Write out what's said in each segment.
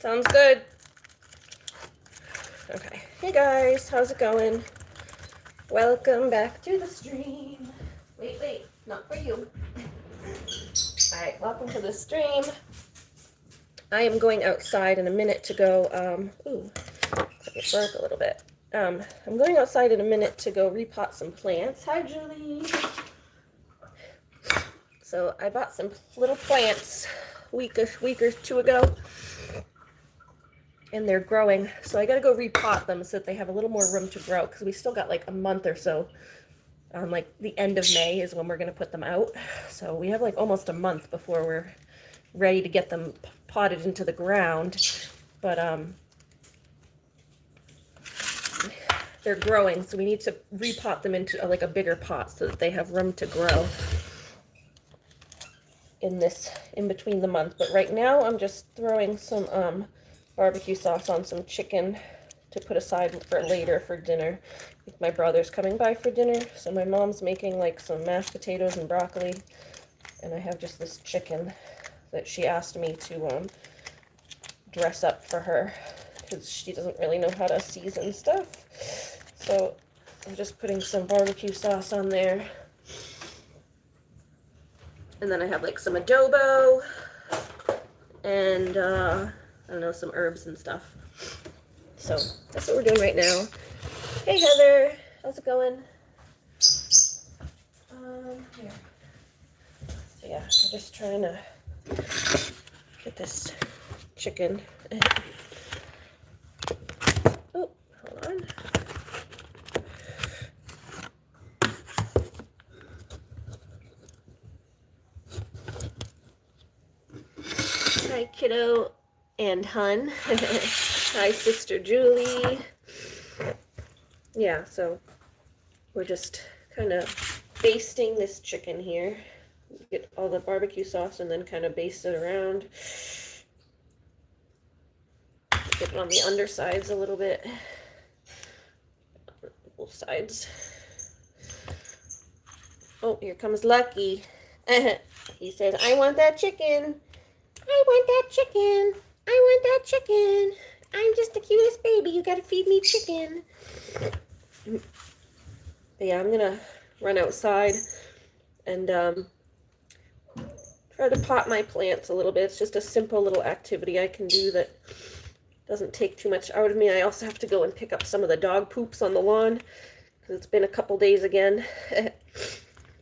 Sounds good. Okay. Hey guys, how's it going? Welcome back to the stream. Wait, not for you. Alright, welcome to the stream. I am going outside in a minute to go, looks like it broke a little bit. I'm going outside in a minute to go repot some plants. Hi, Julie. So I bought some little plants a week or two ago, and they're growing. So I got to go repot them so that they have a little more room to grow, because we still got like a month or so. Like the end of May is when we're going to put them out. So we have like almost a month before we're ready to get them potted into the ground. But they're growing, so we need to repot them into like a bigger pot so that they have room to grow in between the month. But right now I'm just throwing some barbecue sauce on some chicken to put aside for later for dinner. My brother's coming by for dinner, so my mom's making like some mashed potatoes and broccoli, and I have just this chicken that she asked me to dress up for her, because she doesn't really know how to season stuff. So I'm just putting some barbecue sauce on there. And then I have like some adobo and I don't know, some herbs and stuff. So that's what we're doing right now. Hey Heather, how's it going? Here. So yeah, I'm just trying to get this chicken. Oh, hold on. Hi, kiddo and hun. Hi, Sister Julie. Yeah, so we're just kind of basting this chicken here. Get all the barbecue sauce and then kind of baste it around. Get it on the undersides a little bit. Both sides. Oh, here comes Lucky. He says, I want that chicken. I want that chicken. I want that chicken. I'm just the cutest baby. You gotta feed me chicken. But yeah, I'm gonna run outside and try to pot my plants a little bit. It's just a simple little activity I can do that doesn't take too much out of me. I also have to go and pick up some of the dog poops on the lawn because it's been a couple days again.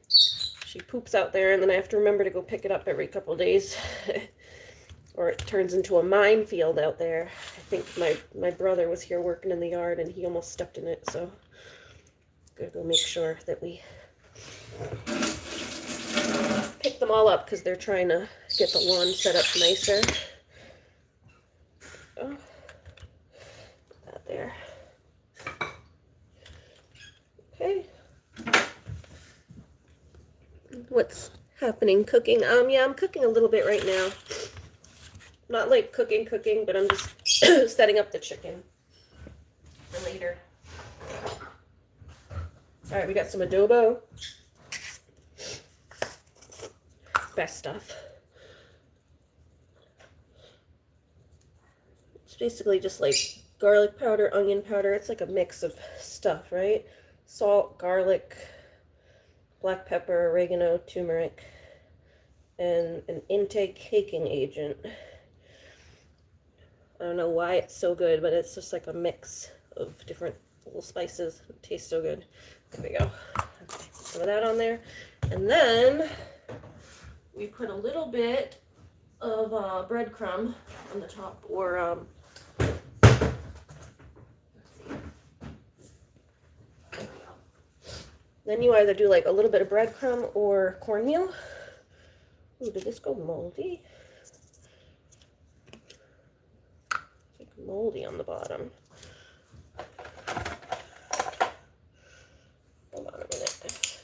She poops out there, and then I have to remember to go pick it up every couple days. Or it turns into a minefield out there. I think my brother was here working in the yard, and he almost stepped in it, so gotta go make sure that we pick them all up, because they're trying to get the lawn set up nicer. Oh, put that there. Okay. What's happening? Cooking? Yeah, I'm cooking a little bit right now. Not like cooking, but I'm just setting up the chicken for later. All right, we got some adobo. Best stuff. It's basically just like garlic powder, onion powder. It's like a mix of stuff, right? Salt, garlic, black pepper, oregano, turmeric, and an intake caking agent. I don't know why it's so good, but it's just like a mix of different little spices. It tastes so good. There we go. Okay, some of that on there. And then we put a little bit of breadcrumb on the top, or let's see. There we go. Then you either do like a little bit of breadcrumb or cornmeal. Ooh, did this go moldy? Moldy on the bottom. Hold on a minute.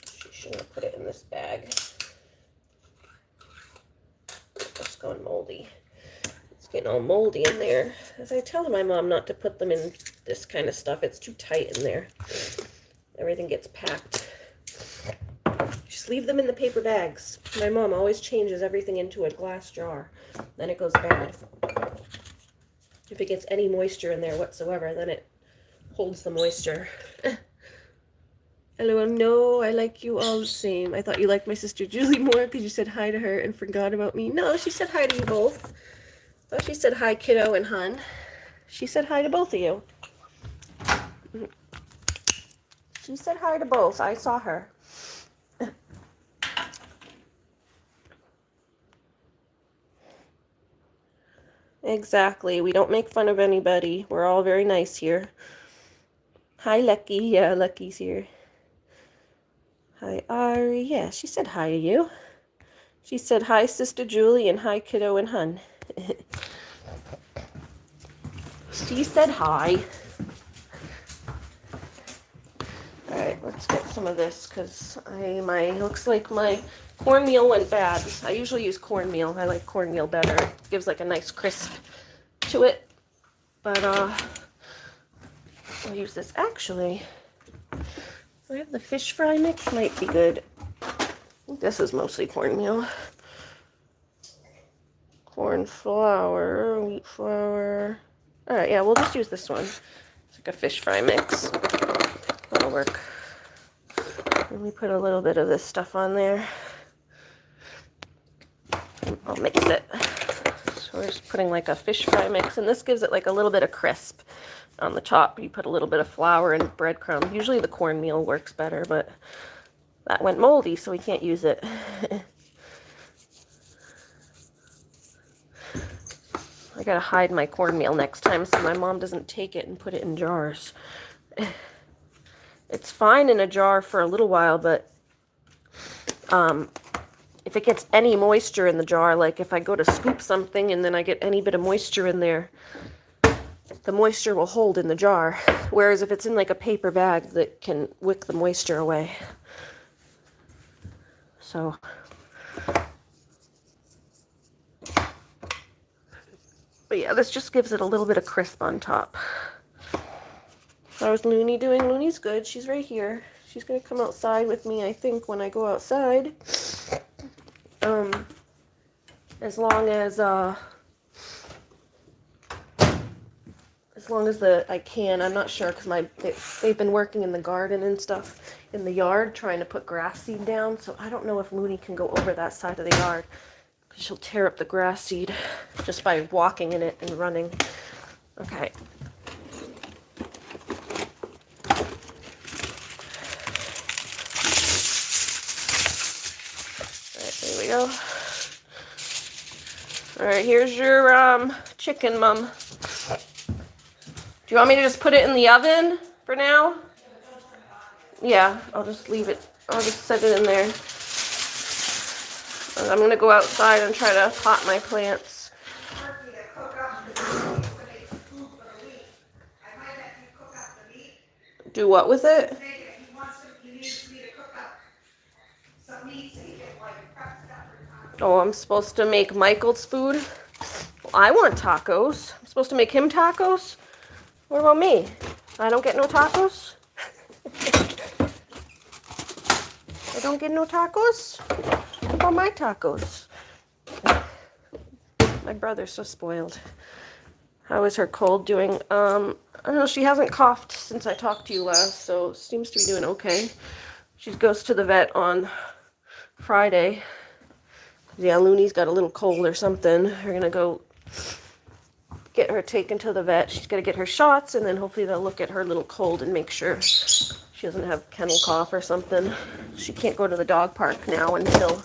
She shouldn't have put it in this bag. It's going moldy. It's getting all moldy in there. As I tell my mom not to put them in this kind of stuff, it's too tight in there. Everything gets packed. She's leave them in the paper bags. My mom always changes everything into a glass jar. Then it goes bad. If it gets any moisture in there whatsoever, then it holds the moisture. Hello, no, I like you all the same. I thought you liked my sister Julie more because you said hi to her and forgot about me. No, she said hi to you both. Oh, she said hi, kiddo and hun. She said hi to both of you. She said hi to both. I saw her. Exactly. We don't make fun of anybody. We're all very nice here. Hi, Lucky. Yeah, Lucky's here. Hi, Ari. Yeah, she said hi to you. She said hi, Sister Julie, and hi, kiddo and hun. She said hi. All right, let's get some of this because looks like my cornmeal went bad. I usually use cornmeal. I like cornmeal better. It gives like a nice crisp to it. But I'll use this. Actually, I have the fish fry mix. Might be good. I think this is mostly cornmeal. Corn flour, wheat flour. All right, yeah, we'll just use this one. It's like a fish fry mix. That'll work. Let me put a little bit of this stuff on there. I'll mix it. So we're just putting like a fish fry mix, and this gives it like a little bit of crisp on the top. You put a little bit of flour and breadcrumb. Usually the cornmeal works better, but that went moldy, so we can't use it. I gotta hide my cornmeal next time so my mom doesn't take it and put it in jars. It's fine in a jar for a little while, but if it gets any moisture in the jar, like if I go to scoop something and then I get any bit of moisture in there, the moisture will hold in the jar. Whereas if it's in like a paper bag, that can wick the moisture away. So, but yeah, this just gives it a little bit of crisp on top. How's Looney doing? Looney's good. She's right here. She's gonna come outside with me, I think, when I go outside. As long as I can. I'm not sure because they've been working in the garden and stuff in the yard trying to put grass seed down. So I don't know if Looney can go over that side of the yard because she'll tear up the grass seed just by walking in it and running. Okay. There we go. All right, here's your chicken, Mom. Do you want me to just put it in the oven for now? Yeah, I'll just leave it. I'll just set it in there. And I'm going to go outside and try to pot my plants. Do what with it? Oh, I'm supposed to make Michael's food? Well, I want tacos. I'm supposed to make him tacos? What about me? I don't get no tacos? I don't get no tacos? What about my tacos? My brother's so spoiled. How is her cold doing? I don't know, she hasn't coughed since I talked to you last, so seems to be doing okay. She goes to the vet on Friday. Yeah, Looney's got a little cold or something. We're gonna go get her taken to the vet. She's gonna get her shots, and then hopefully they'll look at her little cold and make sure she doesn't have kennel cough or something. She can't go to the dog park now until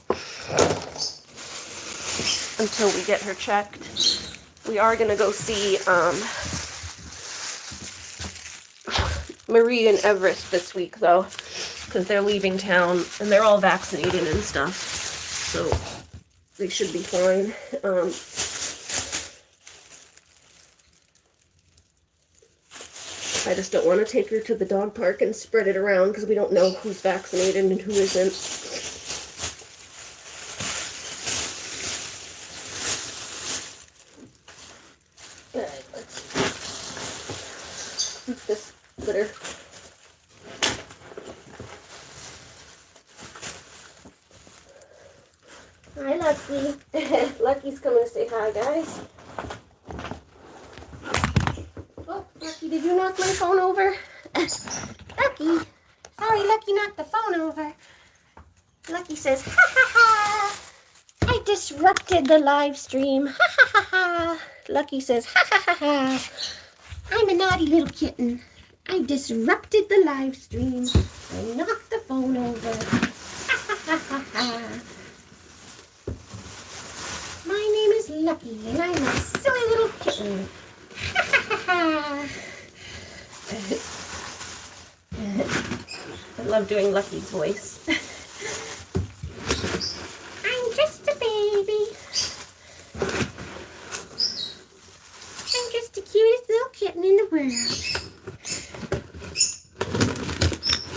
we get her checked. We are gonna go see Marie and Everest this week though, because they're leaving town and they're all vaccinated and stuff, so they should be fine. I just don't want to take her to the dog park and spread it around because we don't know who's vaccinated and who isn't. Alright, let's keep this litter. Hi, Lucky. Lucky's coming to say hi, guys. Oh, Lucky, did you knock my phone over? Lucky. Sorry, Lucky knocked the phone over. Lucky says, ha ha ha. I disrupted the live stream. Ha ha ha ha. Lucky says, ha ha ha ha. I'm a naughty little kitten. I disrupted the live stream. I knocked the phone over. Ha ha ha ha ha. My name is Lucky, and I'm a silly little kitten. Ha ha ha ha. I love doing Lucky's voice. I'm just a baby. I'm just the cutest little kitten in the world.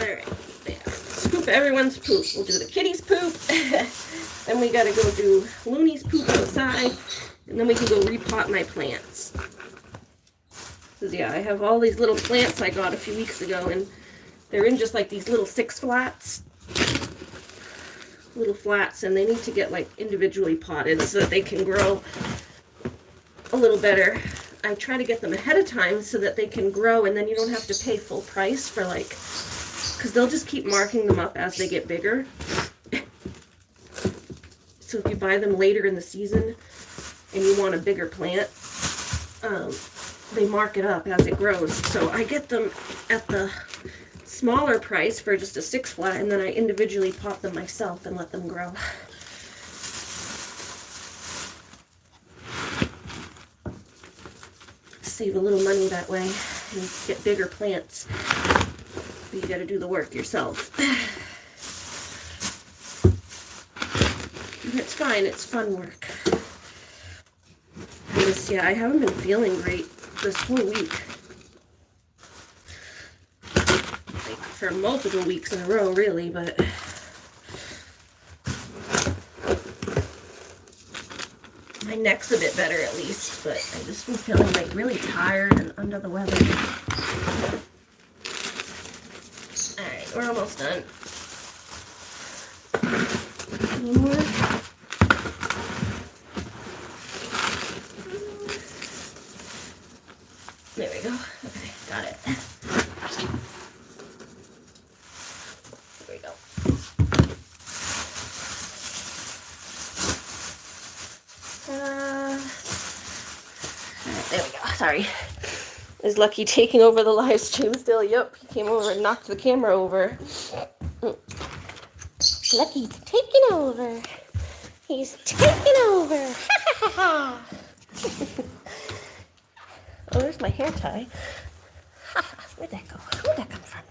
Alright, yeah. Scoop everyone's poop. We'll do the kitty's poop. Then we gotta go do Looney's poop outside. And then we can go repot my plants. Because yeah, I have all these little plants I got a few weeks ago, and they're in just like these little 6 flats. Little flats, and they need to get like individually potted so that they can grow a little better. I try to get them ahead of time so that they can grow, and then you don't have to pay full price for like, because they'll just keep marking them up as they get bigger. So if you buy them later in the season and you want a bigger plant, they mark it up as it grows. So I get them at the smaller price for just a 6 flat, and then I individually pot them myself and let them grow. Save a little money that way and get bigger plants. But you gotta do the work yourself. It's fine, it's fun work. Yeah, I haven't been feeling great this whole week. Like for multiple weeks in a row, really, but my neck's a bit better at least, but I just been feeling like really tired and under the weather. Alright, we're almost done. Any more? There we go. Okay, got it. There we go. There we go. Sorry. Is Lucky taking over the live stream still? Yep, he came over and knocked the camera over. Lucky's taking over. He's taking over. Ha ha ha ha. Oh, there's my hair tie. Ha ha. Where'd that go? Where'd that come from?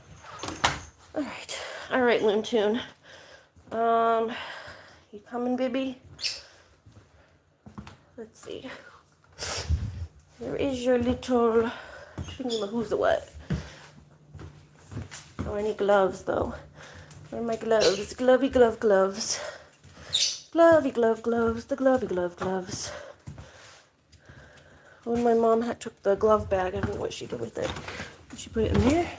Alright. Alright, Loon Tune. You coming, baby? Let's see. There is your little who's the what? Oh, I need gloves though. Where are my gloves? Glovey glove gloves. Glovey glove gloves. The glovey glove gloves. When my mom took the glove bag, I don't know what she did with it. Did she put it in here?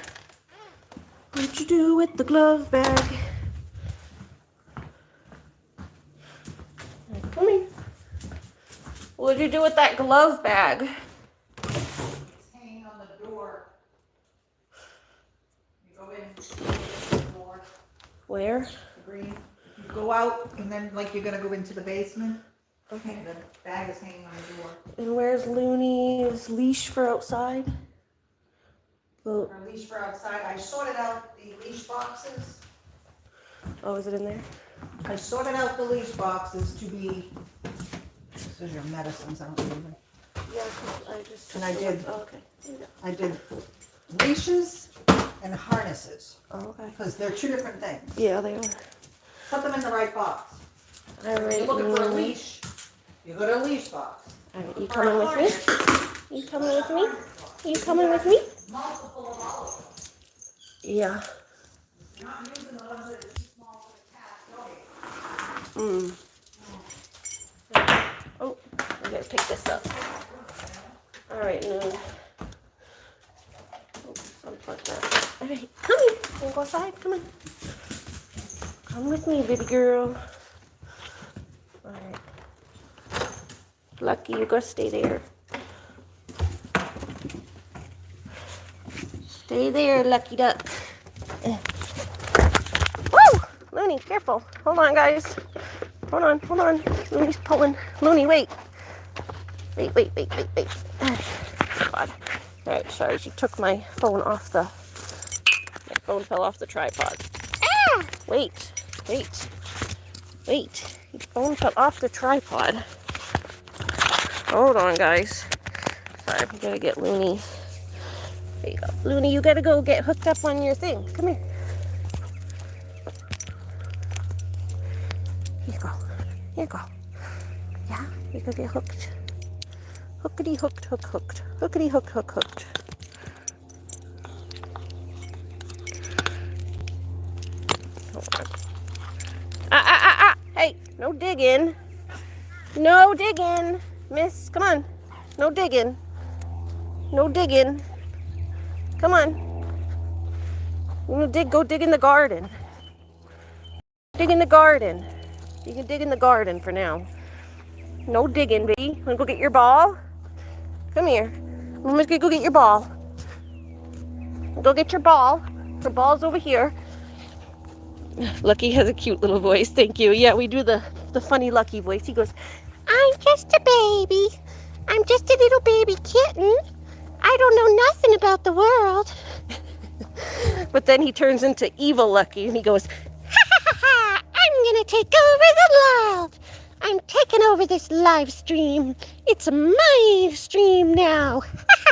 What'd you do with the glove bag? Come here. What'd you do with that glove bag? It's hanging on the door. You go in the door. Where? The green. You go out and then like you're gonna go into the basement. Okay. And the bag is hanging on the door. And where's Looney's leash for outside? Well, Our leash for outside. I sorted out the leash boxes. oh, is it in there? I sorted out the leash boxes to be. This is your medicines. I don't remember. Yeah, I just. And I did. Oh, okay. There you go. I did leashes and harnesses Oh, okay. because they're 2 different things. Yeah, they are. Put them in the right box. All If right. you're looking for a leash, you go to a leash box. All right. You coming with me? You coming with me? You coming with me? Multiple of all of them. Yeah. You're not using the ones that are too small for the cat, no. Oh, I gotta pick this up. All right, Loon. Unplug that. All right, come here. Wanna go outside? Come on. Come with me, baby girl. Alright. Lucky, you go stay there. Stay there, Lucky Duck. Woo! Looney, careful. Hold on, guys. Hold on, hold on. Looney's pulling. Looney, wait. Wait. God. Alright, sorry, she took my phone off the... My phone fell off the tripod. Ah! Wait. Your phone fell off the tripod. Hold on, guys. Sorry, I'm gonna get Looney. There you go. Looney, you gotta go get hooked up on your thing. Come here. Here you go. Yeah, you go get hooked. Hookity hooked. Hookity hooked. Hold on. Ah! Hey, no digging. No digging. Miss, come on. No digging. Come on. You wanna dig? Go dig in the garden. Dig in the garden. You can dig in the garden for now. No digging, baby. Wanna go get your ball? Come here. Mama's gonna go get your ball. Go get your ball. Her ball's over here. Lucky has a cute little voice. Thank you. Yeah, we do the funny Lucky voice. He goes, I'm just a baby. I'm just a little baby kitten. I don't know nothing about the world. But then he turns into evil Lucky and he goes, ha, I'm gonna take over the world. I'm taking over this live stream. It's my stream now.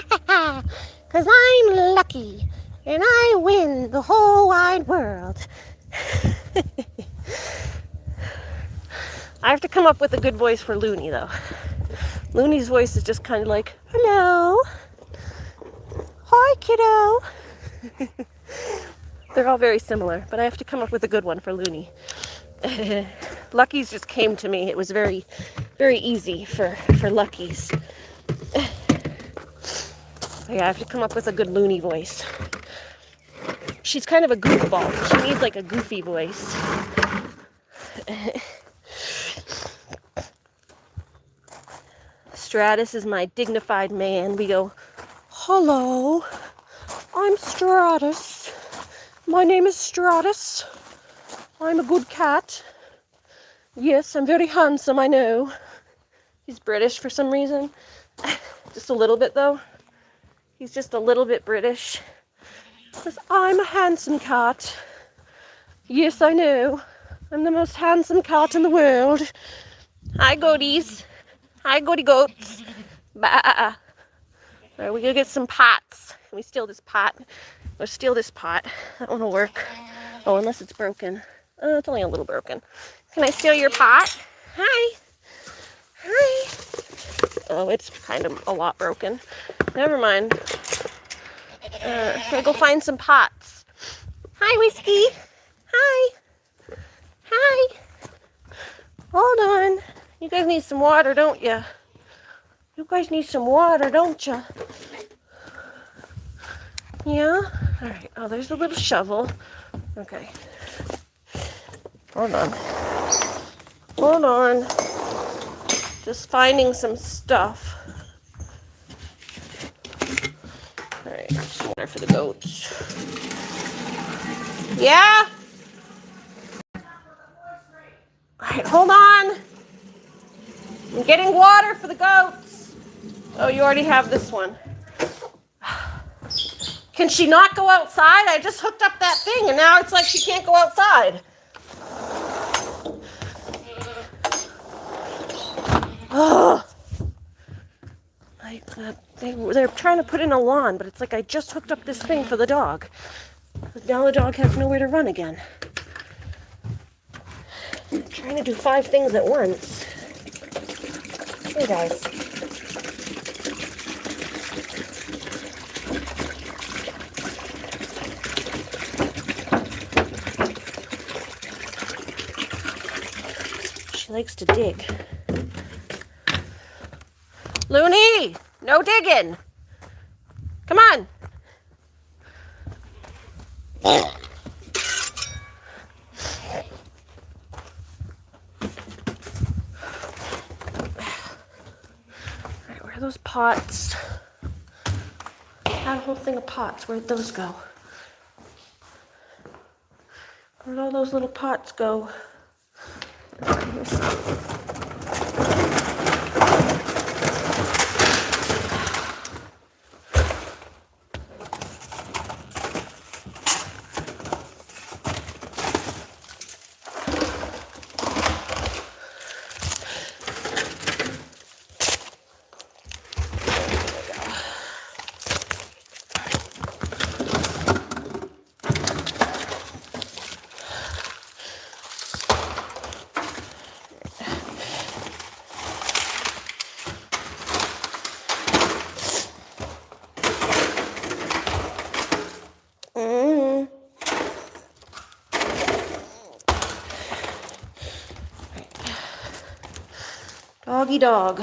Because I'm Lucky and I win the whole wide world. I have to come up with a good voice for Looney though. Looney's voice is just kind of like, hello. Hi, kiddo. They're all very similar, but I have to come up with a good one for Looney. Lucky's just came to me. It was very, very easy for Lucky's. Yeah, I have to come up with a good Looney voice. She's kind of a goofball. So she needs like a goofy voice. Stratus is my dignified man. We go, hello, I'm Stratus. My name is Stratus. I'm a good cat. Yes, I'm very handsome, I know. He's British for some reason. Just a little bit, though. He's just a little bit British. Because I'm a handsome cat. Yes, I know. I'm the most handsome cat in the world. Hi, goaties. Hi, goaty goats. Bah. Alright, we gotta get some pots. Can we steal this pot? Or steal this pot. That one will work. Oh, unless it's broken. It's only a little broken. Can I steal your pot? Hi. Oh, it's kind of a lot broken. Never mind. Can I go find some pots? Hi, Whiskey. Hi. Hold on. You guys need some water, don't you? You guys need some water, don't you? Yeah? Alright. Oh, there's a little shovel. Okay. Hold on. Just finding some stuff. Alright, some water for the goats. Yeah? Alright, hold on. I'm getting water for the goats. Oh, you already have this one. Can she not go outside? I just hooked up that thing and now it's like she can't go outside. Oh. They're trying to put in a lawn, but it's like I just hooked up this thing for the dog. Now the dog has nowhere to run again. I'm trying to do 5 things at once. Here, guys. She likes to dig. Looney, no digging. Come on. Where are those pots? I had a whole thing of pots. Where'd those go? Where'd all those little pots go? Doggy dog.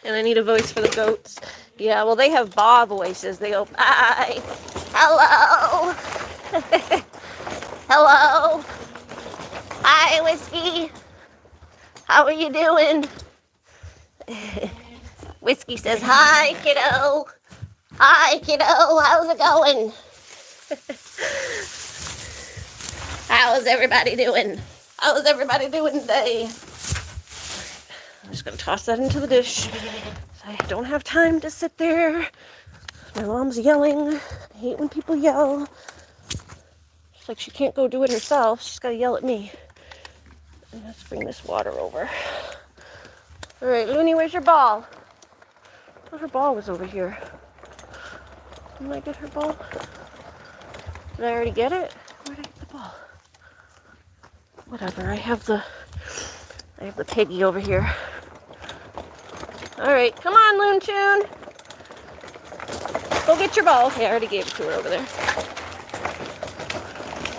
And I need a voice for the goats. Yeah, well, they have baa voices. They go, bye. Hello. Hello. Hi, Whiskey. How are you doing? Whiskey says, hi, kiddo. Hi, kiddo. How's it going? How's everybody doing? How's everybody doing today? I'm just going to toss that into the dish. I don't have time to sit there. My mom's yelling. I hate when people yell. It's like she can't go do it herself. She's got to yell at me. And let's bring this water over. All right, Looney, where's your ball? I thought her ball was over here. Didn't I get her ball? Did I already get it? Where did I get the ball? Whatever, I have the piggy over here. All right, come on, Loon Tune. Go get your ball. Okay, I already gave it to her over there.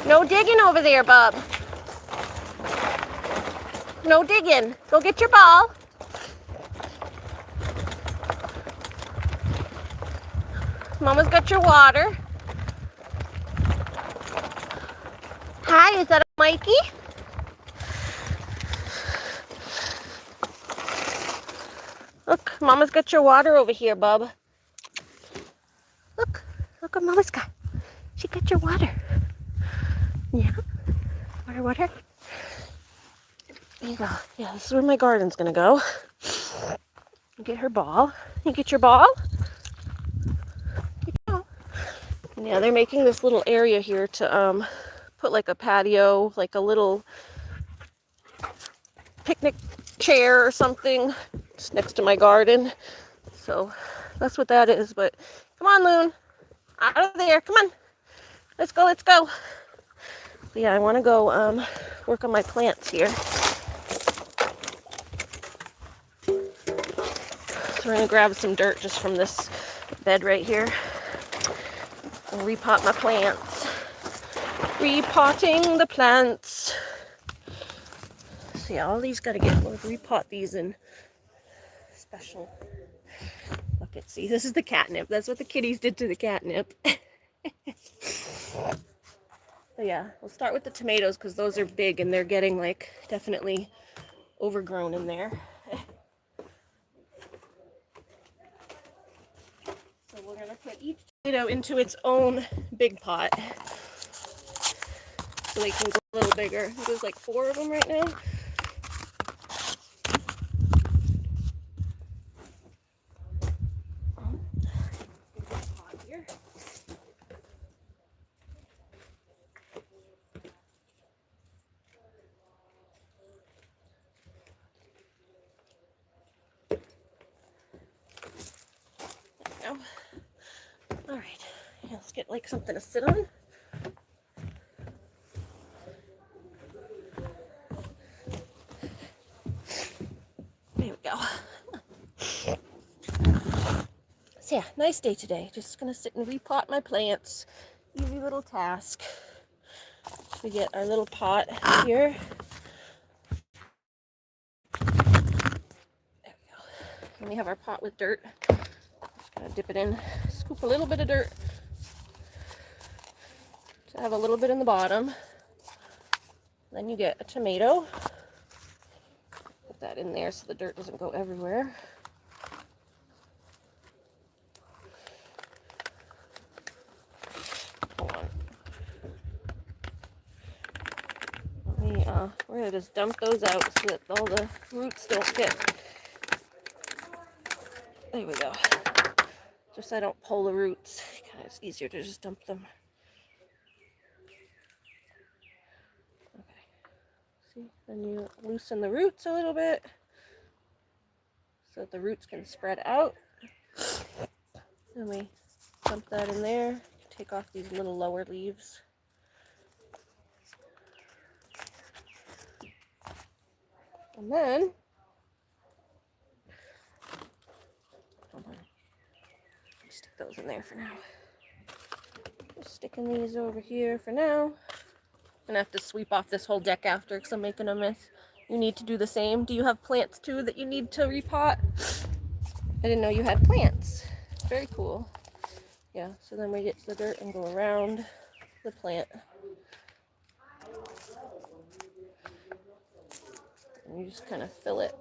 No digging over there, bub. No digging. Go get your ball. Mama's got your water. Hi, is that a Mikey? Look, Mama's got your water over here, bub. Look what Mama's got. She got your water. Yeah. Water. There you go. Yeah, this is where my garden's gonna go. Get her ball. You get your ball? Yeah, they're making this little area here to put like a patio, like a little picnic chair or something just next to my garden. So that's what that is. But come on, Loon. Out of there. Come on. Let's go. But yeah, I want to go work on my plants here. So we're going to grab some dirt just from this bed right here. And repot my plants. Repotting the plants. So yeah, all these gotta get, we'll repot these in special buckets. See, this is the catnip. That's what the kitties did to the catnip. So yeah, we'll start with the tomatoes because those are big and they're getting like definitely overgrown in there. So we're gonna put each tomato into its own big pot so they can grow a little bigger. There's like 4 of them right now. All right, yeah, let's get like something to sit on. There we go. So yeah, nice day today. Just gonna sit and repot my plants. Easy little task. We get our little pot here. There we go. And we have our pot with dirt. Just gotta dip it in. Scoop a little bit of dirt to have a little bit in the bottom. Then you get a tomato. Put that in there so the dirt doesn't go everywhere. Hold on. We're gonna just dump those out so that all the roots don't get. There we go. Just so I don't pull the roots. God, it's easier to just dump them. Okay. See, then you loosen the roots a little bit so that the roots can spread out. Then we dump that in there. Take off these little lower leaves. And then, hold on, stick those in there for now. Just sticking these over here for now. I'm gonna have to sweep off this whole deck after because I'm making a mess. You need to do the same. Do you have plants too that you need to repot? I didn't know you had plants. Very cool. Yeah, so then we get to the dirt and go around the plant. And you just kind of fill it.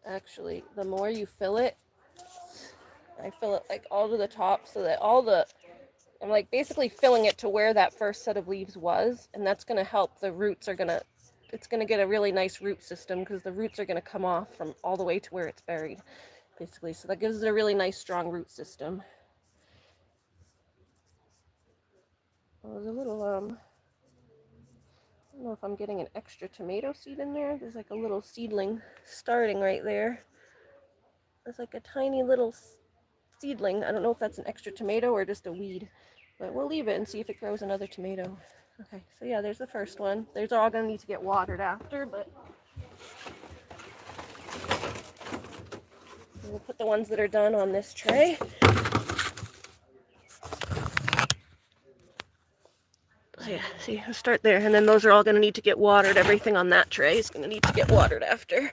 Actually, the more you fill it, I fill it like all to the top so that I'm like basically filling it to where that first set of leaves was, and that's going to help. The roots are it's going to get a really nice root system because the roots are going to come off from all the way to where it's buried, basically. So that gives it a really nice strong root system. There's a little, I don't know if I'm getting an extra tomato seed in there. There's like a little seedling starting right there. There's like a tiny little seedling. I don't know if that's an extra tomato or just a weed, but we'll leave it and see if it grows another tomato. Okay, so yeah, there's the first one. They're all gonna need to get watered after, but we'll put the ones that are done on this tray. So yeah, see, I'll start there, and then those are all gonna need to get watered. Everything on that tray is gonna need to get watered after.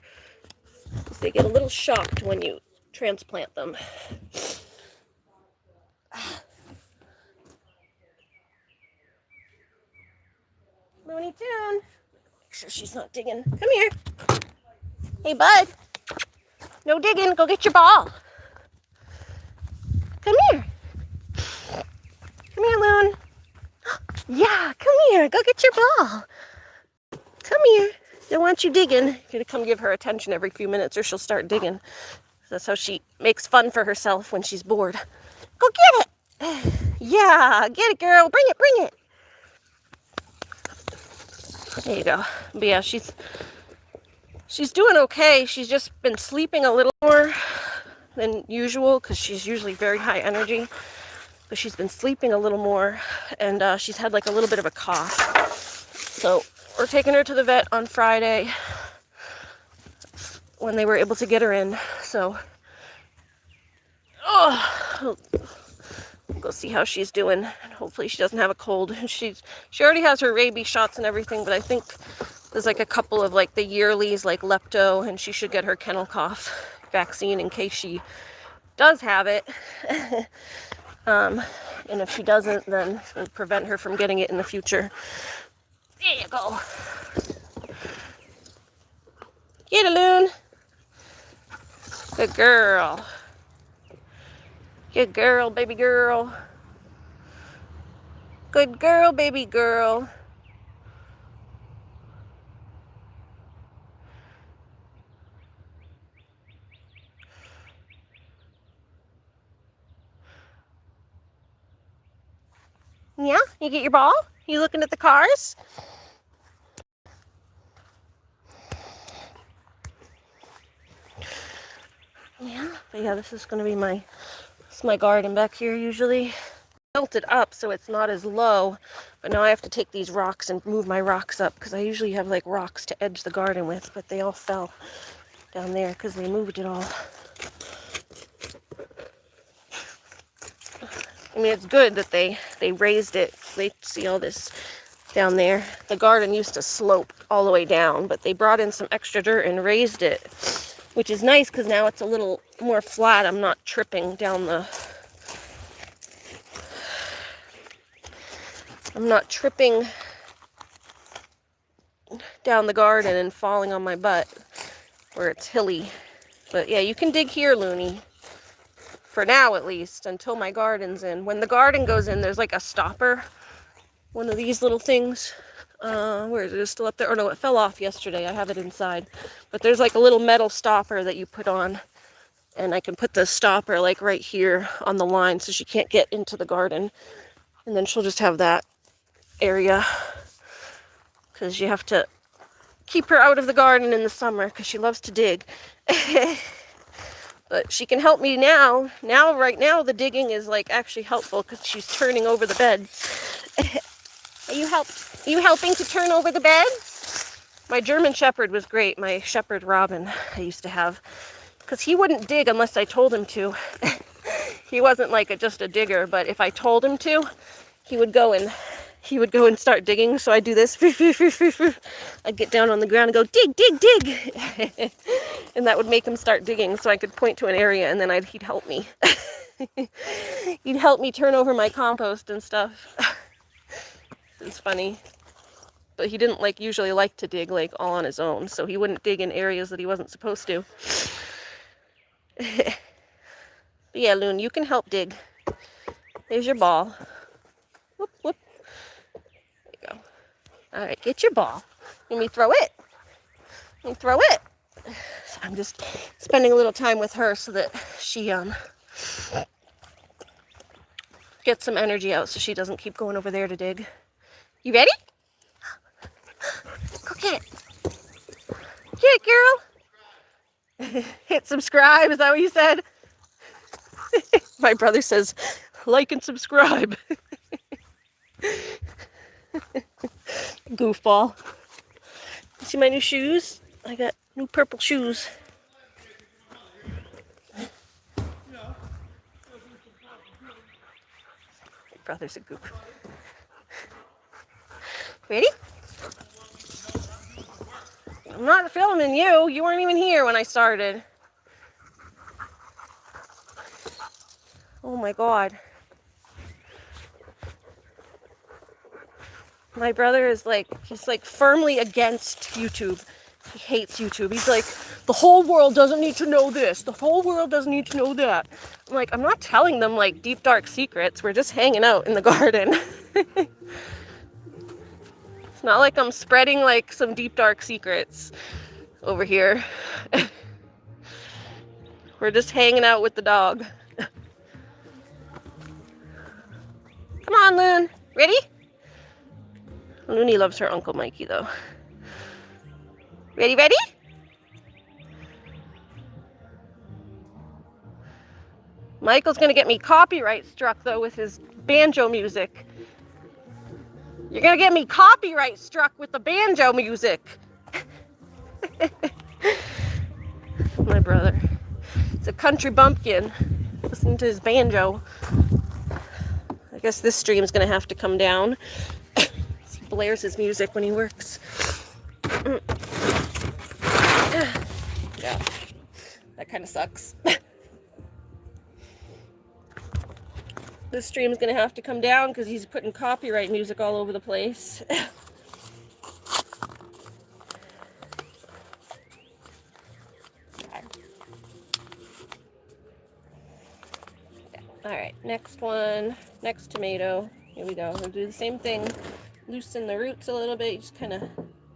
They get a little shocked when you transplant them. Looney Tune. Make sure she's not digging. Come here. Hey, bud. No digging. Go get your ball. Come here. Come here, Loon. Yeah, come here. Go get your ball. Come here. Don't want you digging. You're going to come give her attention every few minutes or she'll start digging. That's how she makes fun for herself when she's bored. Go get it. Yeah, get it, girl. Bring it, bring it. There you go. But yeah, she's doing okay. She's just been sleeping a little more than usual because she's usually very high energy. But she's been sleeping a little more, and she's had like a little bit of a cough. So we're taking her to the vet on Friday when they were able to get her in. So, we'll go see how she's doing. Hopefully she doesn't have a cold. She already has her rabies shots and everything, but I think there's like a couple of like the yearlies, like lepto, and she should get her kennel cough vaccine in case she does have it. And if she doesn't, then we'll prevent her from getting it in the future. There you go. Get it, Loon. Good girl. Good girl, baby girl. Good girl, baby girl. Yeah? You get your ball? You looking at the cars? Yeah, but yeah, this is going to be my garden back here usually. Built it up so it's not as low, but now I have to take these rocks and move my rocks up because I usually have like rocks to edge the garden with, but they all fell down there because they moved it all. I mean, it's good that they raised it. They see all this down there. The garden used to slope all the way down, but they brought in some extra dirt and raised it which is nice because now it's a little more flat. I'm not tripping down the... I'm not tripping down the garden and falling on my butt where it's hilly. But yeah, you can dig here, Looney. For now, at least, until my garden's in. When the garden goes in, there's like a stopper. One of these little things. Where is it? It's still up there. Oh no, it fell off yesterday. I have it inside. But there's like a little metal stopper that you put on. And I can put the stopper like right here on the line so she can't get into the garden. And then she'll just have that area. Because you have to keep her out of the garden in the summer because she loves to dig. But she can help me now. Right now, the digging is like actually helpful because she's turning over the beds. Are you helping to turn over the beds? My German Shepherd was great. My Shepherd Robin I used to have, because he wouldn't dig unless I told him to. He wasn't like just a digger, but if I told him to, he would go and start digging. So I'd do this. I'd get down on the ground and go, dig, dig, dig. And that would make him start digging so I could point to an area and then he'd help me. He'd help me turn over my compost and stuff. It's funny. But he didn't usually like to dig all on his own, so he wouldn't dig in areas that he wasn't supposed to. But yeah, Loon, you can help dig. There's your ball. Whoop, whoop. There you go. All right, get your ball. Let me throw it. Let me throw it. So I'm just spending a little time with her so that she gets some energy out so she doesn't keep going over there to dig. You ready? Go get it. Get it, girl. Hit subscribe, is that what you said? My brother says, like and subscribe. Goofball. See my new shoes? I got new purple shoes. My brother's a goof. Ready? I'm not filming you. You weren't even here when I started. Oh my God. My brother is he's firmly against YouTube. He hates YouTube. He's like, the whole world doesn't need to know this. The whole world doesn't need to know that. I'm like, I'm not telling them deep, dark secrets. We're just hanging out in the garden. It's not like I'm spreading some deep, dark secrets over here. We're just hanging out with the dog. Come on, Loon. Ready? Looney loves her Uncle Mikey, though. Ready, ready? Michael's gonna get me copyright struck, though, with his banjo music. You're gonna get me copyright struck with the banjo music. My brother. He's a country bumpkin. Listening to his banjo. I guess this stream's gonna have to come down. He blares his music when he works. Yeah, that kind of sucks. This stream's gonna have to come down because he's putting copyright music all over the place. Alright, next one. Next tomato. Here we go. We'll do the same thing. Loosen the roots a little bit. You just kind of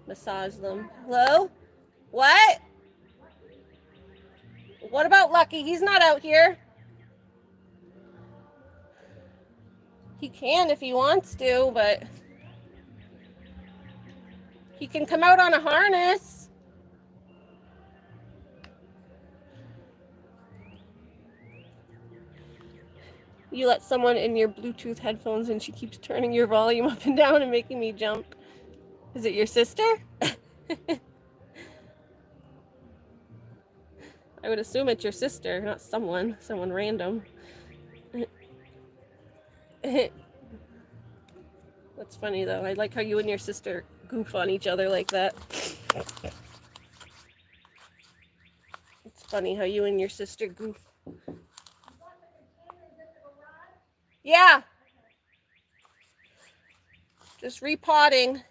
massage them. Hello? What? What about Lucky? He's not out here. He can if he wants to, but he can come out on a harness. You let someone in your Bluetooth headphones and she keeps turning your volume up and down and making me jump. Is it your sister? I would assume it's your sister, not someone random. That's funny though. I like how you and your sister goof on each other like that. Funny how you and your sister goof. Yeah. Just repotting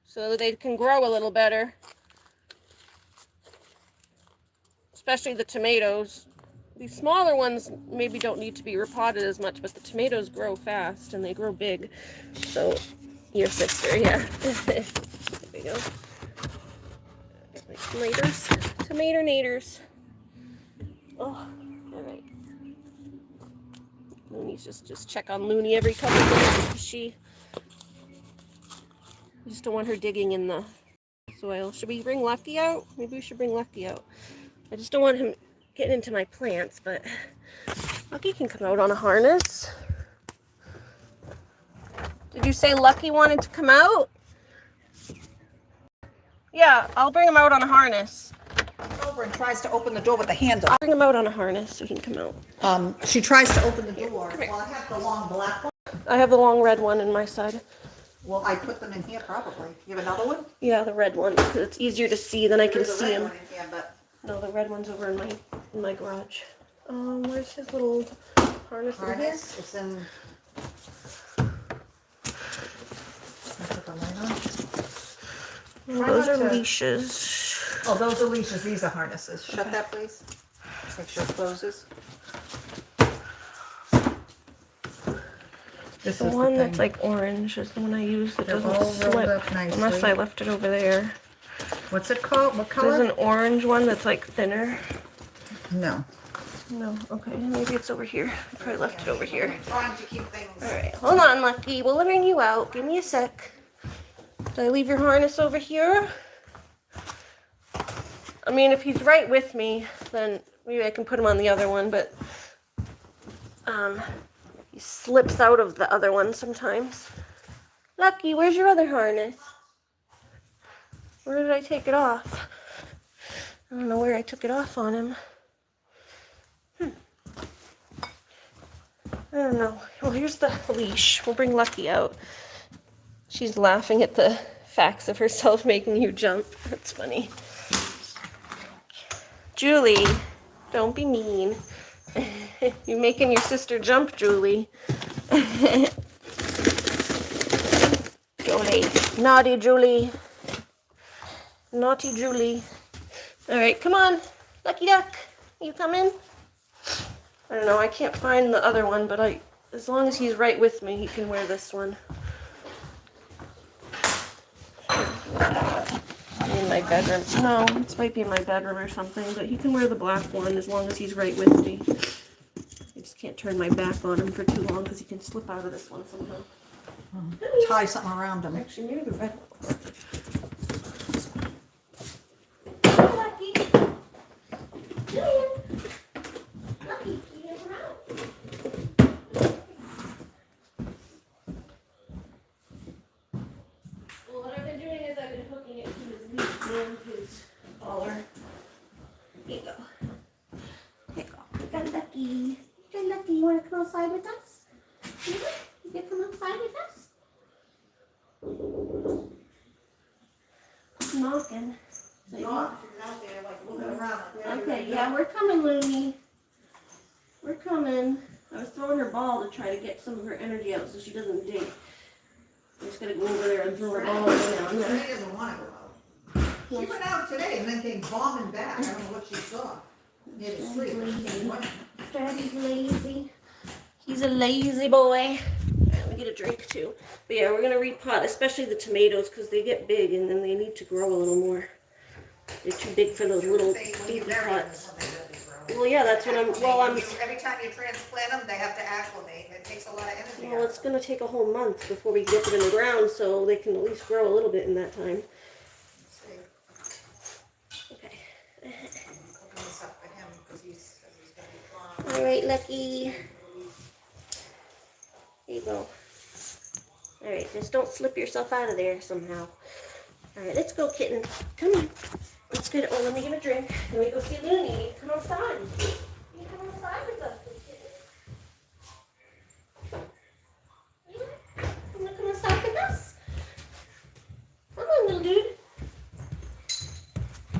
so they can grow a little better. Especially the tomatoes. These smaller ones maybe don't need to be repotted as much, but the tomatoes grow fast and they grow big. So, your sister, yeah. There we go. Like tomatoes. Tomato naters. Oh, alright. Looney's just check on Looney every couple of minutes. I just don't want her digging in the soil. Should we bring Lucky out? Maybe we should bring Lucky out. I just don't want him getting into my plants, but Lucky can come out on a harness. Did you say Lucky wanted to come out? Yeah, I'll bring him out on a harness. Over and tries to open the door with the handle. I'll bring him out on a harness so he can come out. She tries to open the door. Well, I have the long black one. I have the long red one in my side. Well, I put them in here probably. You have another one? Yeah, the red one, because it's easier to see than I can see him. Here, but... No, the red one's over in my garage. Where's his little harness? Harness? It's in... Put the light on. Those are leashes. Oh, those are leashes. These are harnesses. Shut that, please. Make sure it closes. This The is one the that's thing. like orange is the one I use that They're doesn't all rolled slip up nicely. unless I left it over there. What's it called? What color? There's an orange one that's like thinner. No. No, okay, maybe it's over here. I probably left it over here. I'm trying to keep things... Alright, hold on, Lucky. We'll bring you out. Give me a sec. Did I leave your harness over here? I mean, if he's right with me, then maybe I can put him on the other one, but he slips out of the other one sometimes. Lucky, where's your other harness? Where did I take it off? I don't know where I took it off on him. I don't know. Well, here's the leash. We'll bring Lucky out. She's laughing at the facts of herself making you jump. That's funny. Julie, don't be mean. You're making your sister jump, Julie. Julie. Naughty Julie. Naughty Julie. Alright, come on. Lucky Duck. You coming? I don't know, I can't find the other one, but as long as he's right with me, he can wear this one. In my bedroom. No, this might be in my bedroom or something, but he can wear the black one as long as he's right with me. I just can't turn my back on him for too long because he can slip out of this one somehow. Tie something around him. Actually, maybe the red one. Hi, Lucky. Julian. Lucky, you never out. Well, what I've been doing is I've been hooking it to his leash and his collar. Here you go. Here you go. We got Lucky. Hey, Lucky, you want to come outside with us? You want to come outside with us? Who's knocking? No, she's out there like moving around. Okay, yeah, we're coming, Looney. We're coming. I was throwing her ball to try to get some of her energy out so she doesn't dig. I'm just gonna go over there and throw her ball down there. She doesn't want to go out. She went out today and then came bombing back. I don't know what she saw. Near the street. Stratty's lazy. He's a lazy boy. Let me get a drink too. But yeah, we're gonna repot, especially the tomatoes, because they get big and then they need to grow a little more. They're too big for those little baby pots. Well, yeah, that's what Every time you transplant them, they have to acclimate. It takes a lot of energy. Well, it's gonna take a whole month before we get them in the ground, so they can at least grow a little bit in that time. Okay. All right, Lucky. There you go. All right, just don't slip yourself out of there somehow. All right, let's go, kitten. Come on. Let's get. Oh, let me get a drink. Let me go see Looney. Come outside. You come outside with us. You wanna come outside with us? Come on, little dude.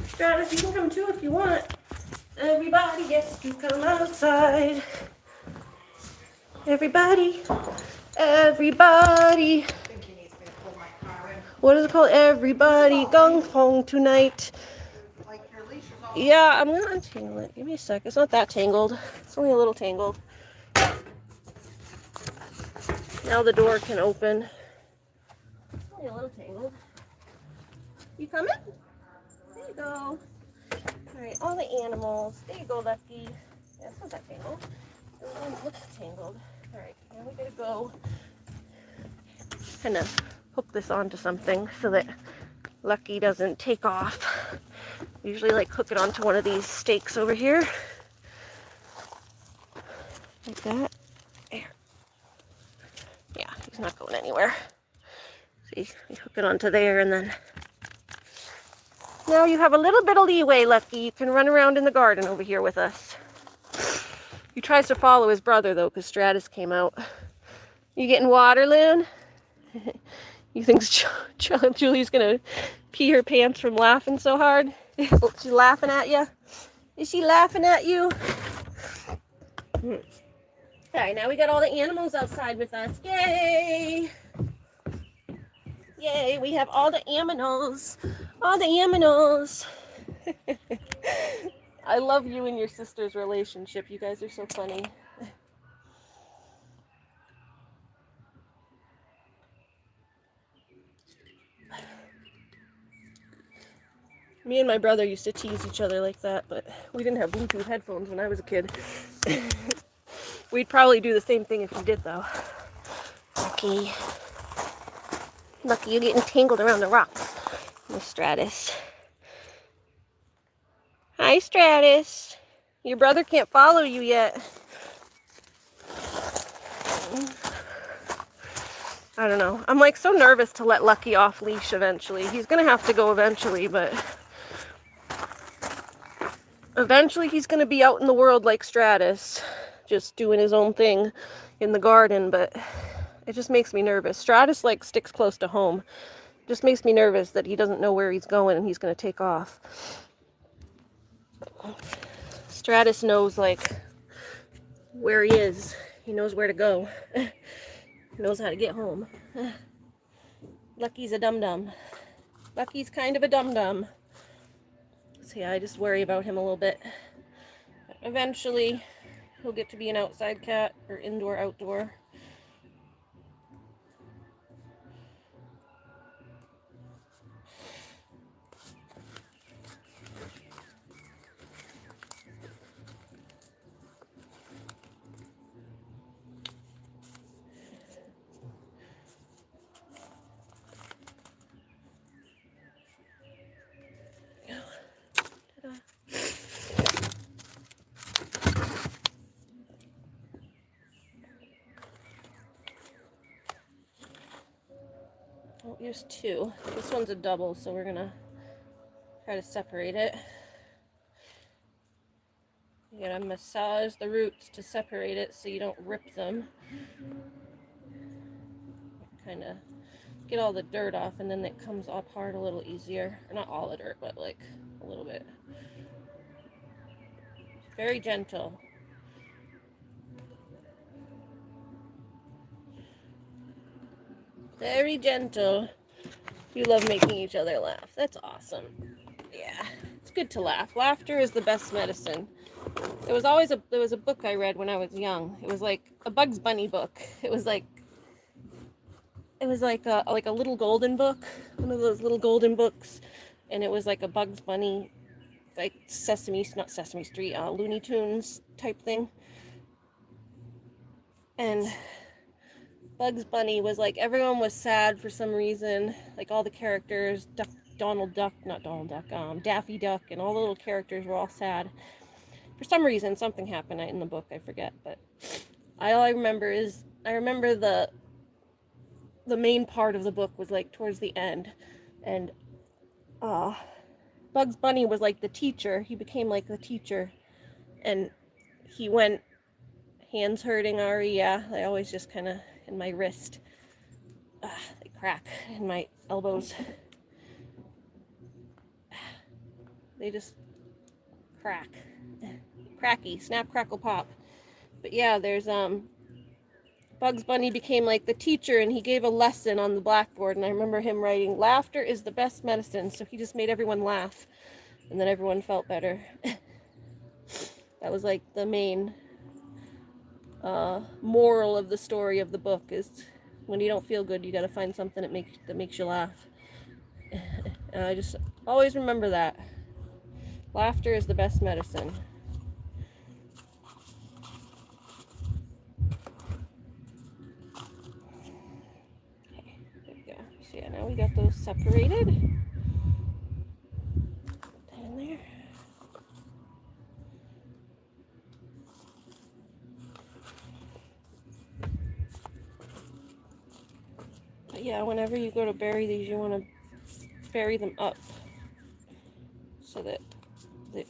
Stratus, you can come too if you want. Everybody gets to come outside. Everybody. Everybody. I think he needs me to pull my car in. What is it called? Everybody gung fong tonight. Like your leash is all. Yeah, I'm gonna untangle it. Give me a sec. It's not that tangled. It's only a little tangled. Now the door can open. It's only a little tangled. You coming? There you go. Alright, all the animals. There you go, Lucky. Yeah, it's not that tangled. The one looks tangled. Alright, now we gotta go kind of hook this onto something so that Lucky doesn't take off. Usually like hook it onto one of these stakes over here. Like that. There. Yeah, he's not going anywhere. See, you hook it onto there and then... Now you have a little bit of leeway, Lucky. You can run around in the garden over here with us. He tries to follow his brother though, because Stratus came out. You getting water, Loon? You think Julie's gonna pee her pants from laughing so hard? She's laughing at you? Is she laughing at you? Alright, now we got all the animals outside with us. Yay! Yay, we have all the aminals. All the aminals. I love you and your sister's relationship. You guys are so funny. Me and my brother used to tease each other like that, but we didn't have Bluetooth headphones when I was a kid. We'd probably do the same thing if we did, though. Lucky. Lucky, you're getting tangled around the rocks. Miss Stratus. Hi, Stratus. Your brother can't follow you yet. I don't know. I'm like so nervous to let Lucky off leash eventually. He's gonna have to go eventually, but eventually he's gonna be out in the world like Stratus, just doing his own thing in the garden, but it just makes me nervous. Stratus like sticks close to home. Just makes me nervous that he doesn't know where he's going and he's gonna take off. Stratus knows like where he is. He knows where to go. He knows how to get home. Lucky's a dum-dum. Lucky's kind of a dum-dum. So yeah, I just worry about him a little bit. But eventually, he'll get to be an outside cat, or indoor-outdoor. Oh, here's two. This one's a double, so we're gonna try to separate it. You gotta massage the roots to separate it so you don't rip them. Kind of get all the dirt off, and then it comes apart a little easier. Or not all the dirt, but like a little bit. Very gentle. Very gentle. You love making each other laugh. That's awesome. Yeah, it's good to laugh. Laughter is the best medicine. There was a book I read when I was young. It was like a Bugs Bunny book. It was like a little golden book, one of those little golden books, and it was like a Bugs Bunny, like not Sesame Street, Looney Tunes type thing. And Bugs Bunny was like, everyone was sad for some reason, like all the characters, Daffy Duck, and all the little characters were all sad. For some reason, something happened in the book, I forget, but all I remember is, the main part of the book was like towards the end, and Bugs Bunny was like the teacher. He became like the teacher, and he went, hands hurting, Ari, yeah, I always just kind of, in my wrist, they crack in my elbows. They just crack. Cracky, snap, crackle, pop. But yeah, there's Bugs Bunny became like the teacher, and he gave a lesson on the blackboard, and I remember him writing, "Laughter is the best medicine," so he just made everyone laugh, and then everyone felt better. That was like the main moral of the story of the book, is when you don't feel good, you gotta find something that makes you laugh. And I just always remember that. Laughter is the best medicine. Okay, there we go. So yeah, now we got those separated. Put that in there. But yeah, whenever you go to bury these, you want to bury them up so that the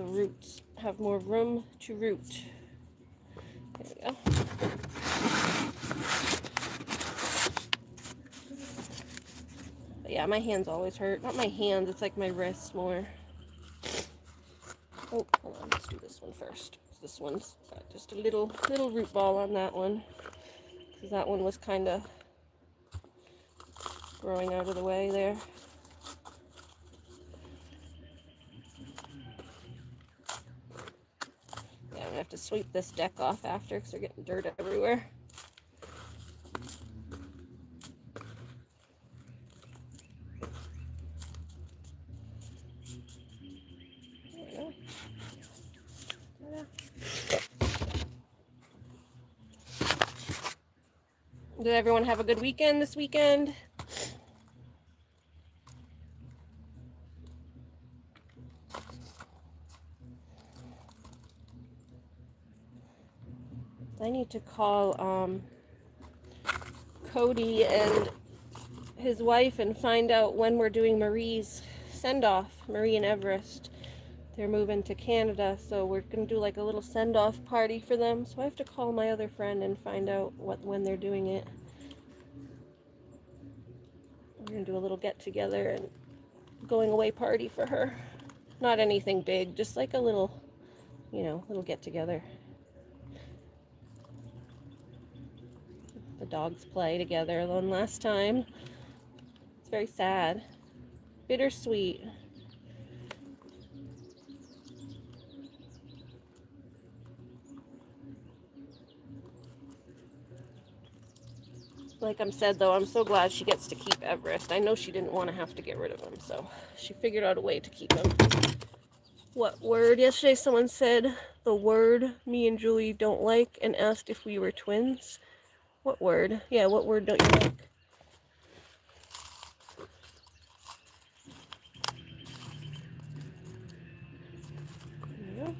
roots have more room to root. There we go. But yeah, my hands always hurt. Not my hands, it's like my wrist more. Oh, hold on, let's do this one first. This one's got just a little root ball on that one, because that one was kind of growing out of the way there. Yeah, I'm gonna have to sweep this deck off after because they're getting dirt everywhere. There we go. Did everyone have a good weekend this weekend? I need to call Cody and his wife and find out when we're doing Marie's send-off, Marie and Everest. They're moving to Canada, so we're going to do like a little send-off party for them. So I have to call my other friend and find out when they're doing it. We're going to do a little get-together and going away party for her. Not anything big, just like a little, little get-together. The dogs play together one last time. It's very sad. Bittersweet. Like I said, though, I'm so glad she gets to keep Everest. I know she didn't want to have to get rid of him, so she figured out a way to keep him. What word? Yesterday someone said the word me and Julie don't like and asked if we were twins. What word? Yeah, what word don't you like? There we go.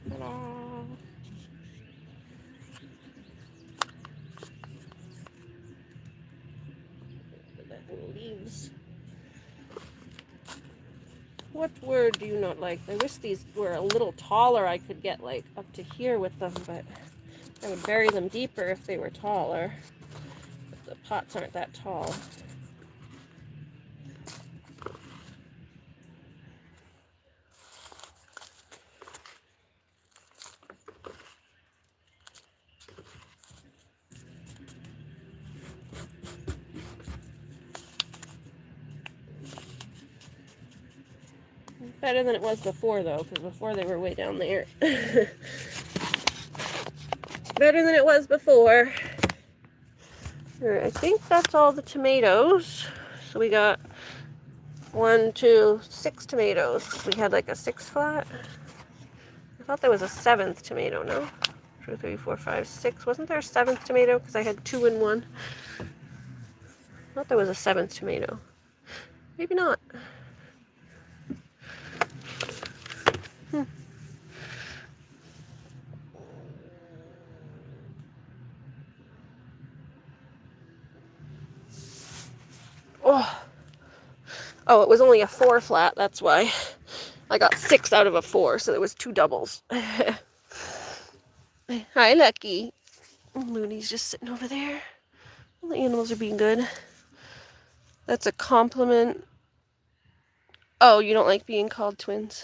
Ta-da. Leaves. What word do you not like? I wish these were a little taller. I could get like up to here with them, but I would bury them deeper if they were taller. But the pots aren't that tall. Better than it was before, though, because before they were way down there. Better than it was before. Alright, I think that's all the tomatoes. So we got 1, 2, 6 tomatoes. We had like a 6 flat. I thought there was a 7th tomato, no? 2, 3, 4, 5, 6. Wasn't there a 7th tomato? Because I had 2 in 1. I thought there was a 7th tomato. Maybe not. Oh, it was only a 4 flat, that's why. I got 6 out of a 4, so there was 2 doubles. Hi, Lucky. Looney's just sitting over there. All the animals are being good. That's a compliment. Oh, you don't like being called twins?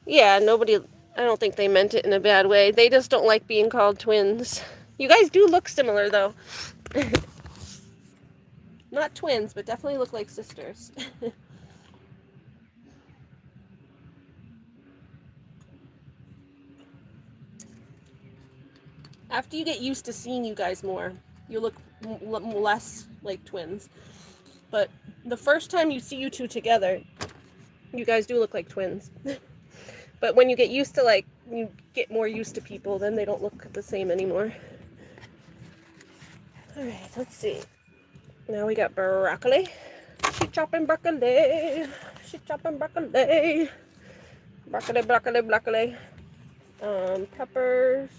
Yeah, nobody... I don't think they meant it in a bad way. They just don't like being called twins. You guys do look similar, though. Not twins, but definitely look like sisters. After you get used to seeing you guys more, you look less like twins. But the first time you see you two together, you guys do look like twins. But when you get used to, like, you get more used to people, then they don't look the same anymore. Alright, let's see. Now we got broccoli. She's chopping broccoli. She's chopping broccoli. Broccoli, broccoli, broccoli. Peppers.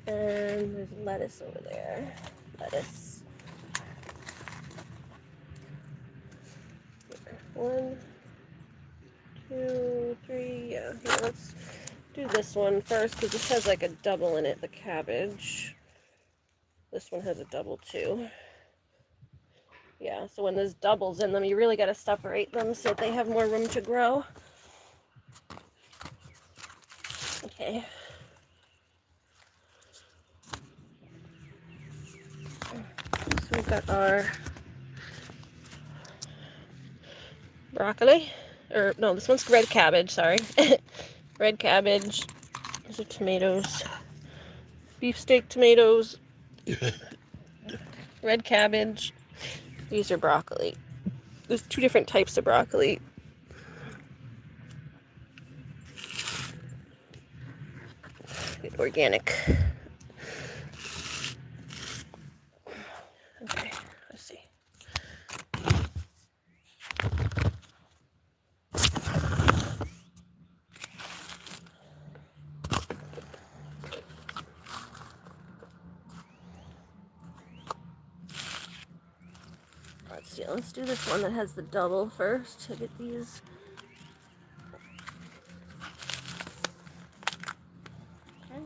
And there's lettuce over there. Lettuce. 1, 2, 3. Yeah, here, let's do this one first because this has like a double in it, the cabbage. This one has a double too. Yeah, so when there's doubles in them, you really got to separate them so that they have more room to grow. Okay. So we've got our broccoli. Or, no, this one's red cabbage, sorry. Red cabbage. These are tomatoes. Beefsteak tomatoes. Red cabbage. These are broccoli. There's 2 different types of broccoli. Organic. Okay, let's see. Let's do this one that has the double first to get these. Okay.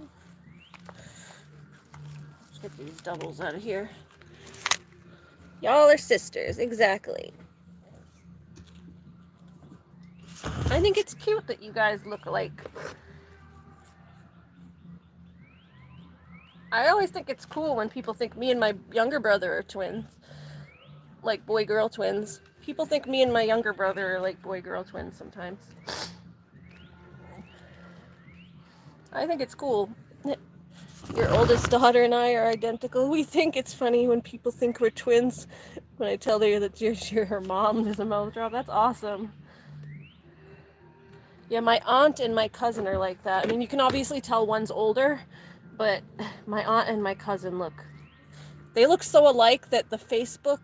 Let's get these doubles out of here. Y'all are sisters, exactly. I think it's cute that you guys look alike. I always think it's cool when people think me and my younger brother are twins. Like boy-girl twins. People think me and my younger brother are like boy-girl twins sometimes. I think it's cool. Your oldest daughter and I are identical. We think it's funny when people think we're twins. When I tell her that you're her mom, there's a mouth drop. That's awesome. Yeah, my aunt and my cousin are like that. I mean, you can obviously tell one's older, but my aunt and my cousin they look so alike that the Facebook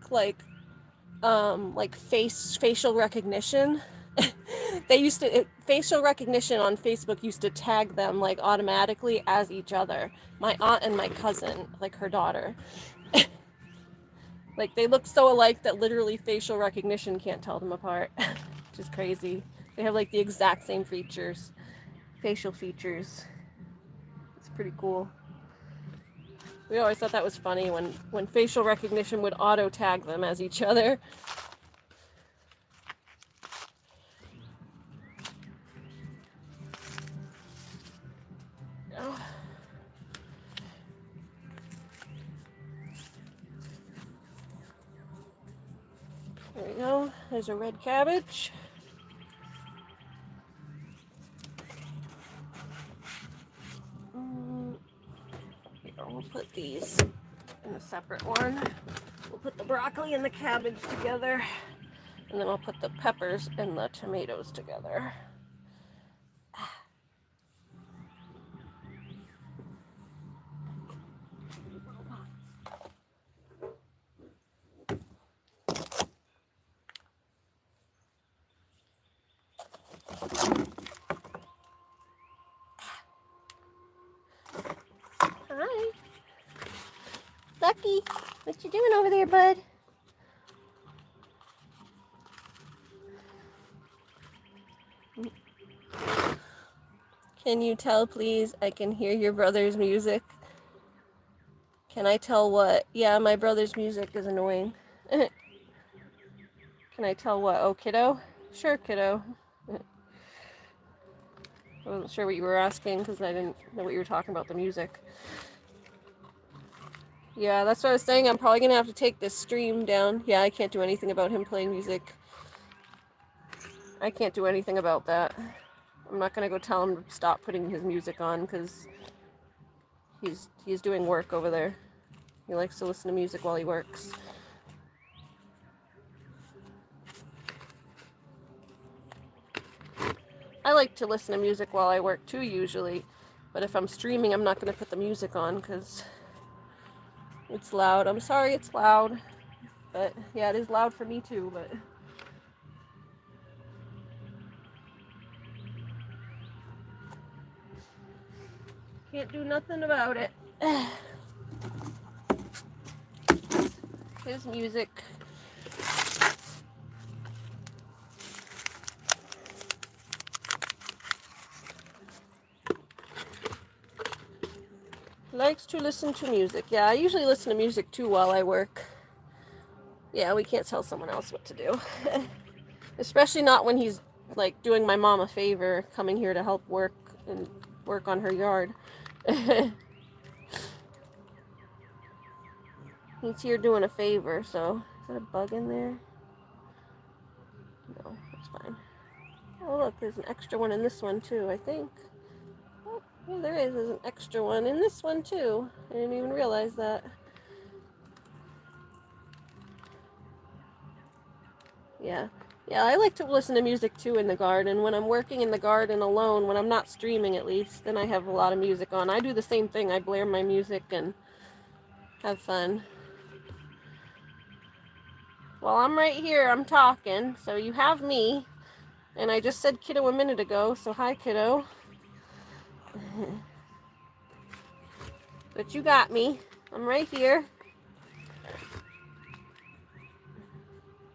facial recognition facial recognition on Facebook used to tag them like automatically as each other. My aunt and my cousin, like her daughter. Like they look so alike that literally facial recognition can't tell them apart. Which is crazy. They have like the exact same features. Facial features. It's pretty cool. We always thought that was funny when facial recognition would auto tag them as each other. Oh. There we go. There's a red cabbage. Here, we'll put these in a separate one. We'll put the broccoli and the cabbage together. And then I'll put the peppers and the tomatoes together. Hi. Lucky, what you doing over there, bud? Can you tell, please? I can hear your brother's music. Can I tell what? Yeah, my brother's music is annoying. Can I tell what? Oh, kiddo? Sure, kiddo. I wasn't sure what you were asking because I didn't know what you were talking about, the music. Yeah, that's what I was saying. I'm probably going to have to take this stream down. Yeah, I can't do anything about him playing music. I can't do anything about that. I'm not going to go tell him to stop putting his music on because he's doing work over there. He likes to listen to music while he works. I like to listen to music while I work too, usually. But if I'm streaming, I'm not going to put the music on because it's loud. I'm sorry it's loud. But yeah, it is loud for me too, but can't do nothing about it. His music. Likes to listen to music. Yeah, I usually listen to music too while I work. Yeah, we can't tell someone else what to do. Especially not when he's like doing my mom a favor, coming here to help work and work on her yard. He's here doing a favor, so is there a bug in there? No, that's fine. Oh look, there's an extra one in this one too, I think. Oh, yeah, there is. There's an extra one in this one too. I didn't even realize that. Yeah. Yeah, I like to listen to music too in the garden. When I'm working in the garden alone, when I'm not streaming at least, then I have a lot of music on. I do the same thing. I blare my music and have fun. Well, I'm right here. I'm talking. So you have me. And I just said kiddo a minute ago, so hi kiddo. But you got me. I'm right here.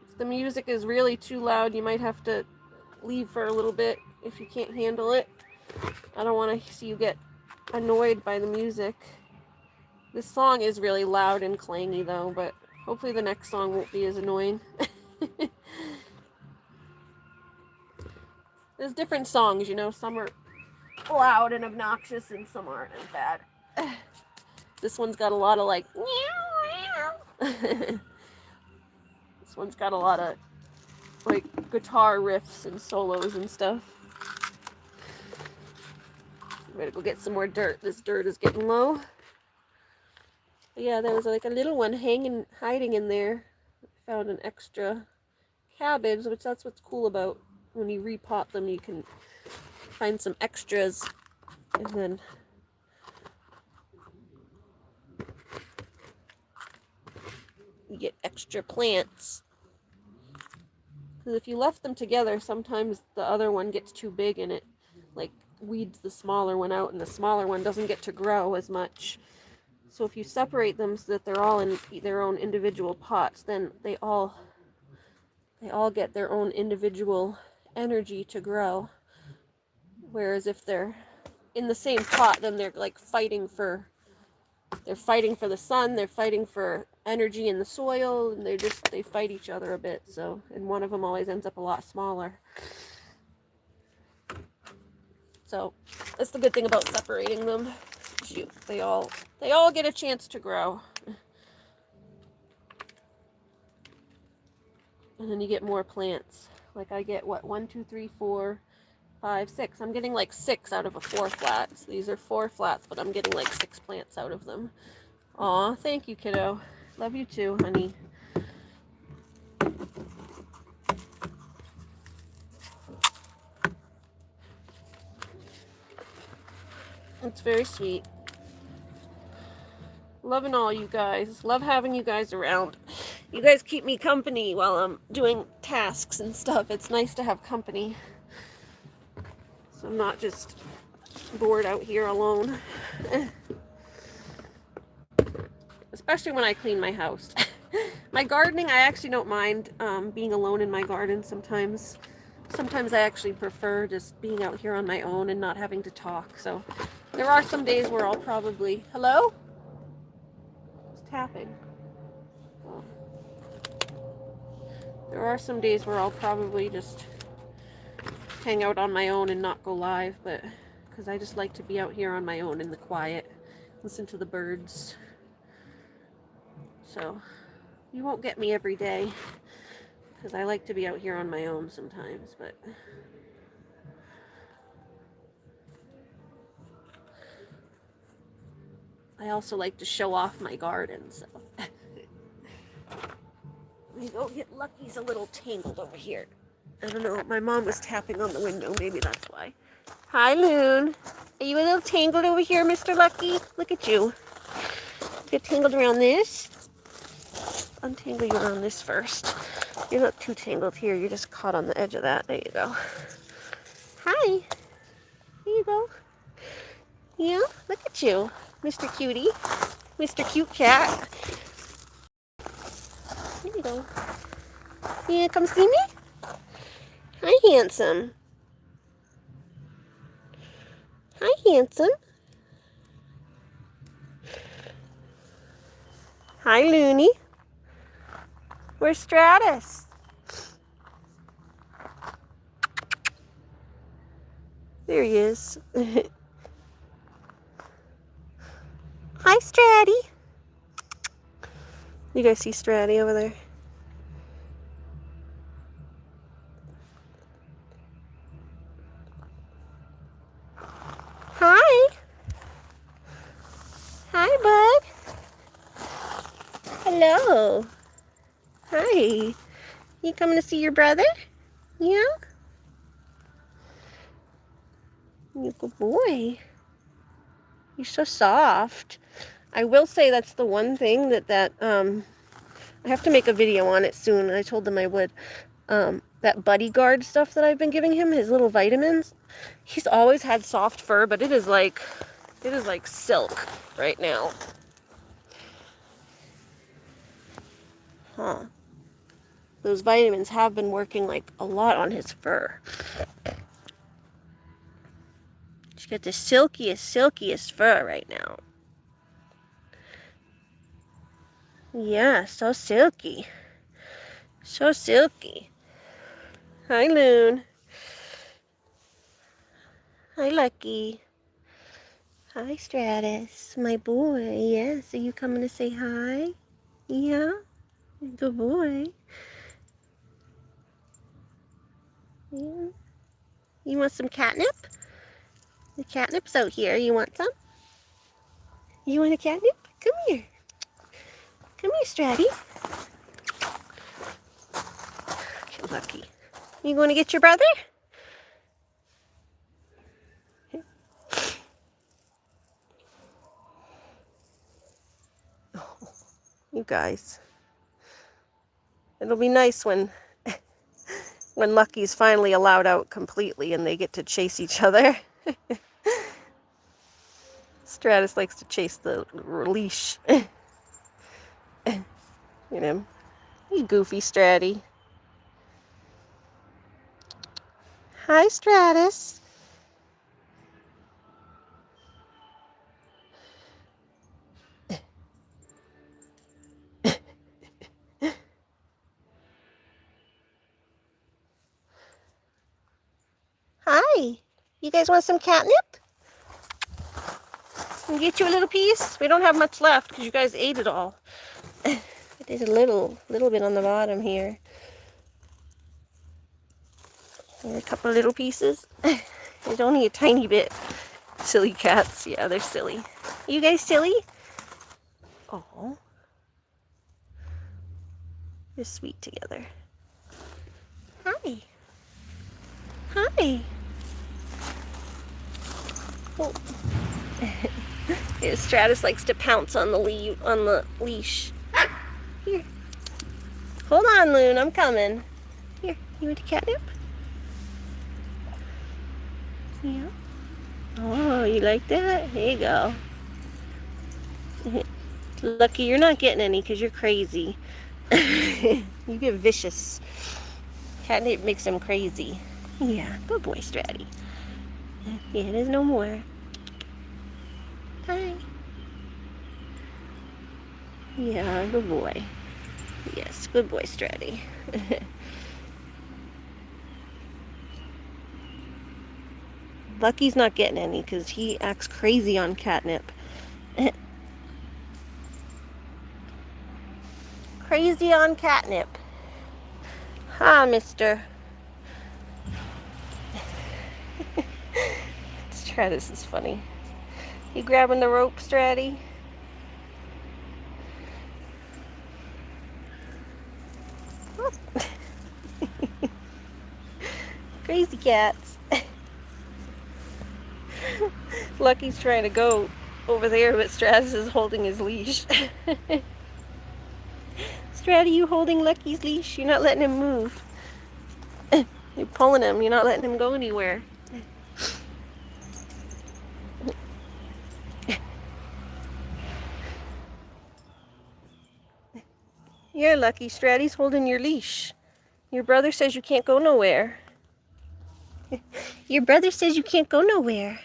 If the music is really too loud, you might have to leave for a little bit if you can't handle it. I don't want to see you get annoyed by the music. This song is really loud and clangy though, but hopefully the next song won't be as annoying. There's different songs, you know, some are loud and obnoxious and some aren't as bad. This one's got a lot of like this one's got a lot of like guitar riffs and solos and stuff. I'm gonna go get some more dirt. This dirt is getting low. But yeah, there was like a little one hiding in there. Found an extra cabbage, which that's what's cool about when you repot them. You can find some extras and then you get extra plants. Because if you left them together, sometimes the other one gets too big and it like weeds the smaller one out, and the smaller one doesn't get to grow as much. So if you separate them so that they're all in their own individual pots, then they all get their own individual energy to grow. Whereas if they're in the same pot, then they're like fighting for the sun, they're fighting for energy in the soil, and they fight each other a bit. So, and one of them always ends up a lot smaller. So that's the good thing about separating them. They all get a chance to grow. And then you get more plants. Like I get what, 1, 2, 3, 4, 5, 6. I'm getting like 6 out of a 4 flat. So these are 4 flats, but I'm getting like 6 plants out of them. Aw, thank you, kiddo. Love you too, honey. It's very sweet. Loving all you guys. Love having you guys around. You guys keep me company while I'm doing tasks and stuff. It's nice to have company. So I'm not just bored out here alone. Especially when I clean my house. My gardening, I actually don't mind being alone in my garden sometimes. Sometimes I actually prefer just being out here on my own and not having to talk. So there are some days where I'll probably... Hello? It's tapping. Oh. There are some days where I'll probably just hang out on my own and not go live, but because I just like to be out here on my own in the quiet, listen to the birds. So you won't get me every day because I like to be out here on my own sometimes, but I also like to show off my garden, so. Let me go get Lucky's a little tangled over here. I don't know, my mom was tapping on the window, maybe that's why. Hi, Loon. Are you a little tangled over here, Mr. Lucky? Look at you. Get tangled around this. Untangle you around this first. You're not too tangled here, you're just caught on the edge of that. There you go. Hi. Here you go. Yeah, look at you, Mr. Cutie. Mr. Cute Cat. Here you go. Yeah, come see me? Hi, handsome. Hi, handsome. Hi, Looney. Where's Stratus? There he is. Hi, Stratty. You guys see Stratty over there? Hi. Hi, bud. Hello. Hi. You coming to see your brother? Yeah? You good boy. You're so soft. I will say that's the one thing that I have to make a video on it soon. I told them I would. That bodyguard stuff that I've been giving him, his little vitamins. He's always had soft fur, but it is like silk right now. Huh. Those vitamins have been working like a lot on his fur. He's got the silkiest fur right now. Yeah, so silky. So silky. Hi, Loon. Hi, Lucky. Hi, Stratus. My boy. Yes, are you coming to say hi? Yeah? Good boy. Yeah. You want some catnip? The catnip's out here. You want some? You want a catnip? Come here. Come here, Stratty. Okay, Lucky. You going to get your brother? Oh, you guys. It'll be nice when Lucky's finally allowed out completely and they get to chase each other. Stratus likes to chase the leash. Look at him. You goofy Stratty. Hi, Stratus. Hi. You guys want some catnip? Can we get you a little piece? We don't have much left because you guys ate it all. There's a little bit on the bottom here. And a couple of little pieces. There's only a tiny bit. Silly cats. Yeah, they're silly. You guys silly? Oh. They're sweet together. Hi. Hi. Oh. Yeah, Stratus likes to pounce on the leash. Here. Hold on, Loon. I'm coming. Here. You want a catnip? Yeah. Oh, you like that? There you go. Lucky you're not getting any because you're crazy. You get vicious. Catnip makes them crazy. Yeah, good boy, Stratty. Yeah, there's no more. Hi. Yeah, good boy. Yes, good boy, Stratty. Lucky's not getting any because he acts crazy on catnip. Crazy on catnip. Ah, mister. Stratus is funny. You grabbing the rope, Stratty? Crazy cats. Lucky's trying to go over there, but Stratus is holding his leash. Stratty, you holding Lucky's leash? You're not letting him move. You're pulling him. You're not letting him go anywhere. You're lucky. Stratty's holding your leash. Your brother says you can't go nowhere. Your brother says you can't go nowhere.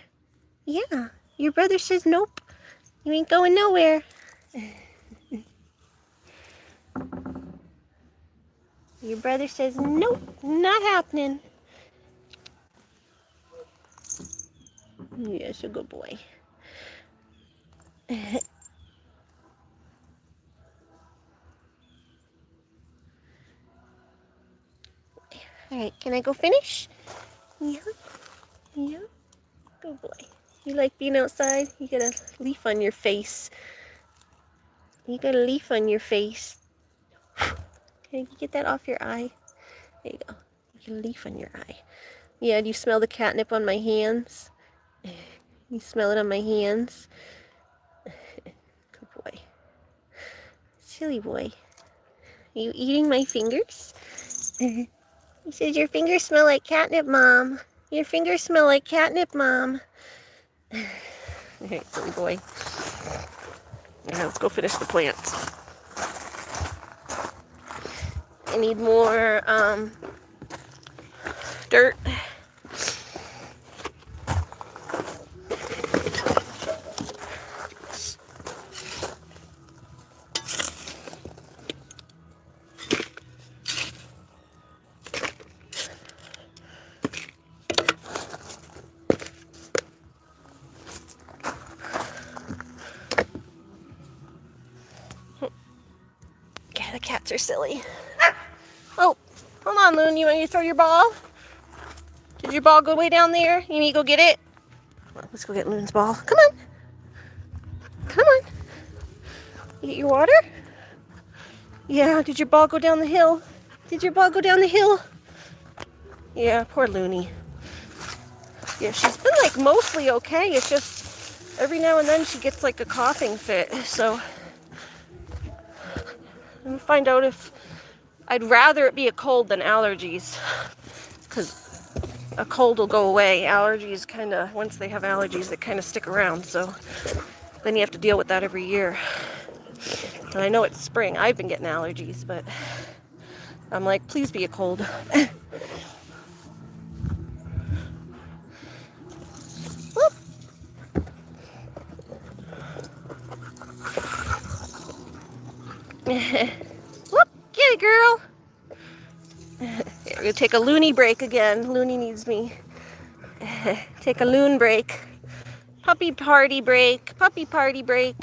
Yeah. Your brother says nope. You ain't going nowhere. Your brother says nope, not happening. Yes, a good boy. Alright, can I go finish? Yeah. Yeah. Good boy. You like being outside? You got a leaf on your face. You got a leaf on your face. Can you get that off your eye? There you go. You got a leaf on your eye. Yeah, do you smell the catnip on my hands? You smell it on my hands? Good boy. Silly boy. Are you eating my fingers? He says, your fingers smell like catnip, Mom. Your fingers smell like catnip, Mom. Alright, silly boy. Now let's go finish the plants. I need more dirt. Yeah, the cats are silly. Oh, hold on, Loon. You want me to throw your ball? Did your ball go way down there? You need to go get it? Well, let's go get Loon's ball. Come on. Come on. You get your water? Yeah, did your ball go down the hill? Did your ball go down the hill? Yeah, poor Looney. Yeah, she's been like mostly okay. It's just every now and then she gets like a coughing fit. So I'm gonna find out if I'd rather it be a cold than allergies, because a cold will go away. Allergies kind of, once they have allergies, they kind of stick around. So then you have to deal with that every year. And I know it's spring. I've been getting allergies, but I'm like, please be a cold. Whoop, get it, girl. Here, we're gonna take a loony break again. Loony needs me. Take a loon break. Puppy party break. Puppy party break.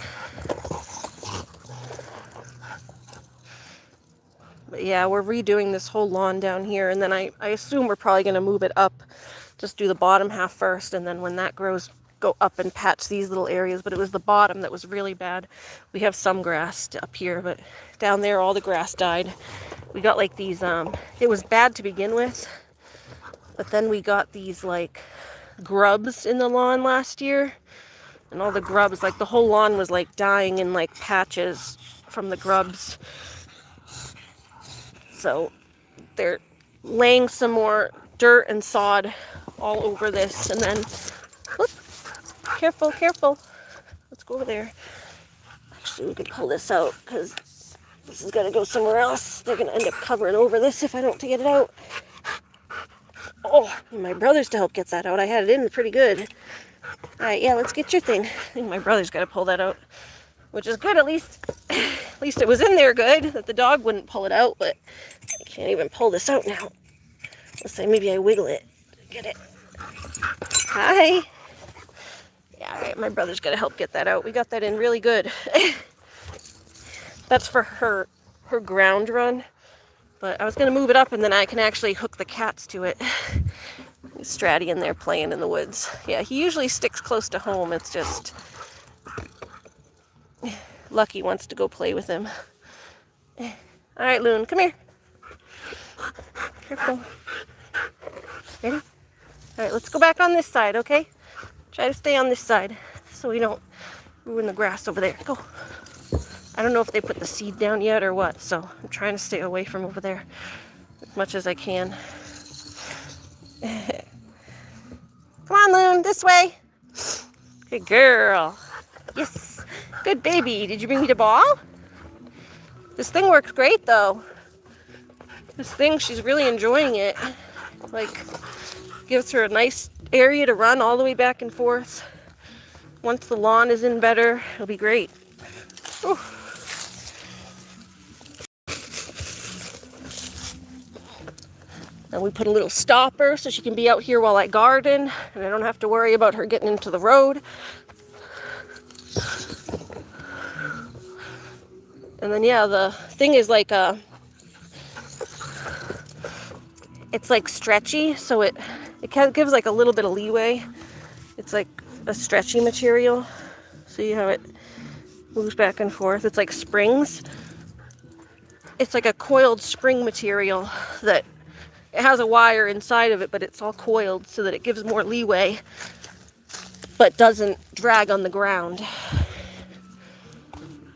But yeah, we're redoing this whole lawn down here, and then I assume we're probably gonna move it up. Just do the bottom half first, and then when that grows, go up and patch these little areas. But it was the bottom that was really bad. We have some grass up here, but down there all the grass died. We got like these, it was bad to begin with, but then we got these like grubs in the lawn last year, and all the grubs, like the whole lawn was like dying in like patches from the grubs. So they're laying some more dirt and sod all over this, and then, whoop, careful, careful. Let's go over there. Actually, we could pull this out because this is gonna go somewhere else. They're gonna end up covering over this if I don't get it out. Oh, need my brothers to help get that out. I had it in pretty good. All right, yeah, let's get your thing. I think my brother's got to pull that out, which is good. At least it was in there good that the dog wouldn't pull it out. But I can't even pull this out now. Let's say maybe I wiggle it to get it. Hi. Yeah, okay, my brother's got to help get that out. We got that in really good. That's for her ground run. But I was going to move it up and then I can actually hook the cats to it. Stratty in there playing in the woods. Yeah, he usually sticks close to home. It's just Lucky wants to go play with him. All right, Loon, come here. Here we go. Ready? All right, let's go back on this side, okay? Try to stay on this side so we don't ruin the grass over there. Go. I don't know if they put the seed down yet or what, so I'm trying to stay away from over there as much as I can. Come on, Loon, this way. Good girl. Yes. Good baby. Did you bring me the ball? This thing works great, though. This thing, she's really enjoying it. Like, gives her a nice area to run all the way back and forth. Once the lawn is in better, it'll be great. Ooh. Then we put a little stopper so she can be out here while I garden, and I don't have to worry about her getting into the road. And then yeah, the thing is like it's like stretchy, so it gives like a little bit of leeway. It's like a stretchy material. See how it moves back and forth? It's like springs. It's like a coiled spring material that it has a wire inside of it, but it's all coiled so that it gives more leeway, but doesn't drag on the ground.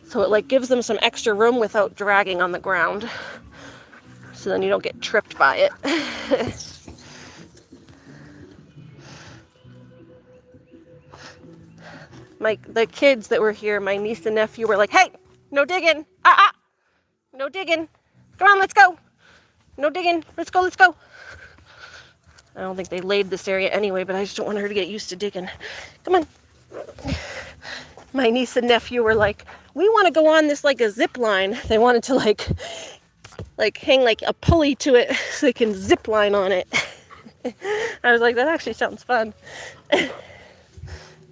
So it like gives them some extra room without dragging on the ground. So then you don't get tripped by it. The kids that were here, my niece and nephew, were like, "Hey, no digging. No digging. Come on, let's go. No digging. Let's go, let's go." I don't think they laid this area anyway, but I just don't want her to get used to digging. Come on. My niece and nephew were like, "We want to go on this like a zip line." They wanted to like hang like a pulley to it so they can zip line on it. I was like, that actually sounds fun.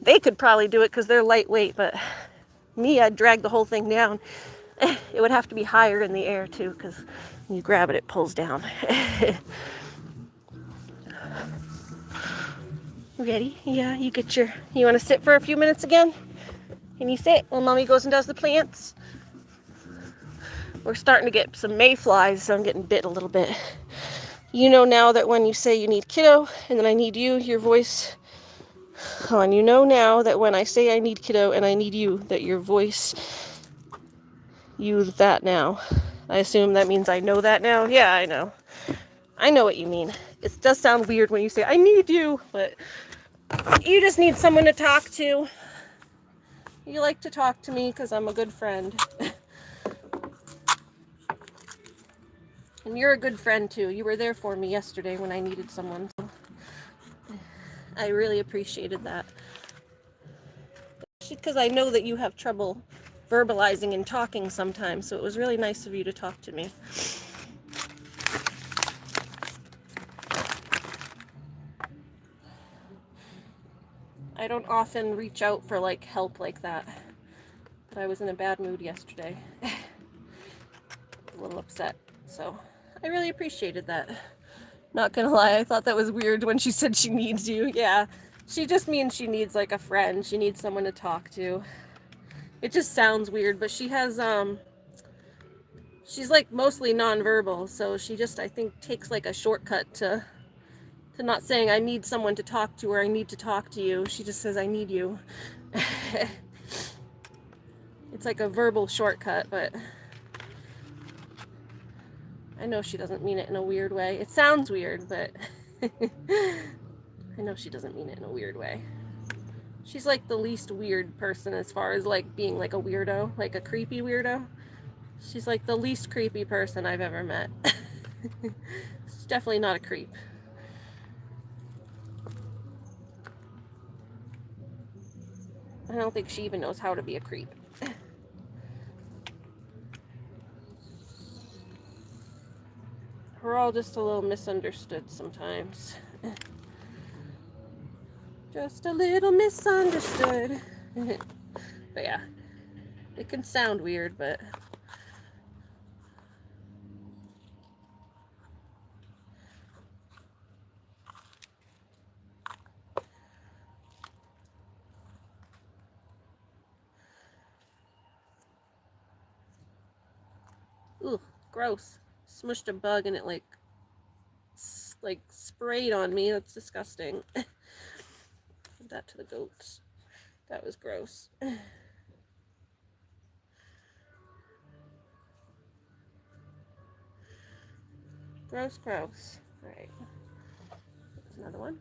They could probably do it because they're lightweight, but me, I'd drag the whole thing down. It would have to be higher in the air too, because when you grab it, it pulls down. Ready? Yeah, you want to sit for a few minutes again? Can you sit while Mommy goes and does the plants? We're starting to get some mayflies, so I'm getting bit a little bit. You know now that when you say you need kiddo and then I need you, your voice... Oh, and you know now that when I say I need kiddo and I need you, that your voice... use that now. I assume that means I know that now? Yeah, I know. I know what you mean. It does sound weird when you say, I need you, but you just need someone to talk to. You like to talk to me because I'm a good friend. And you're a good friend too. You were there for me yesterday when I needed someone. So I really appreciated that. Because I know that you have trouble verbalizing and talking sometimes, so it was really nice of you to talk to me. I don't often reach out for like help like that, but I was in a bad mood yesterday. A little upset, so I really appreciated that. Not gonna lie, I thought that was weird when she said she needs you. Yeah, she just means she needs like a friend. She needs someone to talk to. It just sounds weird, but she has she's like mostly nonverbal, so she just, I think, takes like a shortcut to not saying I need someone to talk to or I need to talk to you. She just says I need you. It's like a verbal shortcut, but I know she doesn't mean it in a weird way. It sounds weird, but I know she doesn't mean it in a weird way. She's like the least weird person as far as like being like a weirdo, like a creepy weirdo. She's like the least creepy person I've ever met. She's definitely not a creep. I don't think she even knows how to be a creep. We're all just a little misunderstood sometimes. Just a little misunderstood. But yeah, it can sound weird, but ooh, gross. Smushed a bug and it like sprayed on me. That's disgusting. Give that to the goats. That was gross. Gross, gross. Alright. There's another one.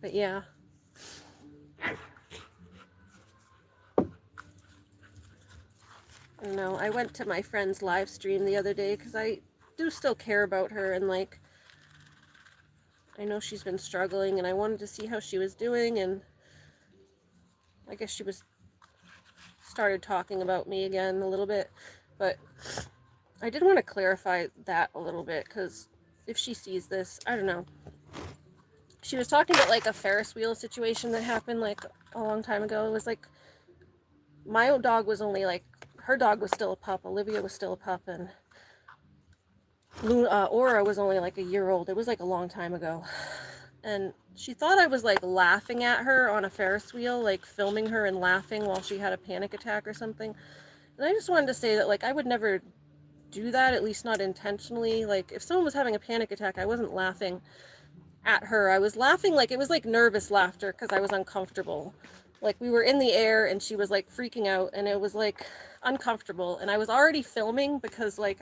But yeah. I don't know. I went to my friend's live stream the other day because I do still care about her, and like, I know she's been struggling, and I wanted to see how she was doing, and I guess she was started talking about me again a little bit, but I did want to clarify that a little bit, because if she sees this, I don't know. She was talking about like a Ferris wheel situation that happened like a long time ago. It was like, my own dog was only like, her dog was still a pup, Olivia was still a pup, and Aura was only like a year old. It was like a long time ago. And she thought I was like laughing at her on a Ferris wheel, like filming her and laughing while she had a panic attack or something. And I just wanted to say that like I would never do that, at least not intentionally. Like if someone was having a panic attack, I wasn't laughing at her. I was laughing like it was like nervous laughter because I was uncomfortable. Like we were in the air and she was like freaking out and it was like uncomfortable, and I was already filming because like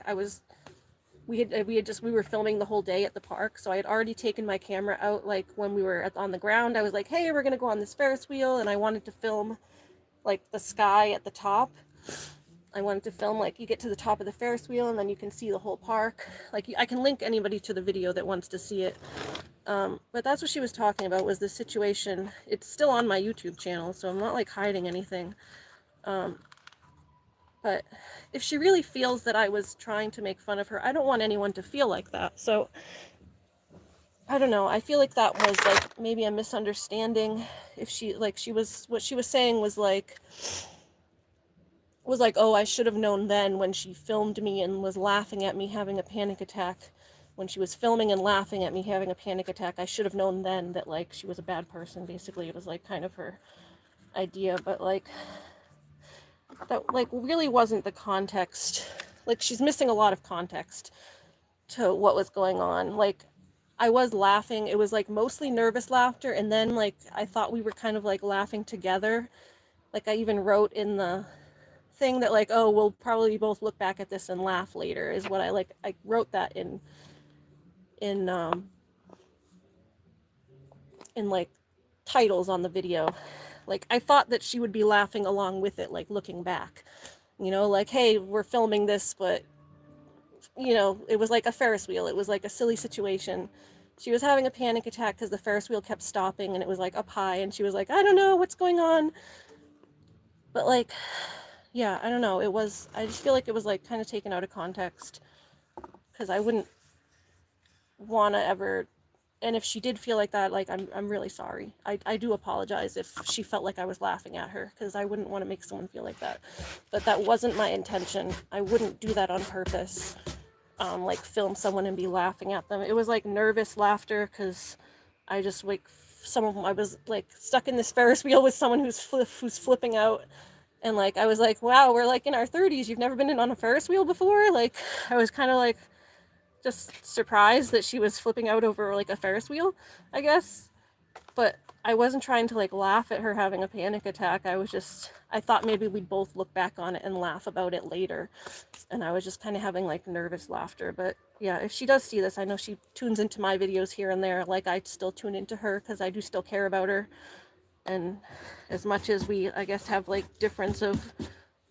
we were filming the whole day at the park, so I had already taken my camera out. Like when we were on the ground, I was like, hey, we're gonna go on this Ferris wheel, and I wanted to film like the sky at the top. I wanted to film like you get to the top of the Ferris wheel and then you can see the whole park. Like I can link anybody to the video that wants to see it. But that's what she was talking about, was this situation. It's still on my YouTube channel, so I'm not like hiding anything. But if she really feels that I was trying to make fun of her, I don't want anyone to feel like that. So I don't know. I feel like that was like maybe a misunderstanding. If she what she was saying was like, oh, I should have known then when she filmed me and was laughing at me having a panic attack. When she was filming and laughing at me having a panic attack, I should have known then that like she was a bad person. Basically, it was like kind of her idea, but like that like really wasn't the context. Like she's missing a lot of context to what was going on. Like I was laughing. It was like mostly nervous laughter, and then like I thought we were kind of like laughing together. Like I even wrote in the thing that like, oh, we'll probably both look back at this and laugh later, is what I wrote that in like titles on the video. Like I thought that she would be laughing along with it, like looking back, you know, like, hey, we're filming this, but you know, it was like a Ferris wheel. It was like a silly situation. She was having a panic attack because the Ferris wheel kept stopping and it was like up high, and she was like, I don't know what's going on. But like, yeah, I don't know. I just feel like it was like kind of taken out of context, because I wouldn't want to ever. And if she did feel like that, like I'm really sorry. I do apologize if she felt like I was laughing at her, because I wouldn't want to make someone feel like that. But that wasn't my intention. I wouldn't do that on purpose. Like film someone and be laughing at them. It was like nervous laughter, because I just like I was like stuck in this Ferris wheel with someone who's flipping out, and like I was like, wow, we're like in our 30s. You've never been on a Ferris wheel before? Like I was kind of like just surprised that she was flipping out over like a Ferris wheel, I guess. But I wasn't trying to like laugh at her having a panic attack. I thought maybe we'd both look back on it and laugh about it later. And I was just kind of having like nervous laughter. But yeah, if she does see this, I know she tunes into my videos here and there. Like I still tune into her because I do still care about her. And as much as we, I guess, have like difference of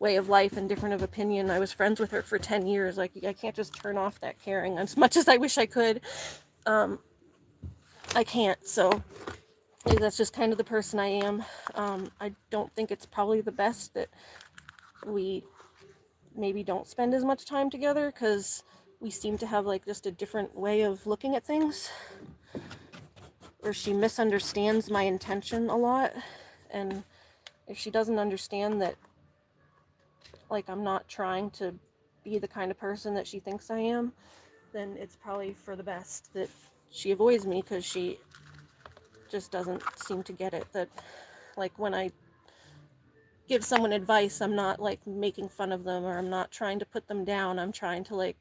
way of life and different of opinion, I was friends with her for 10 years. Like I can't just turn off that caring as much as I wish I could. I can't. So that's just kind of the person I am. I don't think it's probably the best that we maybe don't spend as much time together, because we seem to have like just a different way of looking at things. or she misunderstands my intention a lot. And if she doesn't understand that, like, I'm not trying to be the kind of person that she thinks I am, then it's probably for the best that she avoids me, because she just doesn't seem to get it. That, like, when I give someone advice, I'm not, like, making fun of them, or I'm not trying to put them down. I'm trying to, like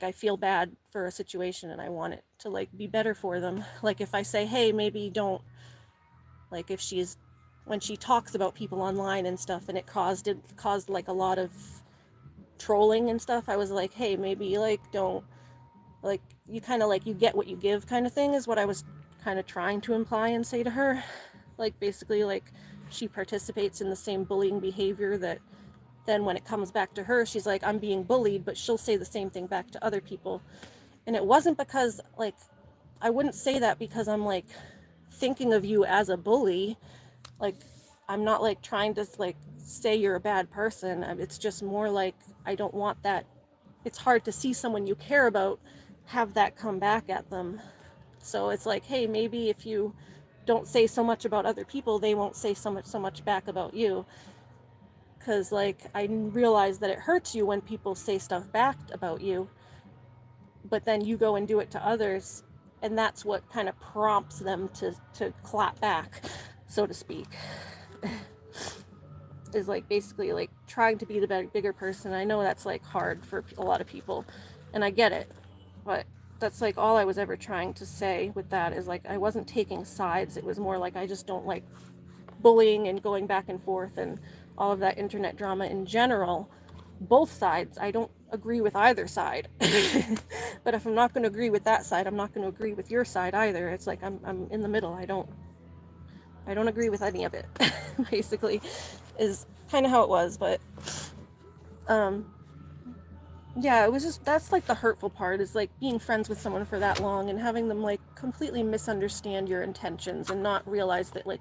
I feel bad for a situation and I want it to, like, be better for them. Like, if I say, hey, maybe don't, like, if she's, when she talks about people online and stuff, and it caused like a lot of trolling and stuff, I was like, hey, maybe, like, don't, like, you kind of, like, you get what you give kind of thing, is what I was kind of trying to imply and say to her. Like, basically, like, she participates in the same bullying behavior that then when it comes back to her, she's like, I'm being bullied, but she'll say the same thing back to other people. And it wasn't because, like, I wouldn't say that because I'm, like, thinking of you as a bully. Like, I'm not, like, trying to, like, say you're a bad person. It's just more like, I don't want that. It's hard to see someone you care about have that come back at them. So it's like, hey, maybe if you don't say so much about other people, they won't say so much back about you. Because, like, I realize that it hurts you when people say stuff back about you, but then you go and do it to others, and that's what kind of prompts them to clap back, so to speak. Is, like, basically, like, trying to be the bigger person. I know that's, like, hard for a lot of people, and I get it, but that's, like, all I was ever trying to say with that, is, like, I wasn't taking sides. It was more like, I just don't like bullying and going back and forth and all of that internet drama in general. Both sides, I don't agree with either side. But if I'm not going to agree with that side, I'm not going to agree with your side either. It's like, I'm in the middle. I don't agree with any of it. Basically, is kind of how it was. But yeah, it was just, that's, like, the hurtful part, is, like, being friends with someone for that long and having them, like, completely misunderstand your intentions and not realize that, like,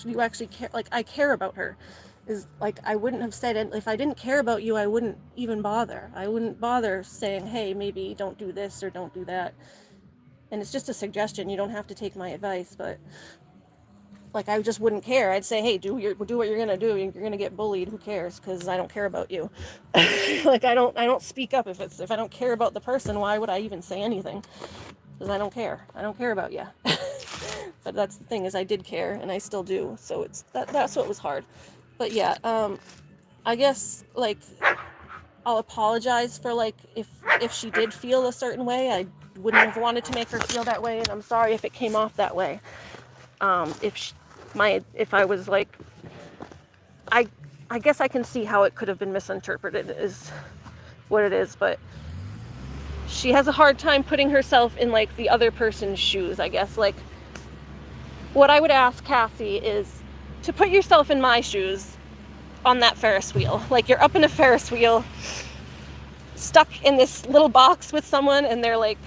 you actually care. Like, I care about her. Is, like, I wouldn't have said it if I didn't care about you. I wouldn't even bother. I wouldn't bother saying, hey, maybe don't do this or don't do that. And it's just a suggestion. You don't have to take my advice, but, like, I just wouldn't care. I'd say, hey, do what you're gonna do. You're gonna get bullied. Who cares? Because I don't care about you. Like, I don't speak up if I don't care about the person. Why would I even say anything? Because I don't care. I don't care about you. But that's the thing, is I did care, and I still do. So that's what was hard. But yeah, I guess, like, I'll apologize for, like, if she did feel a certain way. I wouldn't have wanted to make her feel that way, and I'm sorry if it came off that way. If I was, like, I guess I can see how it could have been misinterpreted, is what it is, but she has a hard time putting herself in, like, the other person's shoes, I guess. Like, what I would ask Cassie is to put yourself in my shoes on that Ferris wheel. Like, you're up in a Ferris wheel, stuck in this little box with someone, and they're, like,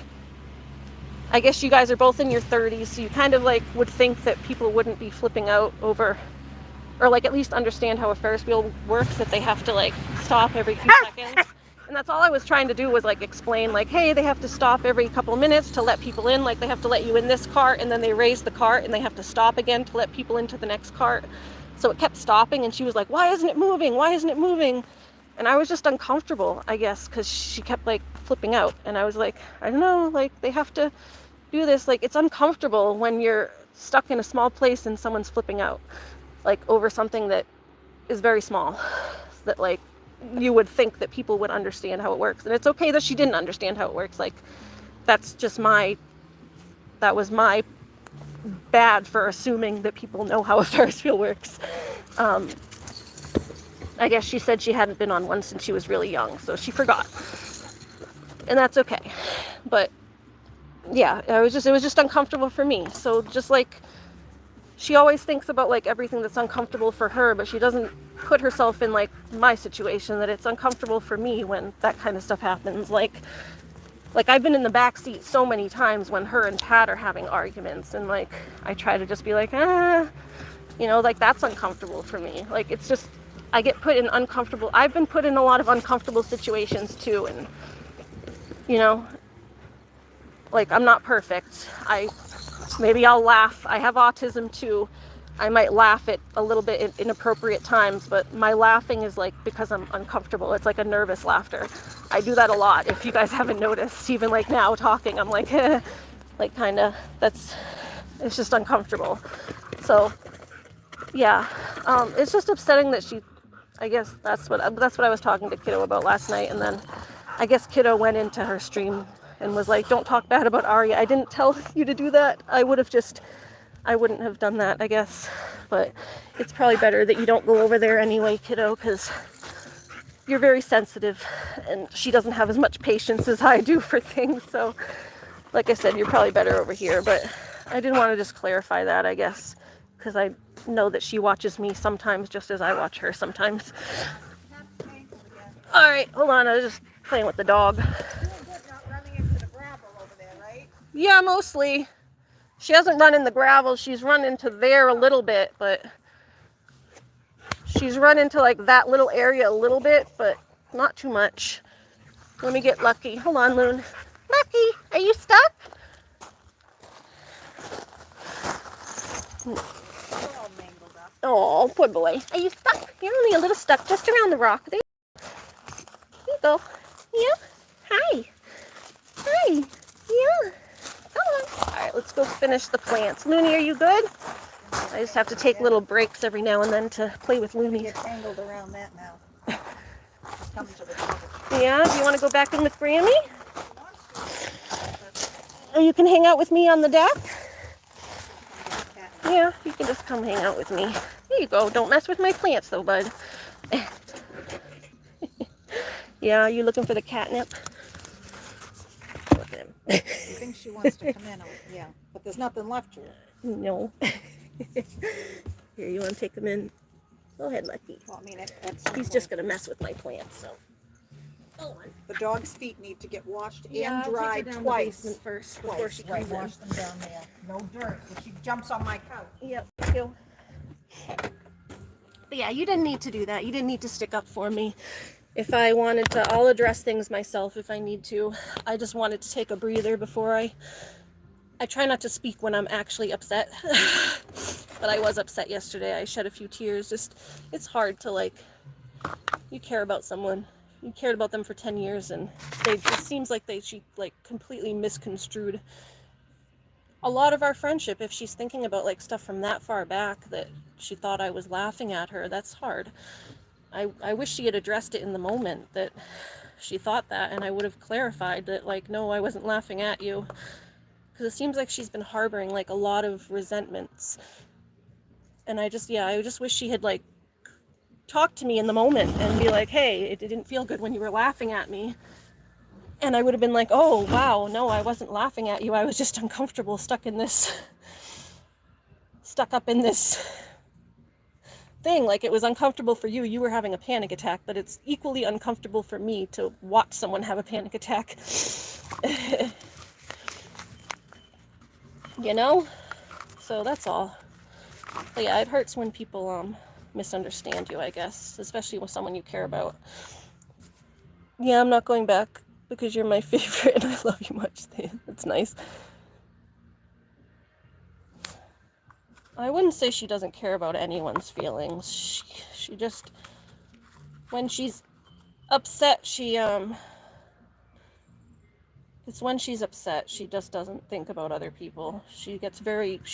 I guess you guys are both in your 30s, so you kind of, like, would think that people wouldn't be flipping out over, or, like, at least understand how a Ferris wheel works, that they have to, like, stop every few seconds. And that's all I was trying to do, was, like, explain, like, hey, they have to stop every couple minutes to let people in. Like, they have to let you in this cart, and then they raise the cart, and they have to stop again to let people into the next cart. So it kept stopping, and she was like, why isn't it moving? Why isn't it moving? And I was just uncomfortable, I guess, because she kept, like, flipping out. And I was like, I don't know, like, they have to do this. Like, it's uncomfortable when you're stuck in a small place and someone's flipping out, like, over something that is very small, that, like, you would think that people would understand how it works. And it's okay that she didn't understand how it works. Like, that's just that was my bad for assuming that people know how a Ferris wheel works. I guess she said she hadn't been on one since she was really young, so she forgot. And that's okay. But yeah, it was just uncomfortable for me. So just, like, she always thinks about, like, everything that's uncomfortable for her, but she doesn't put herself in, like, my situation, that it's uncomfortable for me when that kind of stuff happens. Like I've been in the back seat so many times when her and Pat are having arguments, and, like, I try to just be like, like, that's uncomfortable for me. Like, it's just, I get put in I've been put in a lot of uncomfortable situations too, and, like, I'm not perfect. I Maybe I'll laugh. I have autism too. I might laugh at a little bit at inappropriate times, but my laughing is like because I'm uncomfortable. It's like a nervous laughter. I do that a lot. If you guys haven't noticed, even like now talking, I'm like, like kind of, it's just uncomfortable. So yeah, it's just upsetting that I guess that's what I was talking to Kiddo about last night, and then I guess Kiddo went into her stream and was like, don't talk bad about Arya. I didn't tell you to do that. I wouldn't have done that, I guess. But it's probably better that you don't go over there anyway, Kiddo, because you're very sensitive, and she doesn't have as much patience as I do for things. So, like I said, you're probably better over here. But I didn't want to just clarify that, I guess, because I know that she watches me sometimes just as I watch her sometimes. All right, hold on. I was just playing with the dog. Yeah, mostly. She hasn't run in the gravel. She's run into there a little bit, but she's run into like that little area a little bit, but not too much. Let me get Lucky. Hold on, Loon. Lucky, are you stuck? Oh, poor boy. Are you stuck? You're only a little stuck just around the rock. There you go. Yeah. Hi. Hi. Yeah. Come on. All right, let's go finish the plants. Looney, are you good? I just have to take little breaks every now and then to play with Looney. Get tangled around that now. Coming to the top. Yeah, do you want to go back in with Grammy? Or you can hang out with me on the deck? Yeah, you can just come hang out with me. There you go. Don't mess with my plants though, bud. Yeah, are you looking for the catnip? Look at him. I think she wants to come in. Yeah, but there's nothing left to her. No. Here, you want to take them in? Go ahead, Lucky. Well, I mean, He's just going to mess with my plants, so. Go on. The dog's feet need to get washed Yeah, and dried down twice. The basement first before she comes in. Wash them down there. No dirt. If she jumps on my couch. Yep, let's go. But yeah, you didn't need to do that. You didn't need to stick up for me. If I wanted to, I'll address things myself if I need to. I just wanted to take a breather before I try not to speak when I'm actually upset. But I was upset yesterday. I shed a few tears. Just, it's hard to like, you care about someone. You cared about them for 10 years and it seems like she like completely misconstrued a lot of our friendship. If she's thinking about like stuff from that far back that she thought I was laughing at her, that's hard. I wish she had addressed it in the moment that she thought that, and I would have clarified that like, no, I wasn't laughing at you. Because it seems like she's been harboring like a lot of resentments. And I just wish she had like talked to me in the moment and be like, hey, it didn't feel good when you were laughing at me. And I would have been like, oh, wow, no, I wasn't laughing at you. I was just uncomfortable, stuck up in this thing. Like, it was uncomfortable for you. You were having a panic attack, but it's equally uncomfortable for me to watch someone have a panic attack. You know? So that's all. But yeah, it hurts when people misunderstand you, I guess, especially with someone you care about. Yeah, I'm not going back because you're my favorite and I love you much. That's nice. I wouldn't say she doesn't care about anyone's feelings. She just, when she's upset, it's when she's upset, she just doesn't think about other people. She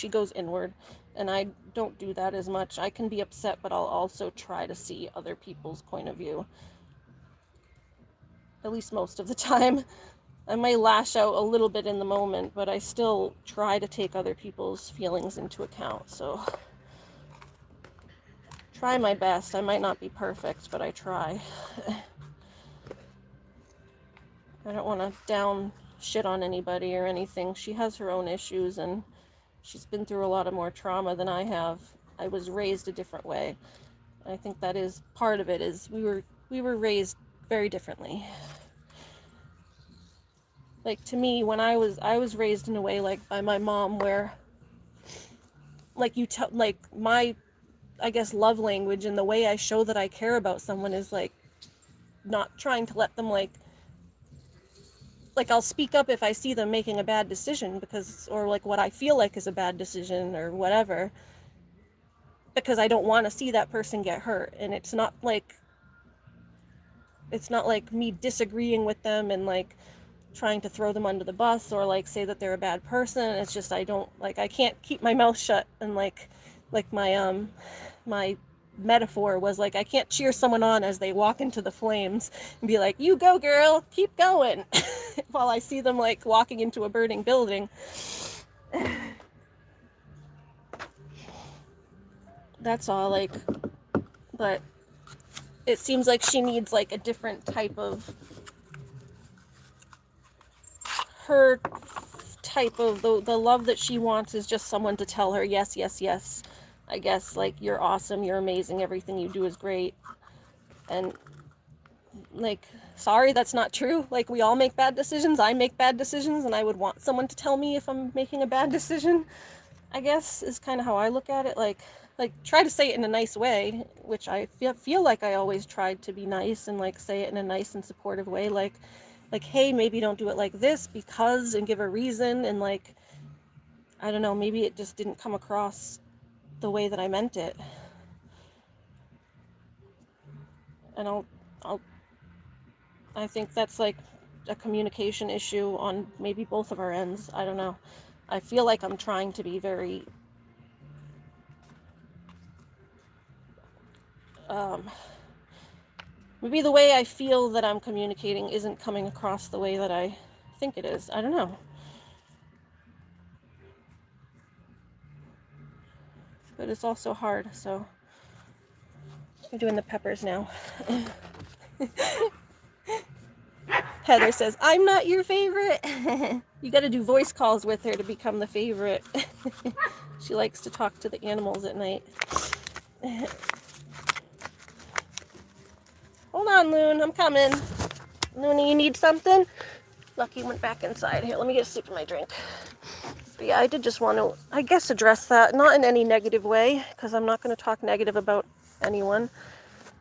goes inward, and I don't do that as much. I can be upset, but I'll also try to see other people's point of view. At least most of the time. I might lash out a little bit in the moment, but I still try to take other people's feelings into account, so try my best. I might not be perfect, but I try. I don't want to down shit on anybody or anything. She has her own issues and she's been through a lot of more trauma than I have. I was raised a different way. I think that is part of it, is we were raised very differently. Like, to me, when I was raised in a way like by my mom where like my, I guess, love language and the way I show that I care about someone is like not trying to let them like like, I'll speak up if I see them making a bad decision because, or like what I feel like is a bad decision or whatever, because I don't want to see that person get hurt. And it's not like me disagreeing with them and like trying to throw them under the bus or like say that they're a bad person. It's just I don't like, I can't keep my mouth shut, and like my metaphor was like, I can't cheer someone on as they walk into the flames and be like, you go girl, keep going, while I see them like walking into a burning building. That's all. Like, but it seems like she needs like a different type of, her type of, the love that she wants is just someone to tell her yes, yes, yes, I guess, like, you're awesome, you're amazing, everything you do is great. And like, sorry, that's not true. Like, we all make bad decisions, I make bad decisions, and I would want someone to tell me if I'm making a bad decision, I guess, is kind of how I look at it. Like try to say it in a nice way, which I feel like I always tried to be nice and like say it in a nice and supportive way, like hey, maybe don't do it like this because, and give a reason. And like, I don't know, maybe it just didn't come across the way that I meant it. And I think that's like a communication issue on maybe both of our ends. I don't know. I feel like I'm trying to be very maybe the way I feel that I'm communicating isn't coming across the way that I think it is. I don't know. But it's also hard, so I'm doing the peppers now. Heather says, I'm not your favorite. You gotta do voice calls with her to become the favorite. She likes to talk to the animals at night. Hold on, Loon, I'm coming. Looney, you need something? Lucky went back inside. Here, let me get a sip of my drink. But yeah, I did just want to, I guess, address that. Not in any negative way, because I'm not going to talk negative about anyone.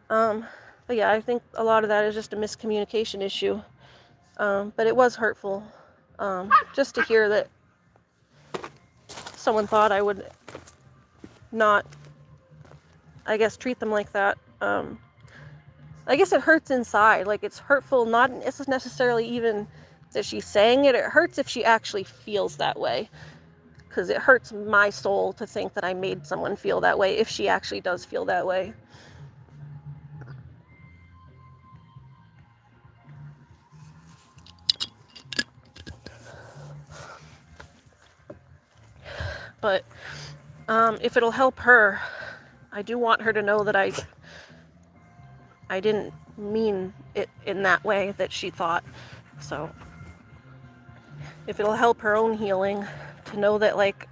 But yeah, I think a lot of that is just a miscommunication issue. But it was hurtful. Just to hear that someone thought I would not, I guess, treat them like that. I guess it hurts inside. Like, it's hurtful, not necessarily even that she's saying it. It hurts if she actually feels that way. Because it hurts my soul to think that I made someone feel that way, if she actually does feel that way. But if it'll help her, I do want her to know that I didn't mean it in that way that she thought. So if it'll help her own healing, to know that, like,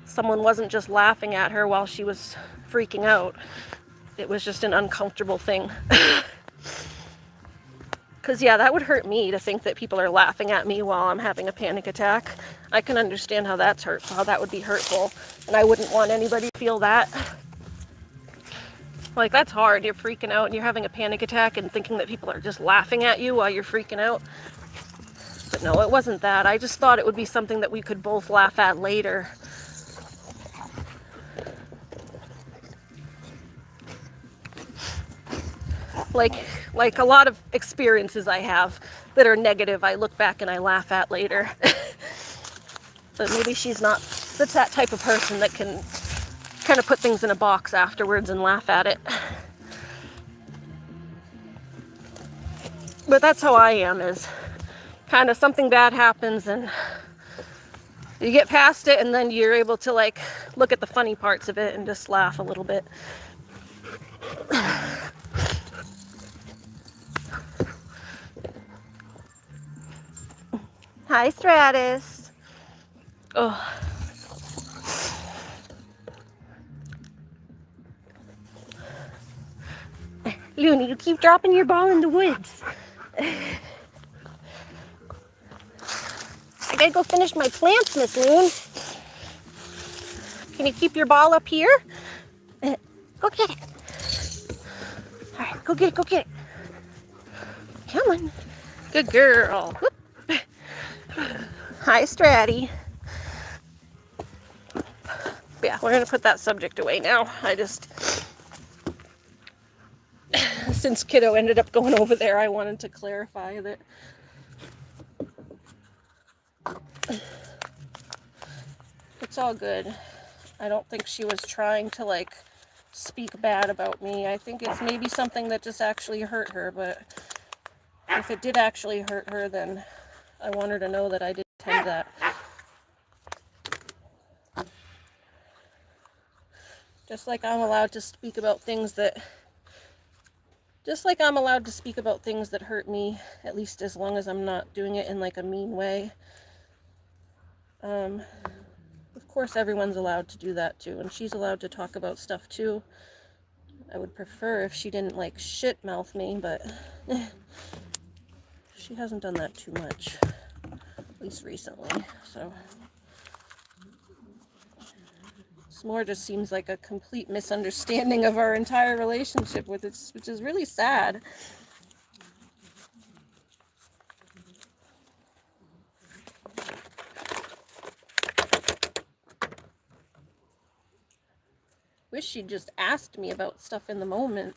someone wasn't just laughing at her while she was freaking out. It was just an uncomfortable thing. Because, yeah, that would hurt me to think that people are laughing at me while I'm having a panic attack. I can understand how that's hurtful, how that would be hurtful. And I wouldn't want anybody to feel that. Like, that's hard. You're freaking out and you're having a panic attack and thinking that people are just laughing at you while you're freaking out. But no, it wasn't that. I just thought it would be something that we could both laugh at later. Like a lot of experiences I have that are negative, I look back and I laugh at later. But maybe she's not, that's that type of person that can kind of put things in a box afterwards and laugh at it. But that's how I am, is kind of something bad happens and you get past it, and then you're able to, like, look at the funny parts of it and just laugh a little bit. Hi, Stratus. Oh. Looney, you keep dropping your ball in the woods. I gotta go finish my plants, Miss Loon. Can you keep your ball up here? Go get it. All right, go get it, go get it. Come on. Good girl. Whoop. Hi, Stratty. Yeah, we're gonna put that subject away now. Since Kiddo ended up going over there, I wanted to clarify that it's all good. I don't think she was trying to, like, speak bad about me. I think it's maybe something that just actually hurt her, but if it did actually hurt her, then I want her to know that I did intend that. Just like I'm allowed to speak about things that hurt me, at least as long as I'm not doing it in, like, a mean way. Of course everyone's allowed to do that too, and she's allowed to talk about stuff too. I would prefer if she didn't, like, shit mouth me, but she hasn't done that too much, at least recently, so this more just seems like a complete misunderstanding of our entire relationship with it, which is really sad. Wish she'd just asked me about stuff in the moment.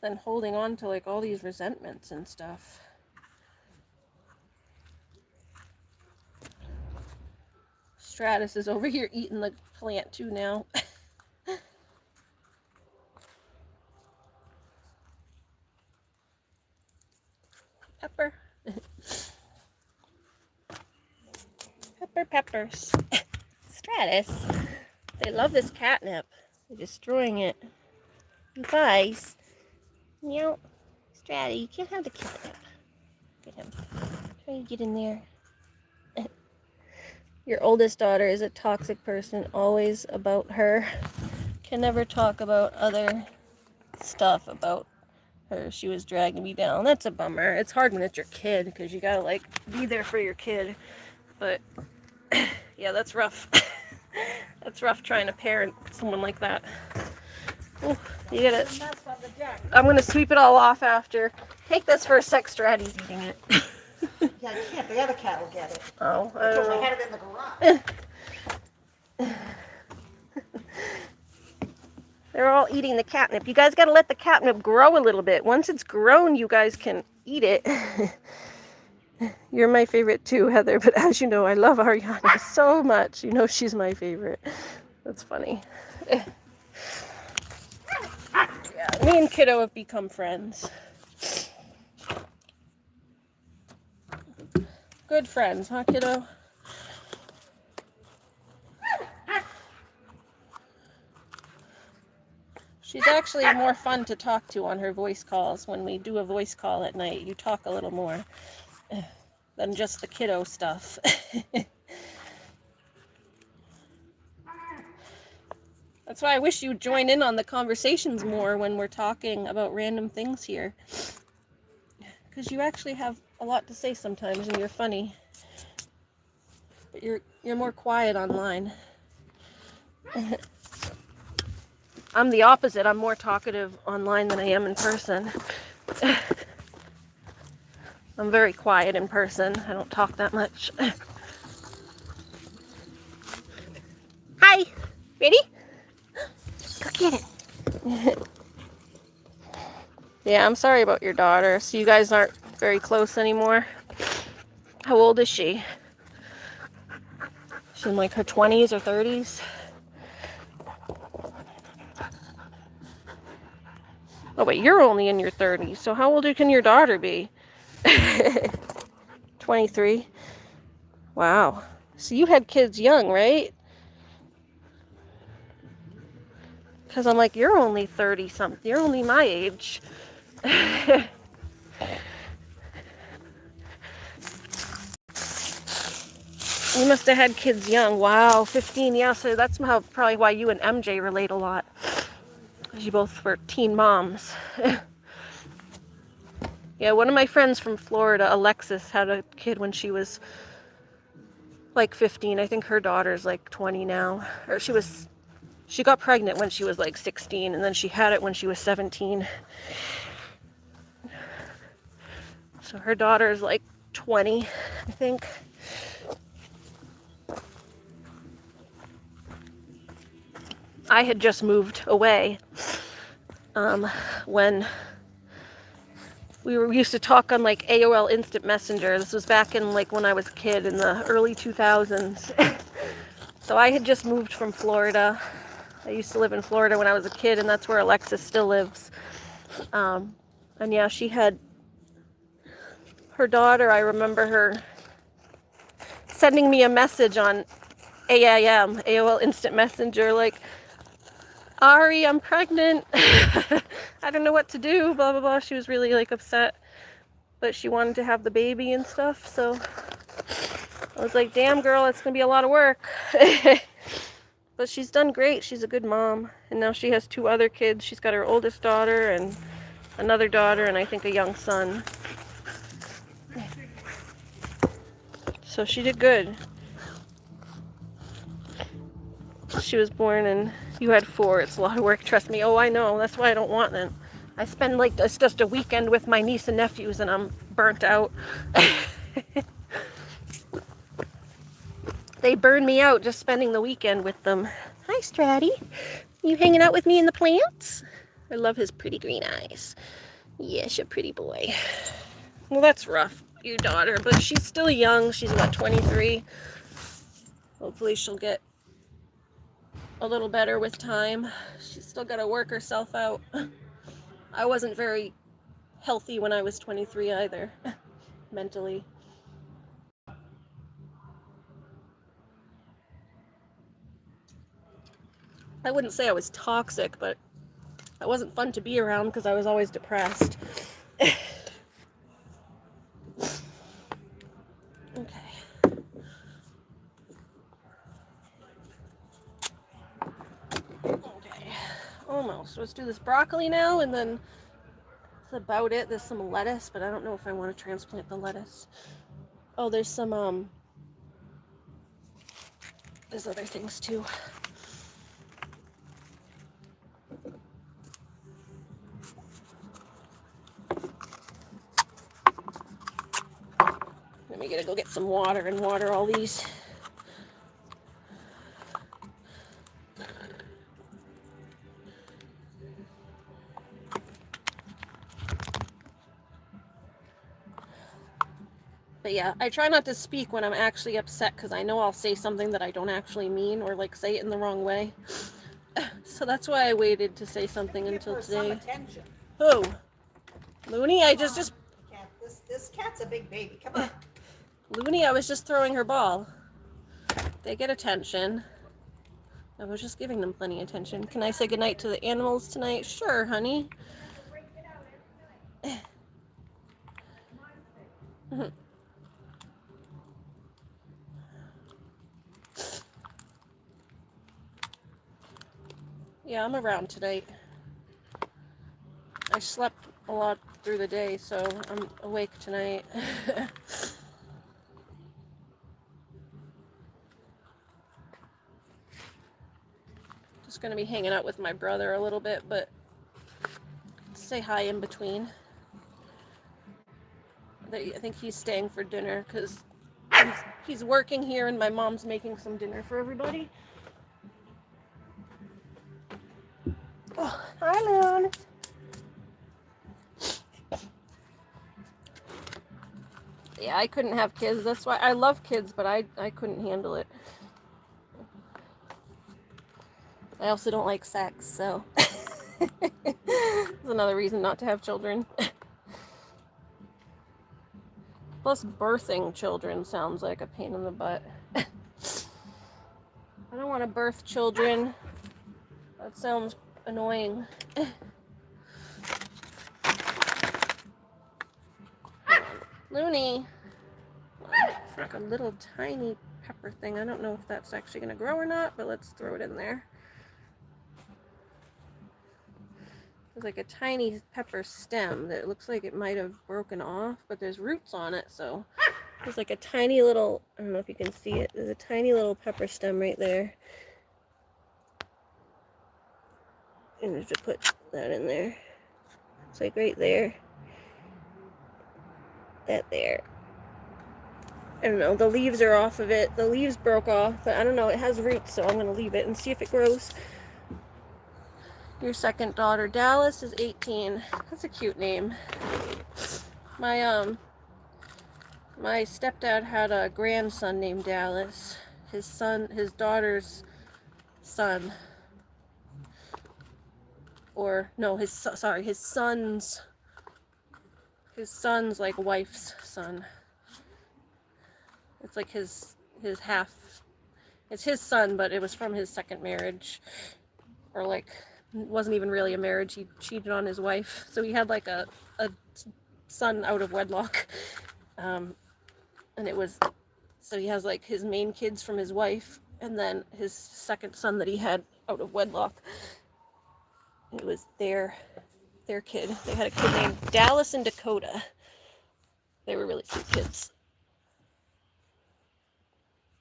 Than holding on to, like, all these resentments and stuff. Stratus is over here eating the plant too now. Pepper. Peppers. Stratus. They love this catnip. They're destroying it. You guys. Meow. Stratty, you can't have the catnip. Get him. Try to get in there. Your oldest daughter is a toxic person, always about her. Can never talk about other stuff about her. She was dragging me down. That's a bummer. It's hard when it's your kid, because you gotta, like, be there for your kid. But yeah, that's rough. That's rough trying to parent someone like that. Ooh, you gotta. I'm gonna sweep it all off after. Take this for a sec. Stratty's eating it. Yeah, I can't. The other cat will get it. Oh, I Because don't I know. had it in the garage. They're all eating the catnip. You guys gotta let the catnip grow a little bit. Once it's grown, you guys can eat it. You're my favorite too, Heather, but as you know, I love Ariana so much. You know she's my favorite. That's funny. Yeah, me and Kiddo have become friends. Good friends, huh, Kiddo? She's actually more fun to talk to on her voice calls. When we do a voice call at night, you talk a little more than just the Kiddo stuff. That's why I wish you'd join in on the conversations more when we're talking about random things here. Because you actually have a lot to say sometimes, and you're funny. But you're more quiet online. I'm the opposite. I'm more talkative online than I am in person. I'm very quiet in person. I don't talk that much. Hi! Ready? Go get it. Yeah, I'm sorry about your daughter. So you guys aren't very close anymore? How old is she? She's in, like, her 20s or 30s? Oh, wait, you're only in your 30s. So how old can your daughter be? 23? Wow. So you had kids young, right? Because I'm like, you're only 30-something. You're only my age. You must have had kids young. Wow, 15. Yeah, so that's probably why you and MJ relate a lot. Because you both were teen moms. Yeah, one of my friends from Florida, Alexis, had a kid when she was like 15. I think her daughter's like 20 now. Or she was She got pregnant when she was like 16, and then she had it when she was 17. So her daughter's like 20, I think. I had just moved away when we used to talk on like AOL Instant Messenger. This was back in like when I was a kid in the early 2000s. So I had just moved from Florida. I used to live in Florida when I was a kid, and that's where Alexis still lives. And yeah, she had her daughter. I remember her sending me a message on AIM, AOL Instant Messenger, like, Ari, I'm pregnant. I don't know what to do, blah, blah, blah. She was really like upset, but she wanted to have the baby and stuff. So I was like, damn girl, it's gonna be a lot of work. But she's done great. She's a good mom. And now she has 2 other kids. She's got her oldest daughter and another daughter and I think a young son. So she did good. She was born and you had 4. It's a lot of work, trust me. Oh, I know. That's why I don't want them. I spend like it's just a weekend with my niece and nephews and I'm burnt out. They burn me out just spending the weekend with them. Hi, Stratty. You hanging out with me in the plants? I love his pretty green eyes. Yes, you're a pretty boy. Well, that's rough, your daughter, but she's still young. She's about 23. Hopefully she'll get a little better with time. She's still got to work herself out. I wasn't very healthy when I was 23 either, mentally. I wouldn't say I was toxic, but I wasn't fun to be around because I was always depressed. Okay. Okay. Almost. Let's do this broccoli now, and then that's about it. There's some lettuce, but I don't know if I want to transplant the lettuce. Oh, there's some, there's other things too. Then we gotta go get some water and water all these. But yeah, I try not to speak when I'm actually upset because I know I'll say something that I don't actually mean or like say it in the wrong way. So that's why I waited to say something until today. Some attention. Who? Looney? I just Cat, this cat's a big baby. Come on. Looney, I was just throwing her ball. They get attention. I was just giving them plenty of attention. Can I say goodnight to the animals tonight? Sure, honey. Yeah, I'm around tonight. I slept a lot through the day, so I'm awake tonight. Just gonna be hanging out with my brother a little bit, but say hi in between. I think he's staying for dinner because he's working here and my mom's making some dinner for everybody. Oh, hi, Loon. Yeah, I couldn't have kids. That's why I love kids, but I couldn't handle it. I also don't like sex, so that's another reason not to have children. Plus, birthing children sounds like a pain in the butt. I don't want to birth children. That sounds annoying. Looney. It's like a little tiny pepper thing. I don't know if that's actually going to grow or not, but let's throw it in there. There's like a tiny pepper stem that looks like it might have broken off, but there's roots on it, so there's like a tiny little, I don't know if you can see it, there's a tiny little pepper stem right there. And I have to put that in there. It's like right there. That there. I don't know, the leaves are off of it. The leaves broke off, but I don't know, it has roots, so I'm going to leave it and see if it grows. Your second daughter, Dallas, is 18. That's a cute name. My stepdad had a grandson named Dallas. His daughter's son. Or, no, his son's like wife's son. It's like his half, it's his son, but it was from his second marriage. Or like, it wasn't even really a marriage, he cheated on his wife. So he had like a son out of wedlock. And it was, so he has like his main kids from his wife, and then his second son that he had out of wedlock. It was their kid. They had a kid named Dallas and Dakota. They were really cute kids.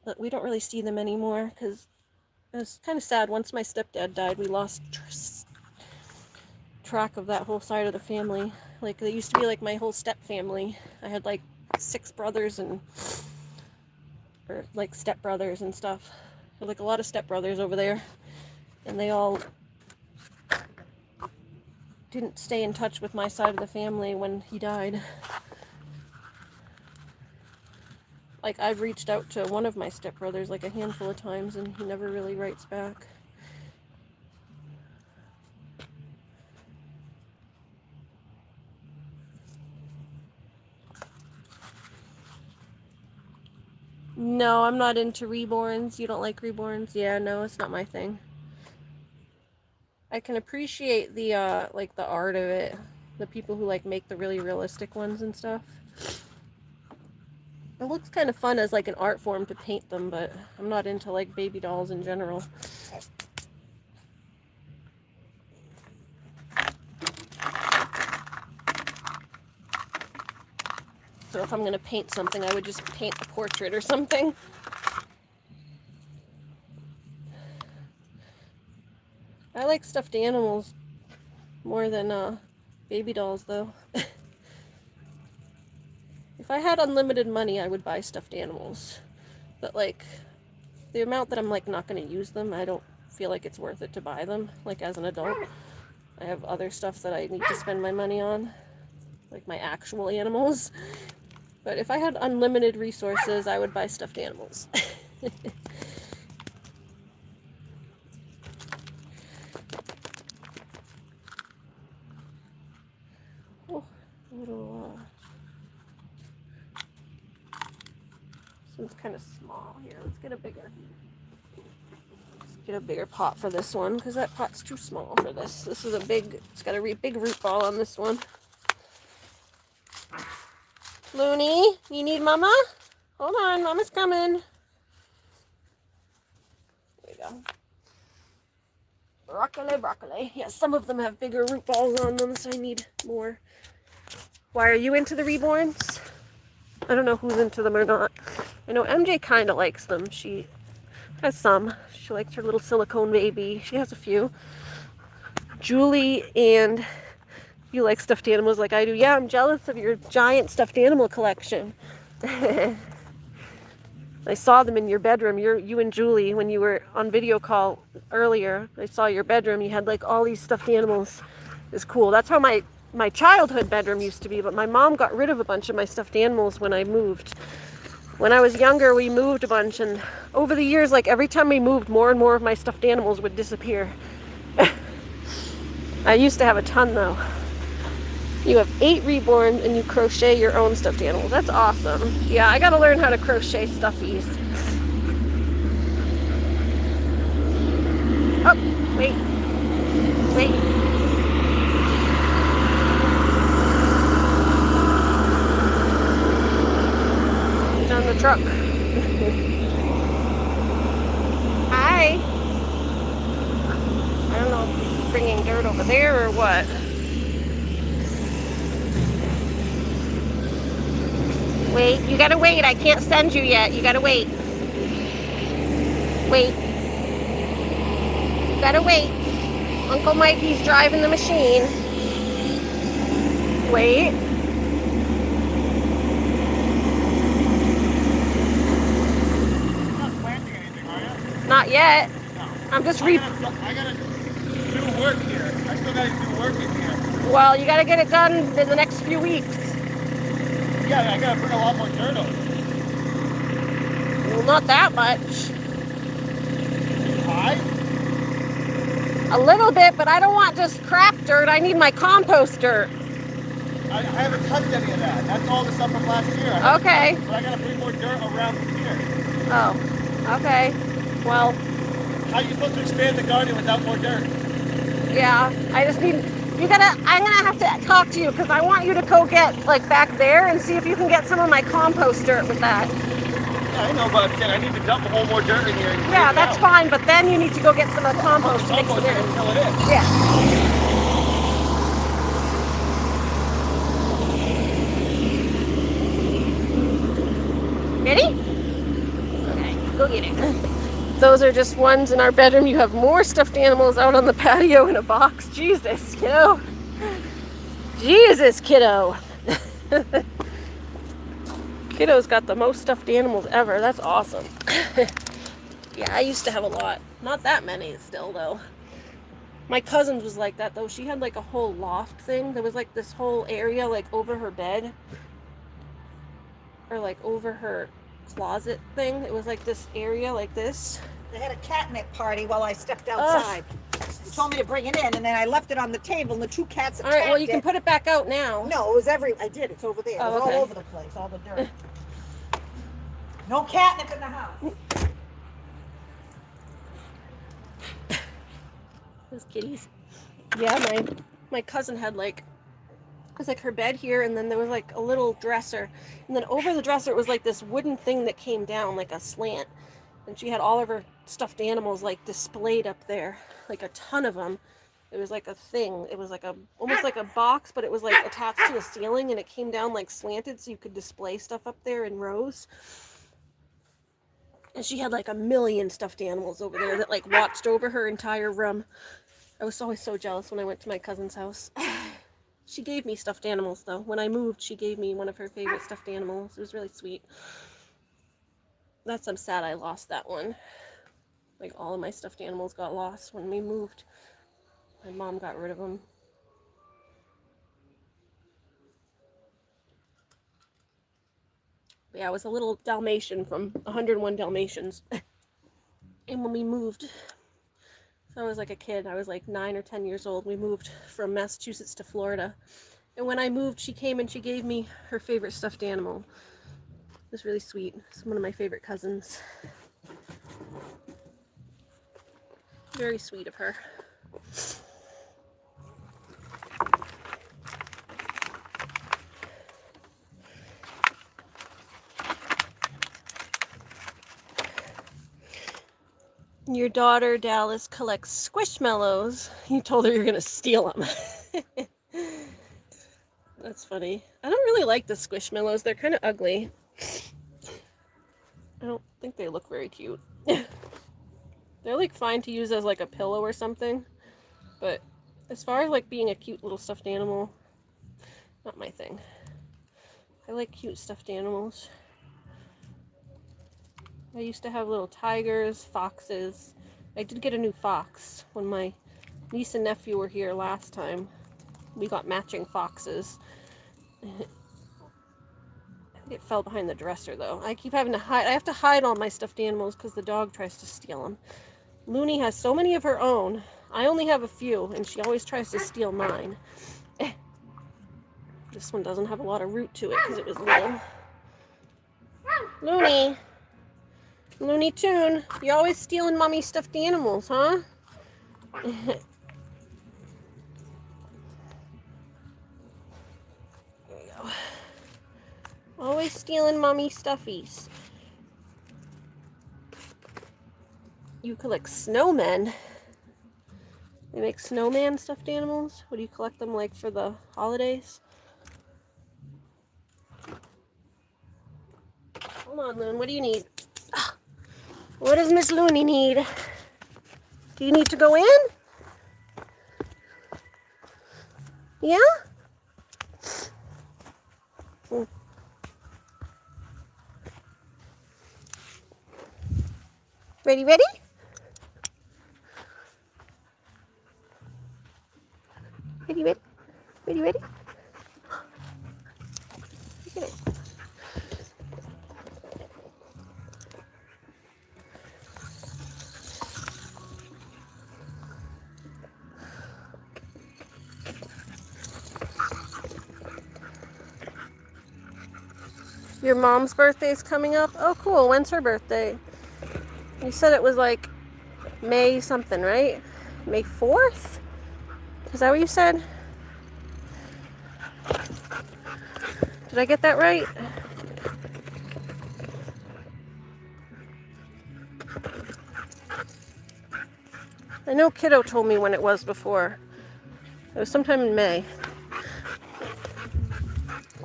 But we don't really see them anymore because it was kind of sad. Once my stepdad died, we lost track of that whole side of the family. Like, they used to be like my whole step family. I had like 6 brothers or like stepbrothers and stuff. I had like a lot of stepbrothers over there, and they all didn't stay in touch with my side of the family when he died. Like, I've reached out to one of my stepbrothers like a handful of times, and he never really writes back. No, I'm not into reborns. You don't like reborns? Yeah, no, it's not my thing. I can appreciate the like the art of it. The people who like make the really realistic ones and stuff. It looks kind of fun as like an art form to paint them, but I'm not into like baby dolls in general. So if I'm going to paint something, I would just paint a portrait or something. I like stuffed animals more than baby dolls, though. If I had unlimited money, I would buy stuffed animals. But, like, the amount that I'm, like, not going to use them, I don't feel like it's worth it to buy them, like, as an adult. I have other stuff that I need to spend my money on, like my actual animals. But if I had unlimited resources, I would buy stuffed animals. Oh, a little, this one's kind of small here. Let's get a bigger pot for this one, because that pot's too small for this. This is a big, it's got a big root ball on this one. Looney, you need mama? Hold on, mama's coming. There we go. Broccoli. Yeah, some of them have bigger root balls on them, so I need more. Why, are you into the reborns? I don't know who's into them or not. I know MJ kind of likes them. She has some. She likes her little silicone baby. She has a few. Julie, and you like stuffed animals like I do. Yeah, I'm jealous of your giant stuffed animal collection. I saw them in your bedroom. You and Julie, when you were on video call earlier, I saw your bedroom. You had like all these stuffed animals. It's cool. That's how my childhood bedroom used to be, but my mom got rid of a bunch of my stuffed animals when I moved. When I was younger, we moved a bunch, and over the years, like every time we moved, more and more of my stuffed animals would disappear. I used to have a ton though. You have 8 reborn and you crochet your own stuffed animals. That's awesome. Yeah, I gotta learn how to crochet stuffies. Oh, wait. He's on the truck. Hi. I don't know if he's bringing dirt over there or what. Wait, you gotta wait. I can't send you yet. You gotta wait. Wait. You gotta wait. Uncle Mikey's driving the machine. Wait. You're not planting anything, are you? Not yet. No. I'm just I gotta do work here. I still gotta do work in here. Well, you gotta get it done in the next few weeks. Yeah, I gotta bring a lot more dirt over. Well, not that much. High? A little bit, but I don't want just crap dirt. I need my compost dirt. I haven't touched any of that. That's all the stuff from last year. Okay. But I gotta bring more dirt around here. Oh, okay. Well, How are you supposed to expand the garden without more dirt? yeah, I just need, I'm gonna have to talk to you because I want you to go get like back there and see if you can get some of my compost dirt with that. Yeah, I know, but I'm saying I need to dump a whole more dirt in here. Yeah, that's fine, but then you need to go get some of the compost to mix Compost it it in. until it is. Yeah. Ready? Okay, go get it. Those are just ones in our bedroom. You have more stuffed animals out on the patio in a box. Jesus, kiddo. Jesus, kiddo. Kiddo's got the most stuffed animals ever. That's awesome. Yeah, I used to have a lot. Not that many still, though. My cousin's was like that, though. She had like a whole loft thing. There was like this whole area like over her bed. Or like over her closet thing. It was like this area like this. They had a catnip party while I stepped outside. They told me to bring it in, and then I left it on the table, and the two cats attacked it. All right, well, you can put it back out now. No, it was I did. It's over there. It was okay. all over the place, all the dirt. No catnip in the house. Those kitties. Yeah, my cousin had like, it was like her bed here, and then there was like a little dresser, and then over the dresser it was like this wooden thing that came down like a slant, and she had all of her stuffed animals like displayed up there, like a ton of them. It was like a thing. It was like almost like a box, but it was like attached to the ceiling, and it came down like slanted, so you could display stuff up there in rows. And she had like a million stuffed animals over there that like watched over her entire room. I was always so jealous when I went to my cousin's house. She gave me stuffed animals, though. When I moved, she gave me one of her favorite stuffed animals. It was really sweet. I'm sad I lost that one. Like, all of my stuffed animals got lost when we moved. My mom got rid of them. But yeah, I was a little Dalmatian from 101 Dalmatians. And when we moved, so I was like a kid. I was like 9 or 10 years old. We moved from Massachusetts to Florida. And when I moved, she came and she gave me her favorite stuffed animal. It was really sweet. It's one of my favorite cousins. Very sweet of her. Your daughter, Dallas, collects squishmallows. You told her you're going to steal them. That's funny. I don't really like the squishmallows. They're kind of ugly. I don't think they look very cute. They're like fine to use as like a pillow or something. But as far as like being a cute little stuffed animal, not my thing. I like cute stuffed animals. I used to have little tigers, foxes. I did get a new fox when my niece and nephew were here last time. We got matching foxes. I think it fell behind the dresser though. I keep having to hide. I have to hide all my stuffed animals because the dog tries to steal them. Looney has so many of her own. I only have a few, and she always tries to steal mine. This one doesn't have a lot of root to it because it was little. Looney. Looney Tune, you always stealing mommy's stuffed animals, huh? There you go. Always stealing mommy stuffies. You collect snowmen. They make snowman stuffed animals. What do you collect them like for the holidays? Hold on, Loon. What do you need? What does Miss Looney need? Do you need to go in? Yeah? Mm. Ready, ready? Ready, ready? Ready, ready? Look at it. Your mom's birthday's coming up? Oh, cool. When's her birthday? You said it was like May something, right? May 4th? Is that what you said? Did I get that right? I know Kiddo told me when it was before. It was sometime in May.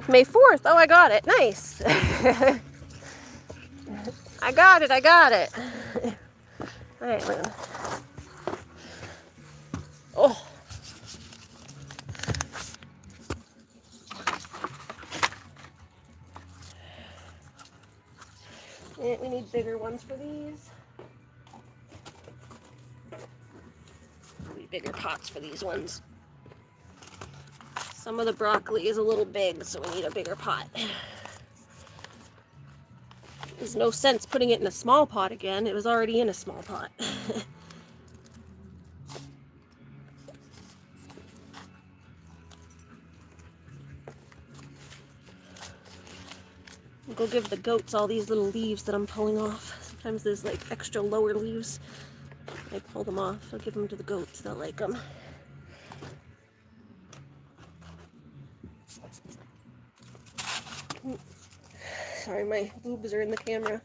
May 4th. Oh, I got it. Nice. I got it. I got it. All right, Lynn. Oh. We need bigger ones for these. We need bigger pots for these ones. Some of the broccoli is a little big, so we need a bigger pot. There's no sense putting it in a small pot again. It was already in a small pot. I'll go give the goats all these little leaves that I'm pulling off. Sometimes there's like extra lower leaves. I pull them off. I'll give them to the goats. They'll like them. Sorry, my boobs are in the camera.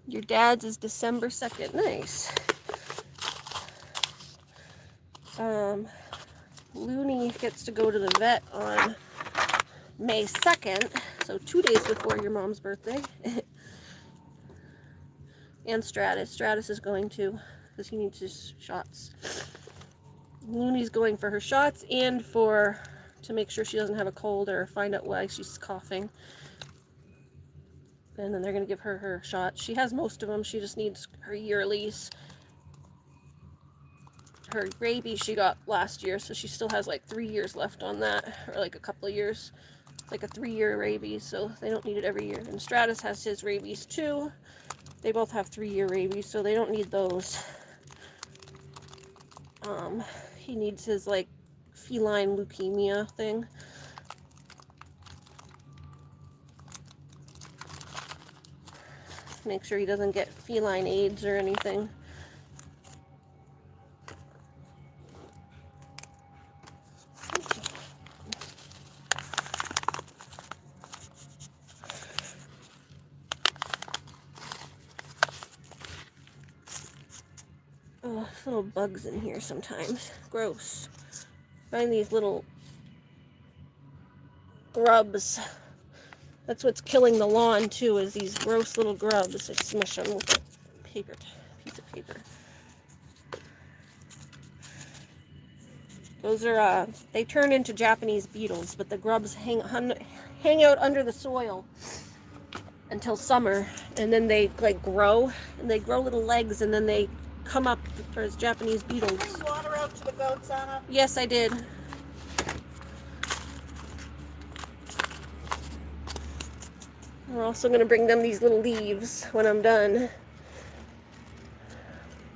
Your dad's is December 2nd. Nice. Looney gets to go to the vet on May 2nd, so 2 days before your mom's birthday. And Stratus. Stratus is going to, because he needs his shots. Looney's going for her shots and to make sure she doesn't have a cold or find out why she's coughing. And then they're going to give her her shot. She has most of them. She just needs her yearlies. Her rabies she got last year, so she still has like 3 years left on that, or like a couple of years. It's like a 3-year rabies, so they don't need it every year. And Stratus has his rabies too. They both have 3-year rabies, so they don't need those. He needs his like feline leukemia thing. Make sure he doesn't get feline AIDS or anything. Oh, there's little bugs in here sometimes. Gross. Find these little grubs. That's what's killing the lawn too, is these gross little grubs. I smush them with a piece of paper. Those are, they turn into Japanese beetles, but the grubs hang out under the soil until summer, and then they like grow, and they grow little legs, and then they come up as Japanese beetles. Did you water out to the goats, Anna? Yes, I did. We're also going to bring them these little leaves when I'm done.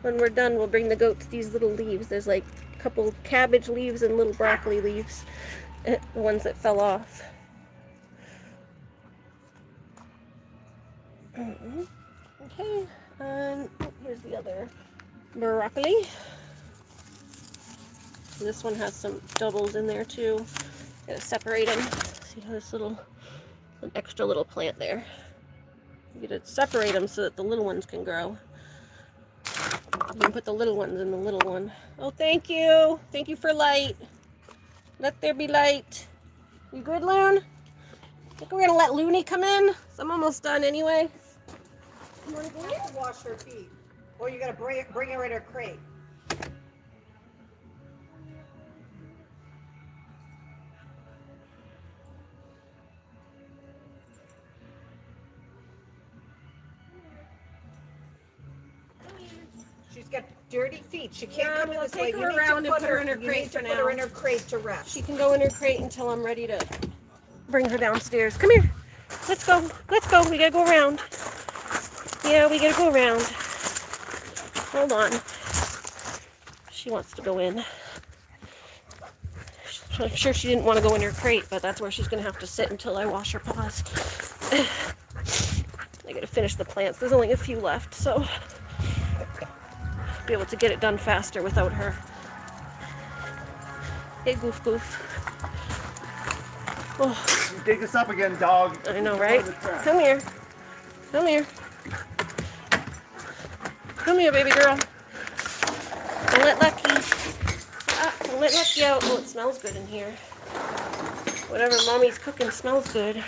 When we're done, we'll bring the goats these little leaves. There's like a couple cabbage leaves and little broccoli leaves. The ones that fell off. Okay, and here's the other broccoli. This one has some doubles in there too. Gotta separate them. See how this little, an extra little plant there. You gotta separate them so that the little ones can grow. You can put the little ones in the little one. Oh, thank you. Thank you for light. Let there be light. You good, Loon? I think we're gonna let Looney come in. So I'm almost done anyway. You want to wash her feet, or you gotta bring her in her crate. she's got dirty feet. She Yeah, can't come in we'll this way. take You her need to around and put put her in her you crate need to for put her now. in her crate to rest. She can go in her crate until I'm ready to bring her downstairs. Come here. Let's go. Let's go. We gotta go around. Yeah, we gotta go around. Hold on. She wants to go in. I'm sure she didn't want to go in her crate, but that's where she's gonna have to sit until I wash her paws. I gotta finish the plants. There's only a few left, so I'll be able to get it done faster without her. Hey, Goof Goof. Oh, You dig this up again, dog. I know, right? Come here. Come here. Come here, baby girl. Don't let Lucky. Don't let Lucky out. Oh, it smells good in here. Whatever mommy's cooking smells good.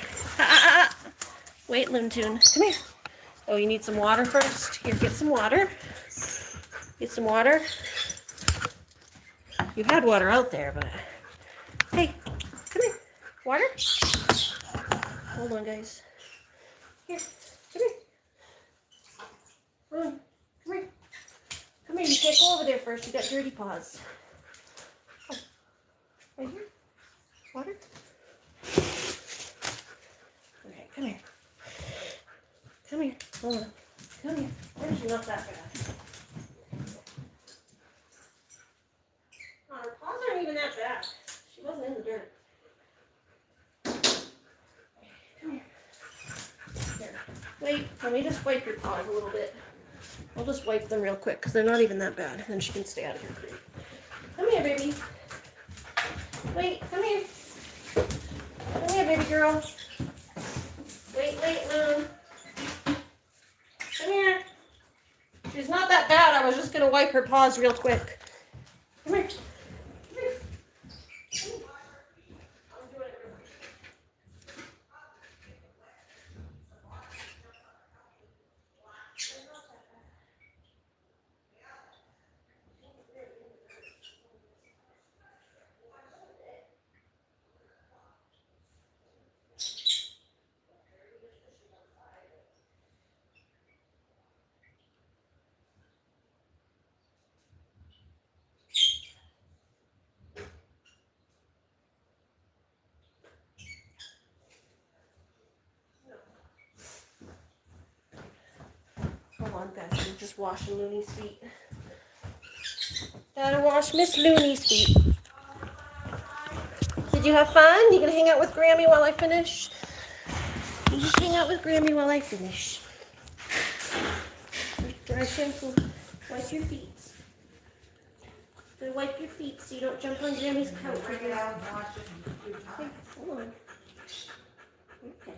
Wait, Loon Tune. Come here. Oh, you need some water first? Here, get some water. Get some water. You had water out there, but... Hey, come here. Water? Hold on, guys. Here, come here. Come on. Come here. Come here. You can't go over there first. You got dirty paws. Oh. Right here. Water? Okay, come here. Come here. Hold on. Come here. Where's your not that bad? Oh, her paws aren't even that bad. She wasn't in the dirt. Come here. Here. Wait, let me just wipe your paws a little bit. I'll just wipe them real quick because they're not even that bad. Then she can stay out of your crate. Come here, baby. Wait, come here. Come here, baby girl. Wait, Loon. Come here. She's not that bad. I was just going to wipe her paws real quick. Come here. Come here. I'm doing it real quick. Hold on, guys. I'm just washing Looney's feet. Gotta wash Miss Looney's feet. Did you have fun? You gonna hang out with Grammy while I finish? You just hang out with Grammy while I finish. Dry shampoo. Wipe your feet. Go wipe your feet so you don't jump on Grammy's couch. Bring it out and wash it. Okay, hold on. Okay.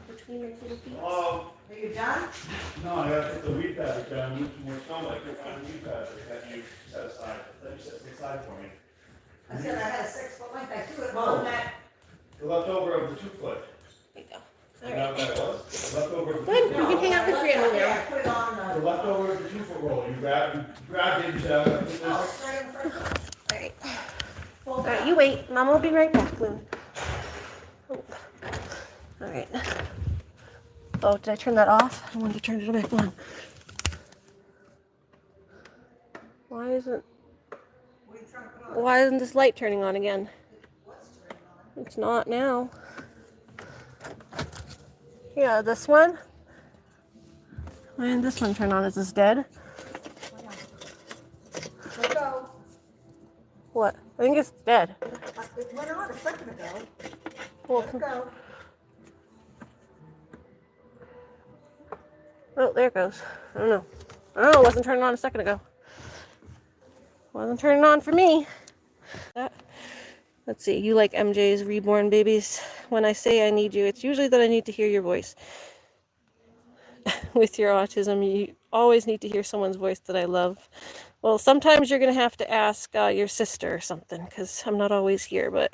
Between your little feet. Are you done? No, I gotta put the weed fabric down, move some more snow, like you'll find weed fabric that you set aside, that you set aside for me. I said I had a 6-foot length. I threw it on that. The leftover of the 2 foot. There you go. You know what that was? The leftover of the Good. 2 You foot. can hang out with Grandma Yeah, now. I put it on The leftover of the 2 foot roll, you grabbed it, put this. straight in front. Alright. Alright, you wait. Mama will be right back, Loon. Oh. Alright. Oh, did I turn that off? I wanted to turn it back on. Why isn't this light turning on again? It's not now. Yeah, this one. Why didn't this one turn on? Is this dead? Let's go. What? I think it's dead. It went on a second ago. Well, Let's go. oh, there it goes. I don't know. Oh, it wasn't turning on a second ago. Wasn't turning on for me. Let's see. You like MJ's reborn babies. When I say I need you, it's usually that I need to hear your voice. With your autism, you always need to hear someone's voice that I love. Well, sometimes you're going to have to ask your sister or something, because I'm not always here, but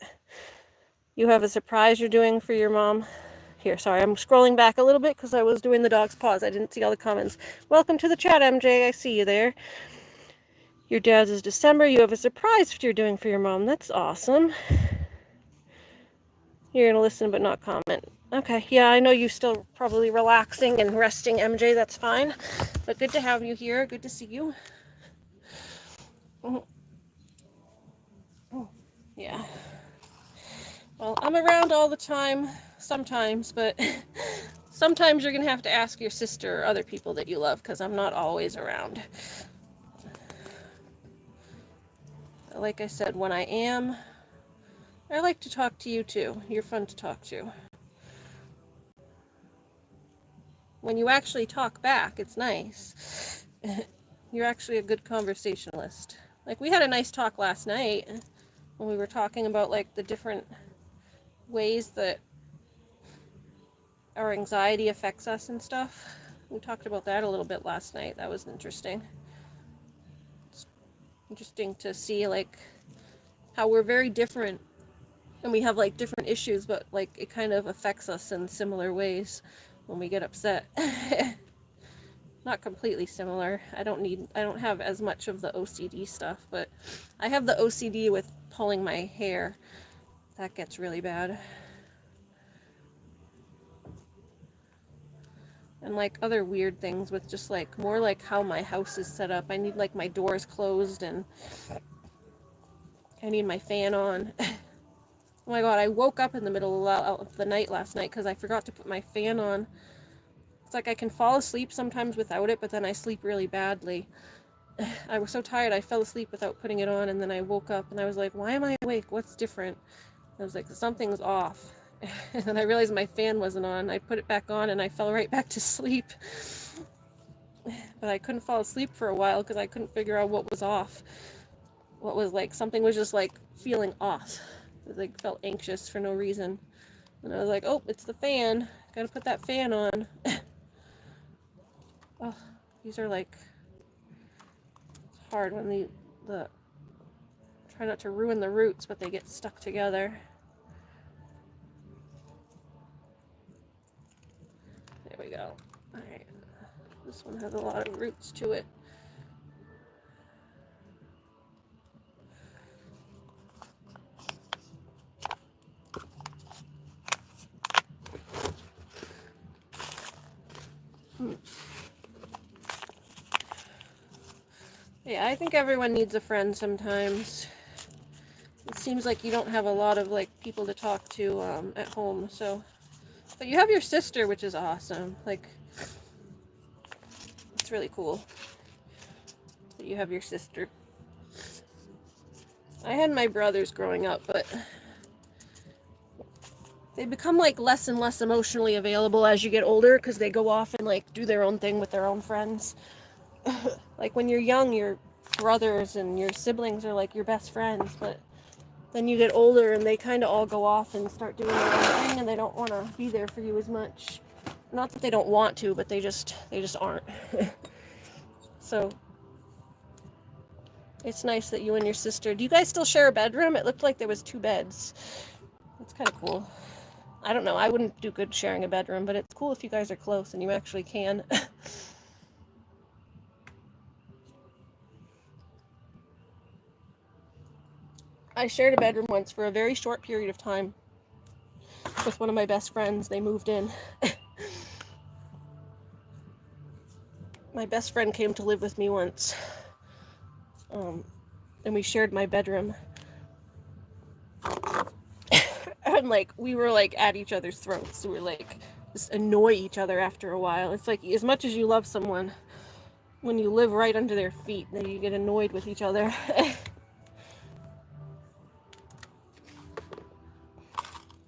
you have a surprise you're doing for your mom. Here, sorry, I'm scrolling back a little bit because I was doing the dog's paws. I didn't see all the comments. Welcome to the chat, MJ. I see you there. Your dad's is December. You have a surprise you're doing for your mom. That's awesome. You're going to listen but not comment. Okay, yeah, I know you still probably relaxing and resting, MJ, that's fine. But good to have you here, good to see you. Yeah. Well, I'm around all the time, sometimes, but sometimes you're gonna have to ask your sister or other people that you love, because I'm not always around. Like I said, when I am, I like to talk to you too. You're fun to talk to. When you actually talk back, it's nice. You're actually a good conversationalist. Like, we had a nice talk last night when we were talking about, like, the different ways that our anxiety affects us and stuff. We talked about that a little bit last night. That was interesting. It's interesting to see, like, how we're very different and we have, like, different issues, but, like, it kind of affects us in similar ways when we get upset. Not completely similar. I don't have as much of the OCD stuff, but I have the OCD with pulling my hair. That gets really bad. And, like, other weird things with just, like, more like how my house is set up. I need, like, my doors closed and I need my fan on. Oh my god, I woke up in the middle of the night last night because I forgot to put my fan on. It's like I can fall asleep sometimes without it, but then I sleep really badly. I was so tired I fell asleep without putting it on, and then I woke up and I was like, why am I awake? What's different? I was like, something's off. And then I realized my fan wasn't on. I put it back on and I fell right back to sleep. But I couldn't fall asleep for a while because I couldn't figure out what was off. What was, like, something was just, like, feeling off. I was, like, felt anxious for no reason. And I was like, oh, it's the fan. Gotta put that fan on. Oh, these are, like, it's hard when the try not to ruin the roots, but they get stuck together. There we go. Alright. This one has a lot of roots to it. Yeah, I think everyone needs a friend sometimes. It seems like you don't have a lot of, like, people to talk to at home, so. But you have your sister, which is awesome. Like, it's really cool that you have your sister. I had my brothers growing up, but they become, like, less and less emotionally available as you get older because they go off and, like, do their own thing with their own friends. Like, when you're young, your brothers and your siblings are, like, your best friends, but then you get older and they kind of all go off and start doing their own thing and they don't want to be there for you as much. Not that they don't want to, but they just aren't. So it's nice that you and your sister, do you guys still share a bedroom? It looked like there was 2 beds. That's kind of cool. I don't know, I wouldn't do good sharing a bedroom, but it's cool if you guys are close and you actually can. I shared a bedroom once for a very short period of time with one of my best friends. They moved in. My best friend came to live with me once. And we shared my bedroom. And, like, we were, like, at each other's throats. We were, like, just annoy each other after a while. It's like, as much as you love someone, when you live right under their feet, then you get annoyed with each other.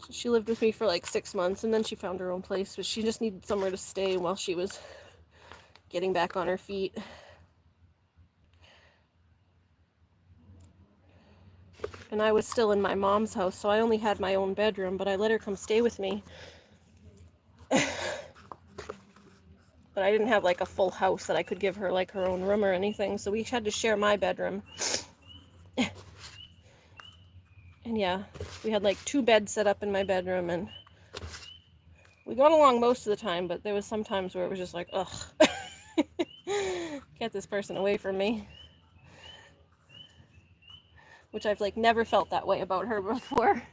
She lived with me for, like, 6 months, and then she found her own place, but she just needed somewhere to stay while she was getting back on her feet. And I was still in my mom's house, so I only had my own bedroom, but I let her come stay with me. But I didn't have, like, a full house that I could give her, like, her own room or anything, so we had to share my bedroom. And yeah, we had, like, 2 beds set up in my bedroom, and we got along most of the time, but there was some times where it was just like, ugh. Get this person away from me. Which I've, like, never felt that way about her before.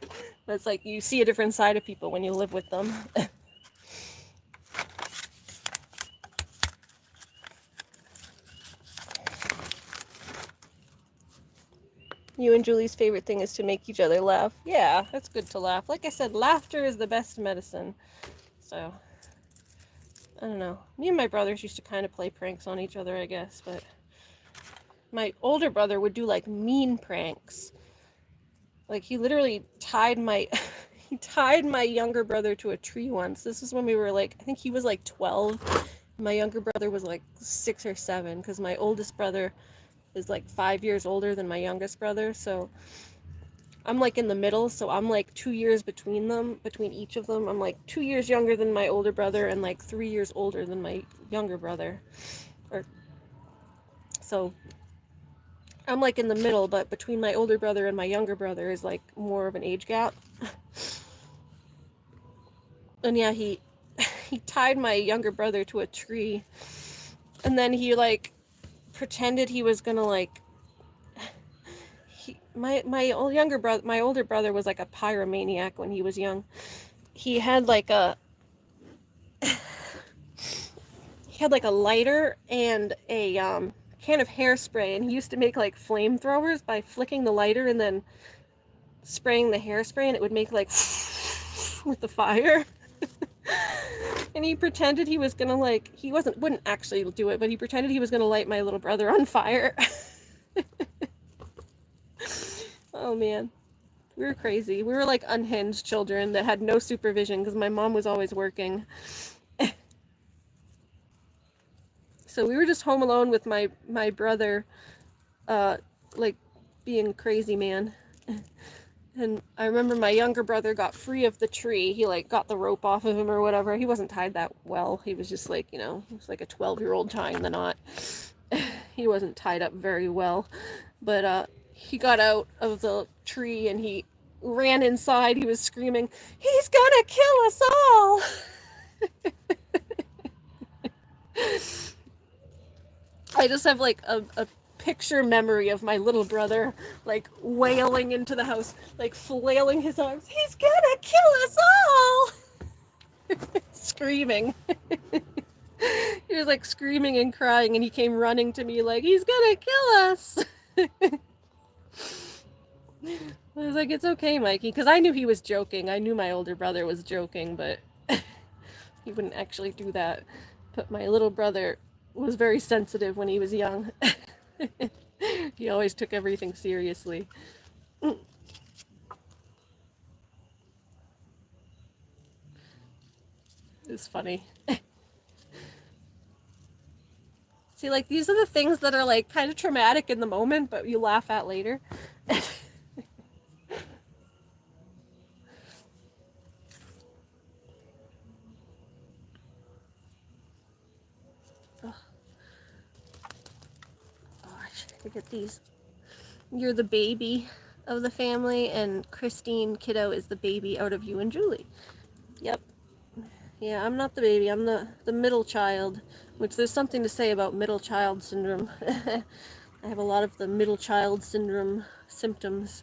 It's like you see a different side of people when you live with them. You and Julie's favorite thing is to make each other laugh. Yeah, that's good to laugh. Like I said, laughter is the best medicine. So, I don't know. Me and my brothers used to kind of play pranks on each other, I guess, but my older brother would do like mean pranks. Like he literally tied my he tied my younger brother to a tree once. This is when we were like, I think he was like 12. My younger brother was like 6 or 7 because my oldest brother is like 5 years older than my youngest brother. So I'm like in the middle. So I'm like 2 years between them, between each of them. I'm like 2 years younger than my older brother and like 3 years older than my younger brother. Or so I'm like in the middle, but between my older brother and my younger brother is like more of an age gap. And yeah, he tied my younger brother to a tree, and then he like pretended he was gonna like my older brother was like a pyromaniac when he was young. He had like a lighter and a can of hairspray, and he used to make like flamethrowers by flicking the lighter and then spraying the hairspray, and it would make like with the fire. And he pretended he was gonna like, wouldn't actually do it, but he pretended he was gonna light my little brother on fire. Oh man, we were crazy. We were like unhinged children that had no supervision because my mom was always working. So we were just home alone with my brother, like being crazy man. And I remember my younger brother got free of the tree. He like got the rope off of him or whatever. He wasn't tied that well. He was just like, you know, it was like a 12-year-old tying the knot. He wasn't tied up very well. But he got out of the tree and he ran inside. He was screaming, "He's gonna kill us all!" I just have like a picture memory of my little brother like wailing into the house, like flailing his arms. "He's gonna kill us all!" Screaming. He was like screaming and crying, and he came running to me like, "He's gonna kill us!" I was like, "It's okay, Mikey," because I knew he was joking. I knew my older brother was joking, but he wouldn't actually do that. But my little brother was very sensitive when he was young. He always took everything seriously. It was funny. See, like, these are the things that are, like, kind of traumatic in the moment, but you laugh at later. Oh, gosh, I get these. You're the baby of the family, and Christine Kiddo is the baby out of you and Julie. Yep. Yeah, I'm not the baby. I'm the middle child, which there's something to say about middle child syndrome. I have a lot of the middle child syndrome symptoms.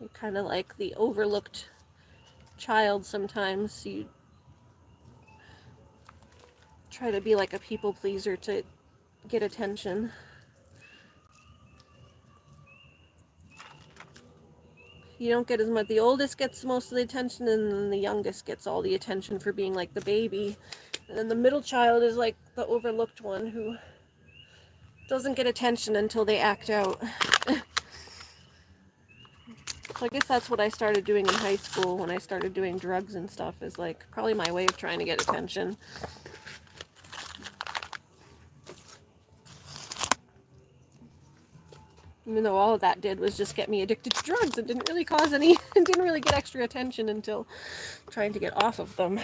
You're kind of like the overlooked child sometimes. You try to be like a people pleaser to get attention. You don't get as much. The oldest gets most of the attention, and then the youngest gets all the attention for being like the baby. And then the middle child is like the overlooked one who doesn't get attention until they act out. So I guess that's what I started doing in high school when I started doing drugs and stuff, is like probably my way of trying to get attention. Even though all of that did was just get me addicted to drugs and didn't really cause any, and didn't really get extra attention until trying to get off of them.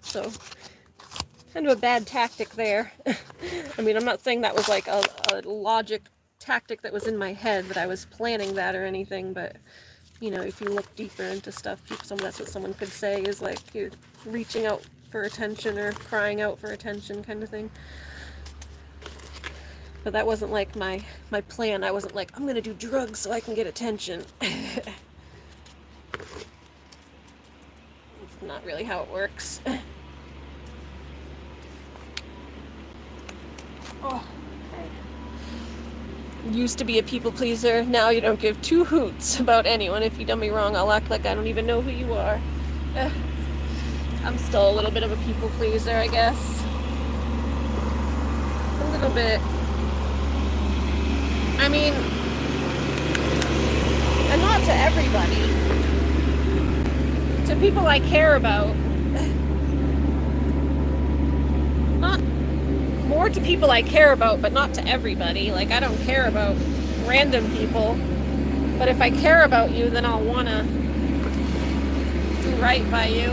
So, kind of a bad tactic there. I mean, I'm not saying that was like a logic tactic that was in my head, that I was planning that or anything, but, you know, if you look deeper into stuff, that's what someone could say, is like you're reaching out for attention or crying out for attention kind of thing. But that wasn't like my plan. I wasn't like, I'm gonna do drugs so I can get attention. It's not really how it works. Oh, okay. Used to be a people pleaser. Now you don't give two hoots about anyone. If you done me wrong, I'll act like I don't even know who you are. I'm still a little bit of a people pleaser, I guess. A little bit. I mean, and not to everybody. To people I care about. Not more to people I care about, but not to everybody. Like, I don't care about random people. But if I care about you, then I'll want to do right by you.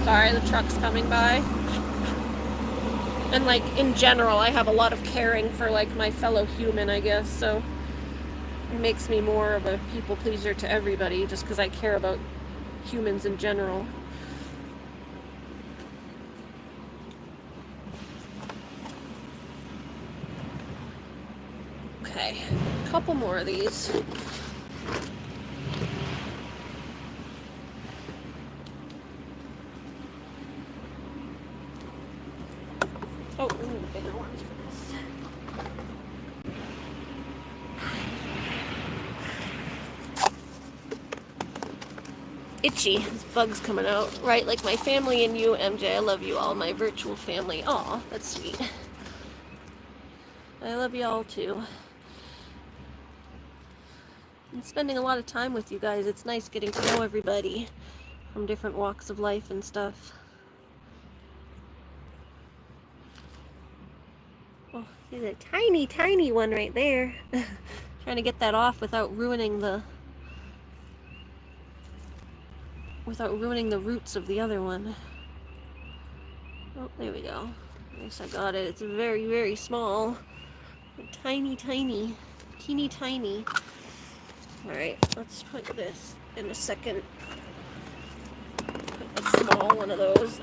Sorry, the truck's coming by. And like, in general, I have a lot of caring for like my fellow human, I guess, so it makes me more of a people pleaser to everybody just because I care about humans in general. Okay, a couple more of these. Oh, we need the bigger ones for this. Itchy. This bug's coming out. Right, like my family and you, MJ. I love you all, my virtual family. Aw, that's sweet. I love you all too. I'm spending a lot of time with you guys. It's nice getting to know everybody from different walks of life and stuff. Oh, there's a tiny, tiny one right there. Trying to get that off without ruining the roots of the other one. Oh, there we go. I guess I got it. It's very, very small. Tiny, tiny. Teeny tiny. Alright, let's put this in a second. Put a small one of those.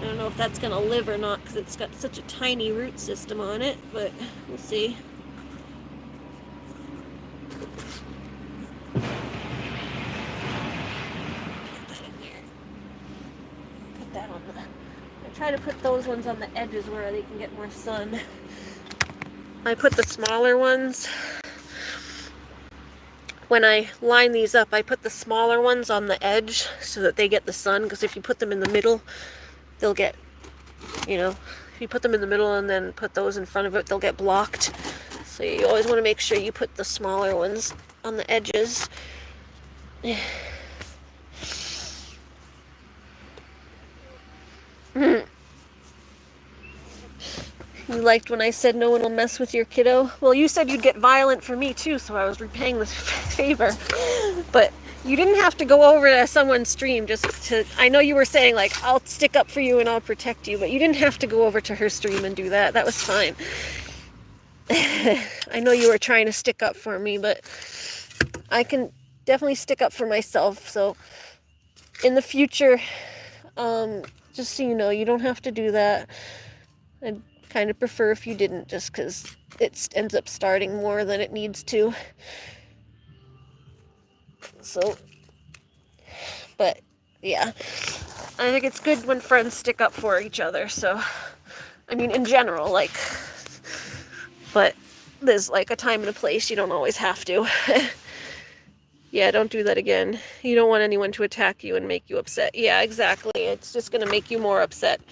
I don't know if that's going to live or not because it's got such a tiny root system on it, but we'll see. Put that in there. Put that on the... I try to put those ones on the edges where they can get more sun. I put the smaller ones... When I line these up, I put the smaller ones on the edge so that they get the sun, because if you put them in the middle, they'll get, you know, if you put them in the middle and then put those in front of it, they'll get blocked. So you always want to make sure you put the smaller ones on the edges. You liked when I said no one will mess with your kiddo? Well, you said you'd get violent for me too, so I was repaying this favor. But you didn't have to go over to someone's stream just to... I know you were saying, like, I'll stick up for you and I'll protect you, but you didn't have to go over to her stream and do that. That was fine. I know you were trying to stick up for me, but I can definitely stick up for myself. So in the future, just so you know, you don't have to do that. I'd kind of prefer if you didn't, just because it ends up starting more than it needs to. So, but yeah, I think it's good when friends stick up for each other. So, I mean, in general, like, but there's like a time and a place. You don't always have to. Yeah, don't do that again. You don't want anyone to attack you and make you upset. Yeah, exactly. It's just going to make you more upset.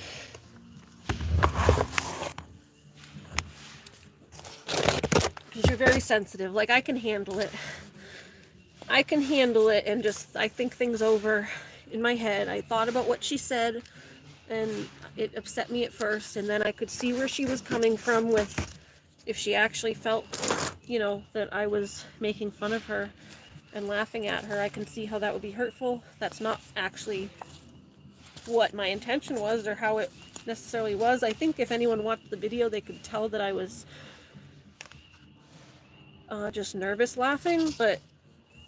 Because you're very sensitive. Like, I can handle it. I can handle it and just, I think things over in my head. I thought about what she said, and it upset me at first, and then I could see where she was coming from with, if she actually felt, you know, that I was making fun of her and laughing at her, I can see how that would be hurtful. That's not actually what my intention was or how it necessarily was. I think if anyone watched the video, they could tell that I was just nervous laughing, but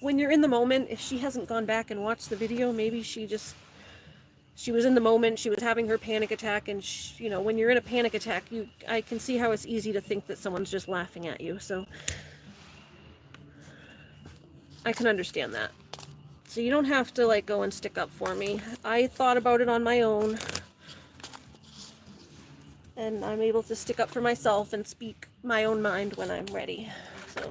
when you're in the moment, if she hasn't gone back and watched the video, maybe she was in the moment, she was having her panic attack, and you know, when you're in a panic attack, I can see how it's easy to think that someone's just laughing at you, so I can understand that. So you don't have to like go and stick up for me. I thought about it on my own, and I'm able to stick up for myself and speak my own mind when I'm ready. So,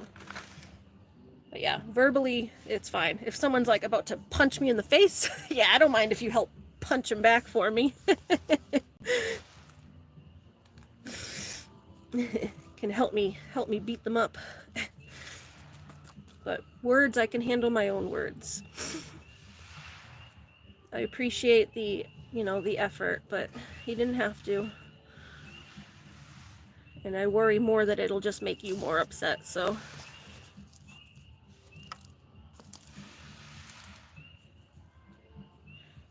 but yeah, verbally, it's fine. If someone's like about to punch me in the face, yeah, I don't mind if you help punch them back for me. Can help me beat them up. But words, I can handle my own words. I appreciate the, you know, the effort, but he didn't have to. And I worry more that it'll just make you more upset, so.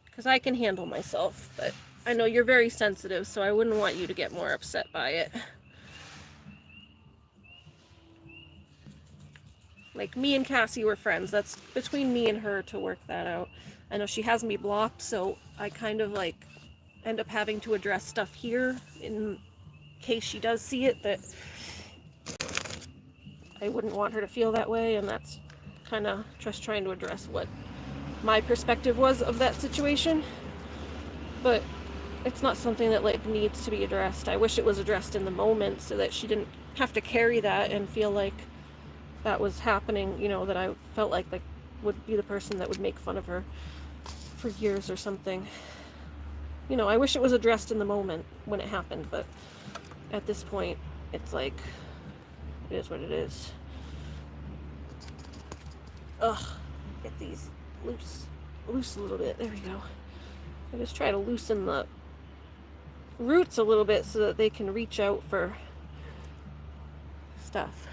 Because I can handle myself, but I know you're very sensitive, so I wouldn't want you to get more upset by it. Like, me and Cassie were friends. That's between me and her to work that out. I know she has me blocked, so I kind of, like, end up having to address stuff here in case she does see it, that I wouldn't want her to feel that way, and that's kind of just trying to address what my perspective was of that situation. But it's not something that, like, needs to be addressed. I wish it was addressed in the moment so that she didn't have to carry that and feel like that was happening, you know, that I felt like would be the person that would make fun of her for years or something. You know, I wish it was addressed in the moment when it happened, but at this point, it's like, it is what it is. Ugh, get these loose a little bit. There we go. I just try to loosen the roots a little bit so that they can reach out for stuff.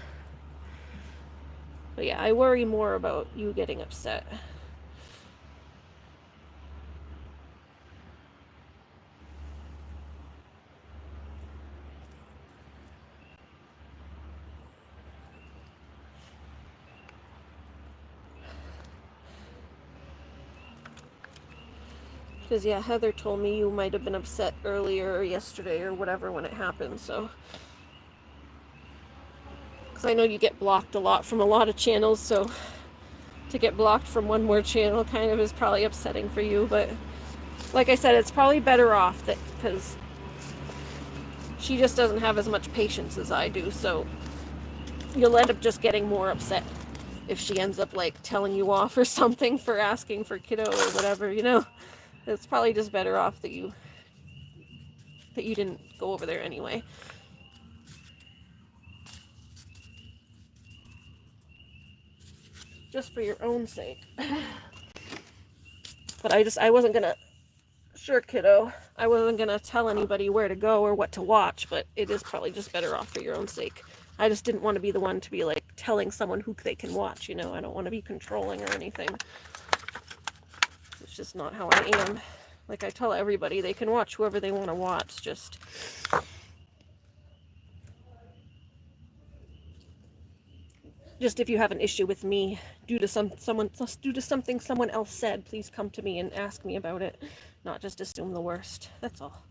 But yeah, I worry more about you getting upset. Because, yeah, Heather told me you might have been upset earlier or yesterday or whatever when it happened, so. Because I know you get blocked a lot from a lot of channels, so to get blocked from one more channel kind of is probably upsetting for you, but like I said, it's probably better off that, because she just doesn't have as much patience as I do, so you'll end up just getting more upset if she ends up like telling you off or something for asking for kiddo or whatever, you know. It's probably just better off that you didn't go over there anyway. Just for your own sake. But I wasn't gonna, sure kiddo, I wasn't gonna tell anybody where to go or what to watch, but it is probably just better off for your own sake. I just didn't want to be the one to be like telling someone who they can watch, you know. I don't want to be controlling or anything. It's just not how I am. Like I tell everybody, they can watch whoever they want to watch, just if you have an issue with me due to something someone else said, please come to me and ask me about it, not just assume the worst. That's all.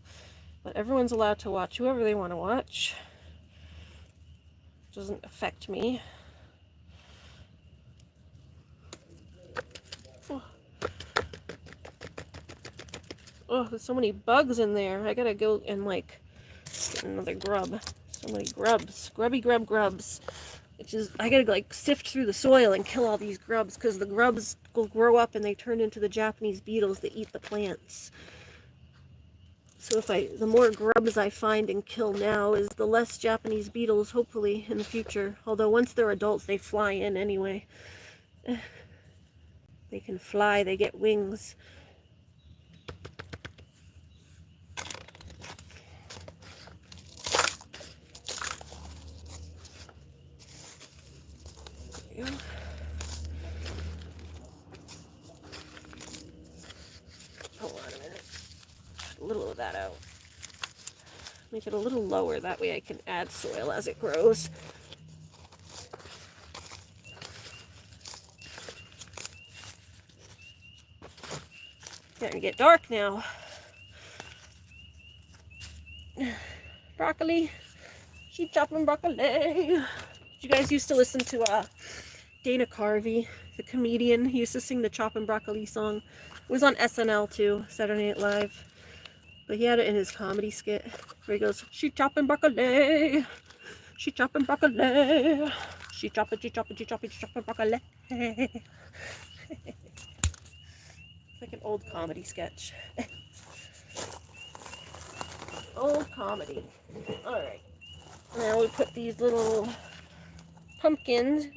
But everyone's allowed to watch whoever they want to watch. It doesn't affect me. Oh, there's so many bugs in there. I gotta go and like get another grub. So many grubs. Grubs. Which is, I gotta like sift through the soil and kill all these grubs, because the grubs will grow up and they turn into the Japanese beetles that eat the plants. So the more grubs I find and kill now, is the less Japanese beetles, hopefully, in the future. Although once they're adults, they fly in anyway. They can fly, they get wings. that out. Make it a little lower, that way I can add soil as it grows. Starting to get dark now. Broccoli. She's chopping broccoli. Did you guys used to listen to Dana Carvey, the comedian? He used to sing the Choppin' Broccoli song. It was on SNL too, Saturday Night Live. But he had it in his comedy skit where he goes, she chopping broccoli. She chopping broccoli. She chopping broccoli. It's like an old comedy sketch. Old comedy. Alright. Now we put these little pumpkins.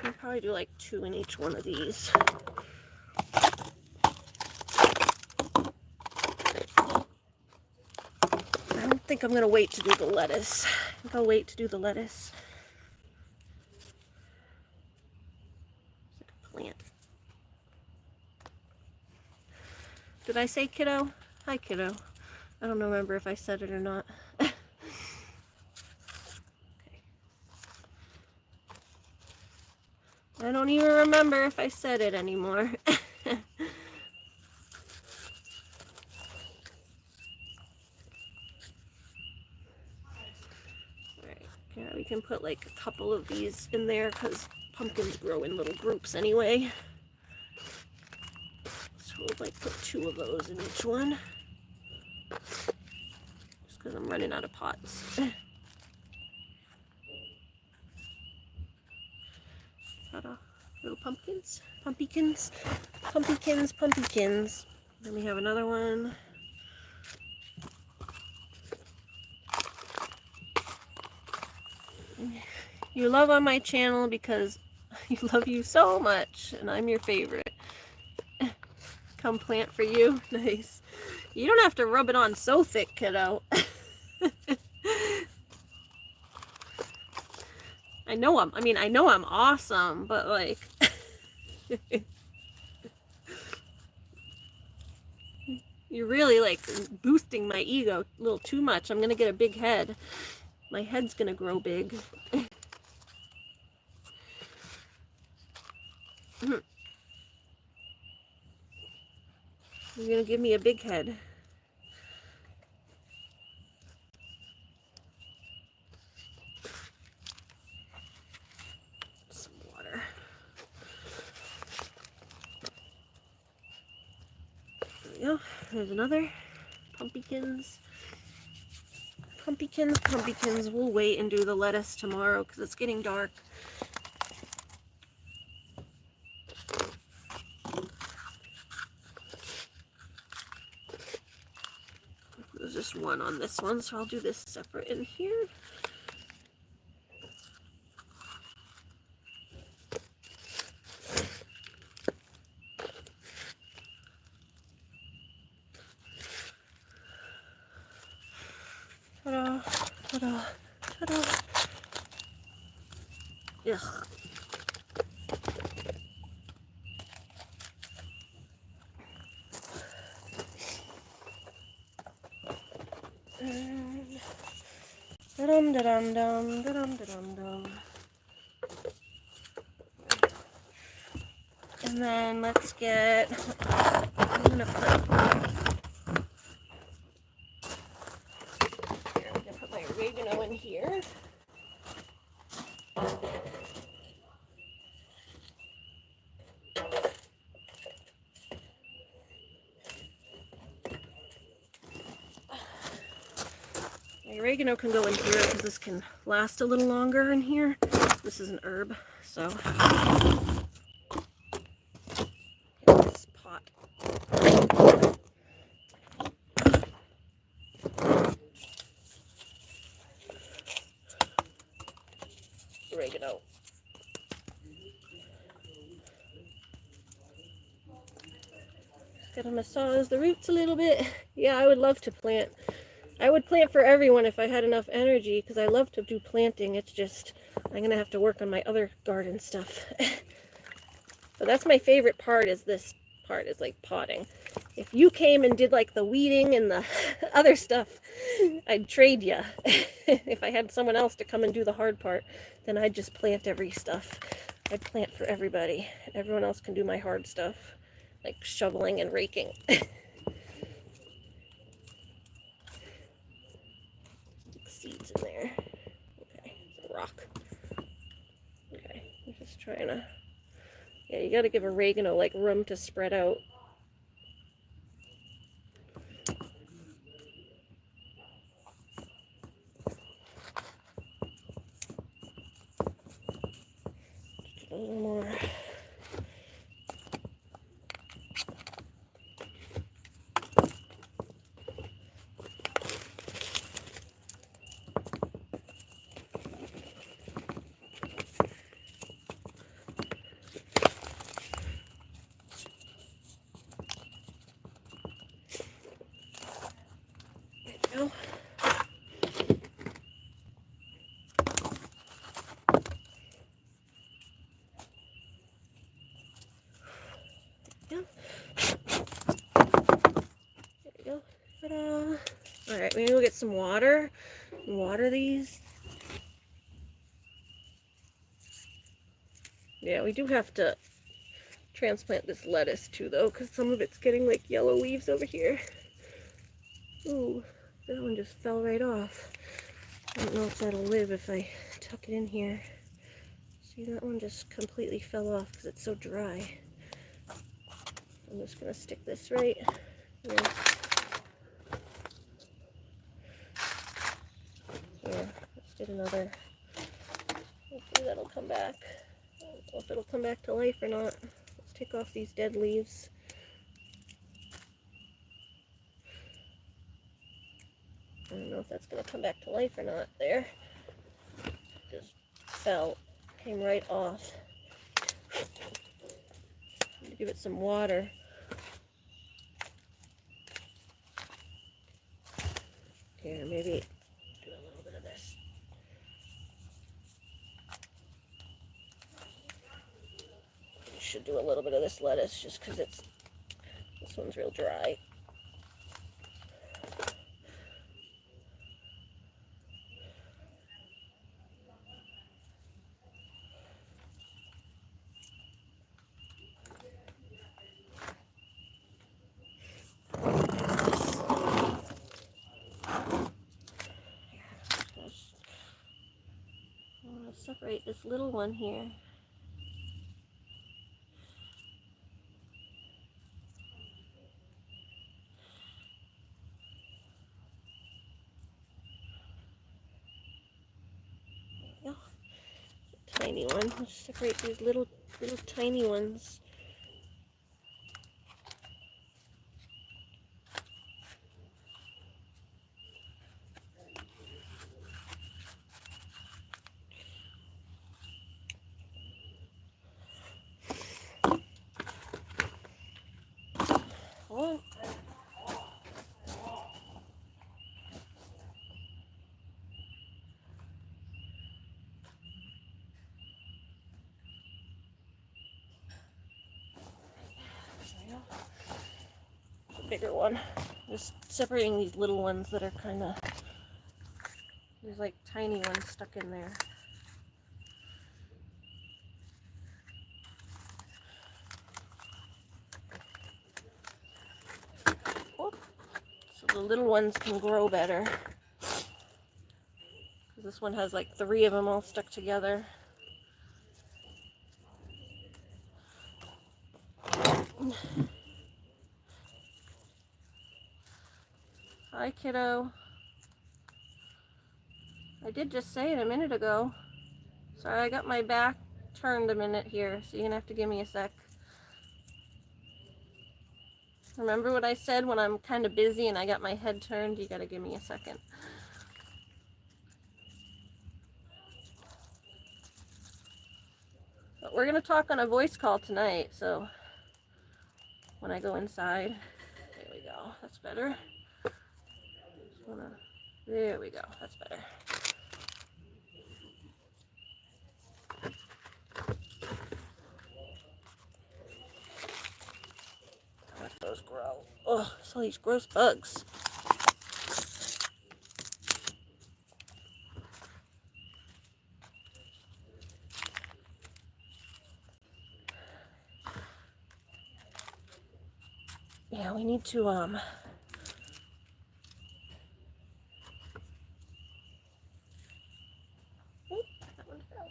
I'll probably do like 2 in each one of these. I don't think I'm going to wait to do the lettuce. I think I'll wait to do the lettuce. It's like a plant. Did I say kiddo? Hi, kiddo. I don't remember if I said it or not. Okay. I don't even remember if I said it anymore. Yeah, we can put like a couple of these in there because pumpkins grow in little groups anyway. So we'll like put 2 of those in each one. Just because I'm running out of pots. Little pumpkins. Then we have another one. You love on my channel because I love you so much and I'm your favorite. Come plant for you. Nice. You don't have to rub it on so thick, kiddo. I know I'm awesome, but like you're really like boosting my ego a little too much. I'm gonna get a big head. My head's gonna grow big. You're gonna give me a big head. Some water. There we go. There's another. Pumpkins. We'll wait and do the lettuce tomorrow because it's getting dark. There's just one on this one, so I'll do this separate in here. Ta-da, ta-da, ta-da. Ugh. Da-dum-da-dum-dum. And then let's get, I'm gonna put my oregano in here. My oregano can go in here because this can last a little longer in here. This is an herb, so this pot. Oregano. Gotta massage the roots a little bit. Yeah, I would love to plant. I would plant for everyone if I had enough energy because I love to do planting. It's just I'm gonna have to work on my other garden stuff. But that's my favorite part, is this part, is like potting. If you came and did like the weeding and the other stuff, I'd trade you. If I had someone else to come and do the hard part, then I'd just plant every stuff. I'd plant for everybody. Everyone else can do my hard stuff, like shoveling and raking. Seeds in there. Okay, it's a rock. Okay, I'm just trying to... Yeah, you gotta give oregano like room to spread out. Just a little more. There we go. Yeah. There we go. Ta-da. All right, maybe we'll get some water and water these. Yeah, we do have to transplant this lettuce too, though, because some of it's getting like yellow leaves over here. Ooh, that one just fell right off. I don't know if that'll live if I tuck it in here. See, that one just completely fell off because it's so dry. I'm just gonna stick this right here. Here, let's get another. Hopefully that'll come back. I don't know if it'll come back to life or not. Let's take off these dead leaves. I don't know if that's gonna come back to life or not. There. Just fell. Came right off. Need to give it some water. Here, maybe do a little bit of this. You should do a little bit of this lettuce just because this one's real dry. Separate this little one here. There we go. Tiny one. Let's separate these little tiny ones. Oh. A bigger one. Just separating these little ones that are kind of, there's like tiny ones stuck in there. Oh. So the little ones can grow better. This one has like 3 of them all stuck together. Hi, kiddo. I did just say it a minute ago. Sorry, I got my back turned a minute here, so you're gonna have to give me a sec. Remember what I said when I'm kind of busy and I got my head turned? You gotta give me a second. But we're gonna talk on a voice call tonight, so when I go inside. There we go, that's better. There we go, that's better. all these gross bugs? Yeah, we need to, oh, that one fell.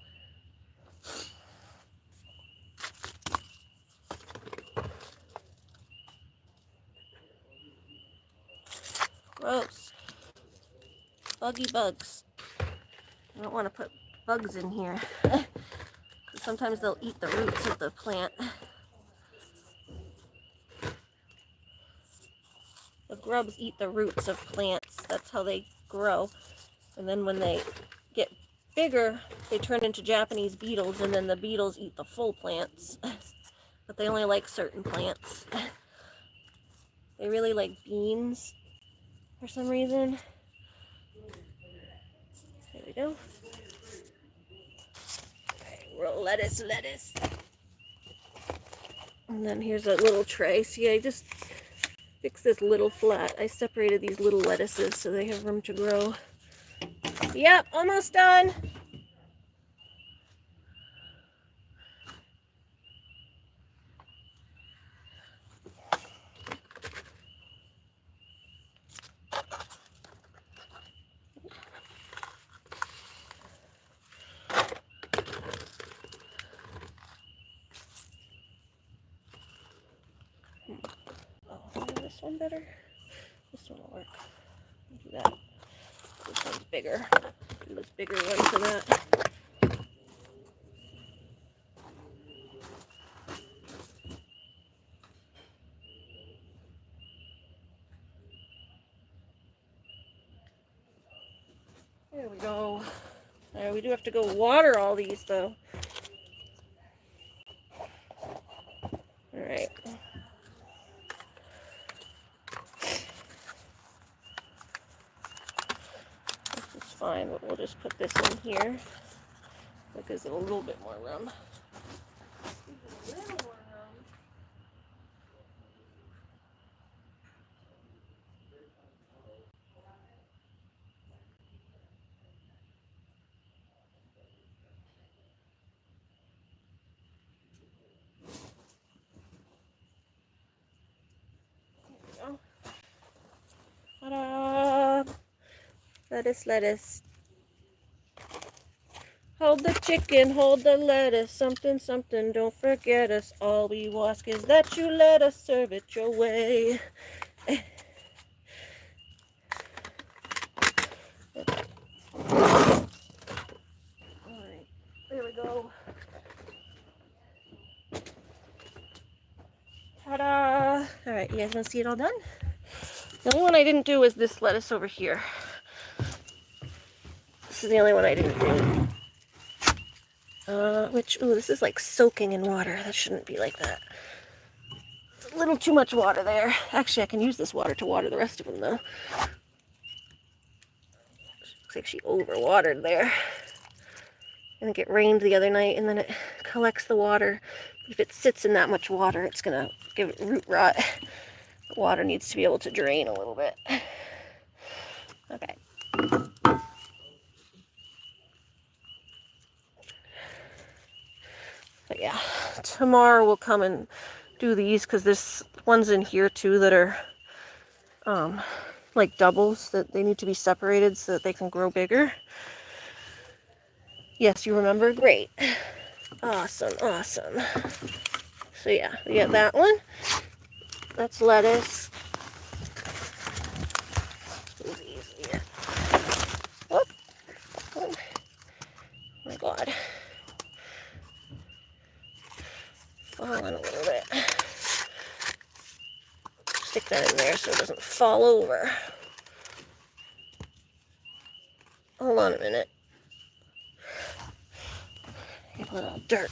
Gross. Buggy bugs. I don't want to put bugs in here. Because sometimes they'll eat the roots of the plant. The grubs eat the roots of plants. That's how they grow. And then when they get bigger, they turn into Japanese beetles, and then the beetles eat the full plants. But they only like certain plants. They really like beans for some reason. There we go. Roll lettuce. And then here's a little tray. See, I just fixed this little flat. I separated these little lettuces so they have room to grow. Yep, almost done. Oh, this one better? This one will work. Do that. This one's bigger. Do this bigger one for that. There we go. We do have to go water all these though. Alright. This is fine, but we'll just put this in here. That gives it a little bit more room. Ta-da! Lettuce. Hold the chicken, hold the lettuce, something, don't forget us. All we ask is that you let us serve it your way. Alright, there we go. Ta-da! Alright, you guys want to see it all done? The only one I didn't do is this lettuce over here. This is the only one I didn't do. This is like soaking in water. That shouldn't be like that. It's a little too much water there. Actually, I can use this water to water the rest of them, though. Looks like she overwatered there. I think it rained the other night, and then it collects the water. If it sits in that much water, it's going to give it root rot. The water needs to be able to drain a little bit. Okay. But yeah, tomorrow we'll come and do these because there's ones in here too that are like doubles that they need to be separated so that they can grow bigger. Yes, you remember? Great. Awesome. So yeah, we got that one. That's lettuce. Whoop. Oh my God. Fall on a little bit. Stick that in there so it doesn't fall over. Hold on a minute. A little dirt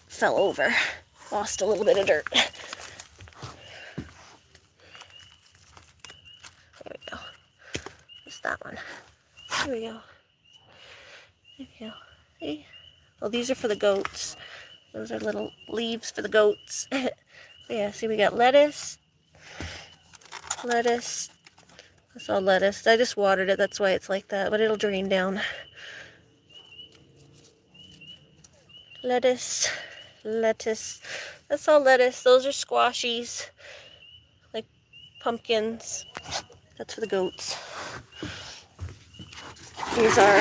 fell over. Lost a little bit of dirt. There we go. Just that one. There we go. See? Oh, these are for the goats. Those are little leaves for the goats. Yeah, see, we got lettuce. lettuce. That's all lettuce. I just watered it, that's why it's like that, but it'll drain down. Lettuce, lettuce. That's all lettuce. Those are squashies, like pumpkins. That's for the goats. These are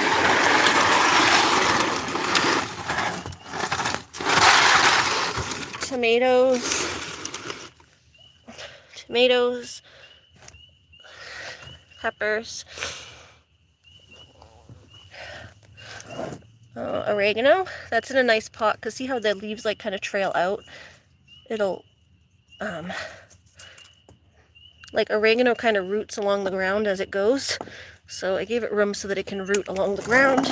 tomatoes, peppers, oregano. That's in a nice pot because see how the leaves like kind of trail out? It'll, like oregano kind of roots along the ground as it goes. So I gave it room so that it can root along the ground.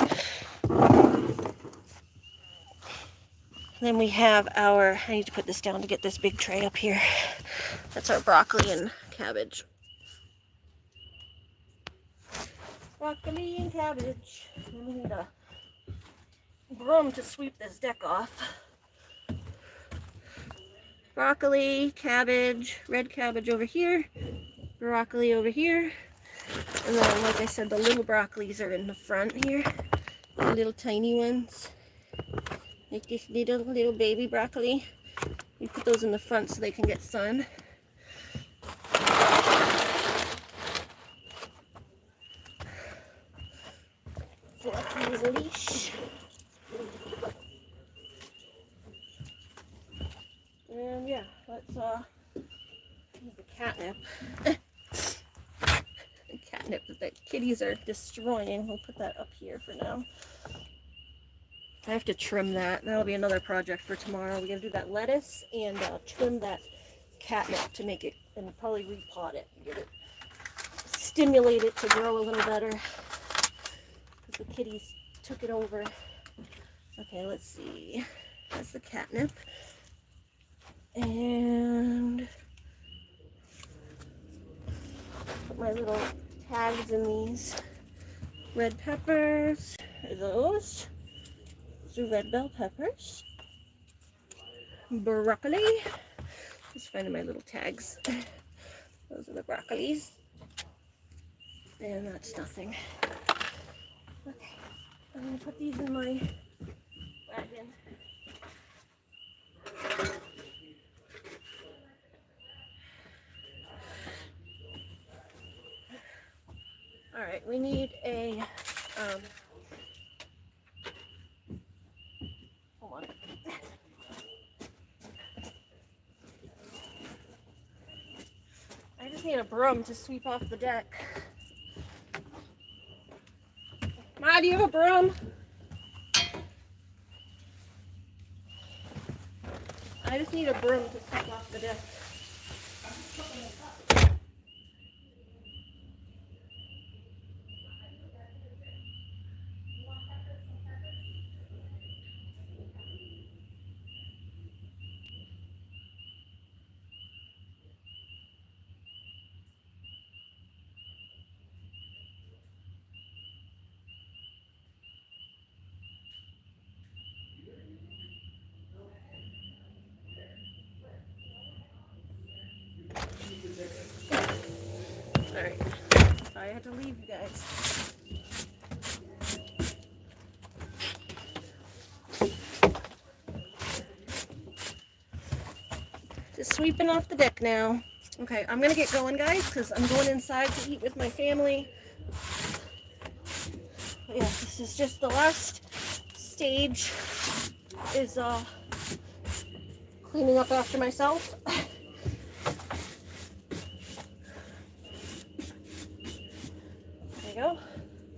Then we have our, I need to put this down to get this big tray up here. That's our broccoli and cabbage. Broccoli and cabbage. And we need a broom to sweep this deck off. Broccoli, cabbage, red cabbage over here, broccoli over here. And then, like I said, the little broccolis are in the front here. The little tiny ones. Like this little baby broccoli. You put those in the front so they can get sun. Fluffies a leash. And yeah, let's use the catnip. The catnip that the kitties are destroying. We'll put that up here for now. I have to trim that. That'll be another project for tomorrow. We're gonna do that lettuce and trim that catnip to make it, and probably repot it and get it, stimulate it to grow a little better. Because the kitties took it over. Okay, let's see. That's the catnip. And put my little tags in these. Red peppers are those. Those are red bell peppers. Broccoli. Just finding my little tags. Those are the broccolis. And that's nothing. Okay, I'm gonna put these in my wagon. All right, we need a, hold on. I just need a broom to sweep off the deck. Ma, do you have a broom? I just need a broom to sweep off the deck. Alright, sorry I had to leave you guys. Just sweeping off the deck now. Okay, I'm gonna get going, guys, because I'm going inside to eat with my family. But yeah, this is just the last stage, is cleaning up after myself. There you go.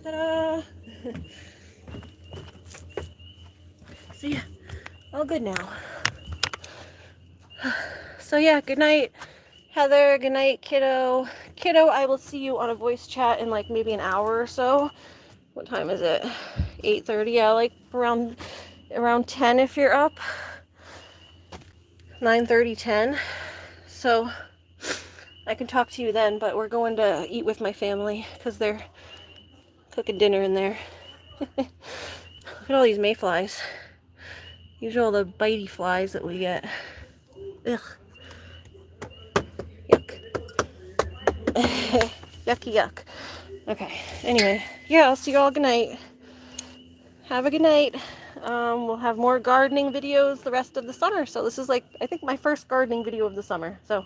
Ta-da! So yeah, all good now. So yeah, good night, Heather. Good night, kiddo. Kiddo, I will see you on a voice chat in like maybe an hour or so. What time is it? 8:30. Yeah, like around 10 if you're up. 9:30, 10. So I can talk to you then, but we're going to eat with my family because they're cooking dinner in there. Look at all these mayflies. These are all the bitey flies that we get. Ugh. Yuck. Yucky yuck. Okay, anyway, yeah, I'll see you all. Good night. Have a good night. We'll have more gardening videos the rest of the summer. So this is like, I think, my first gardening video of the summer. So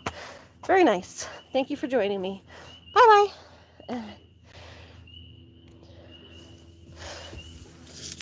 very nice. Thank you for joining me. Bye-bye.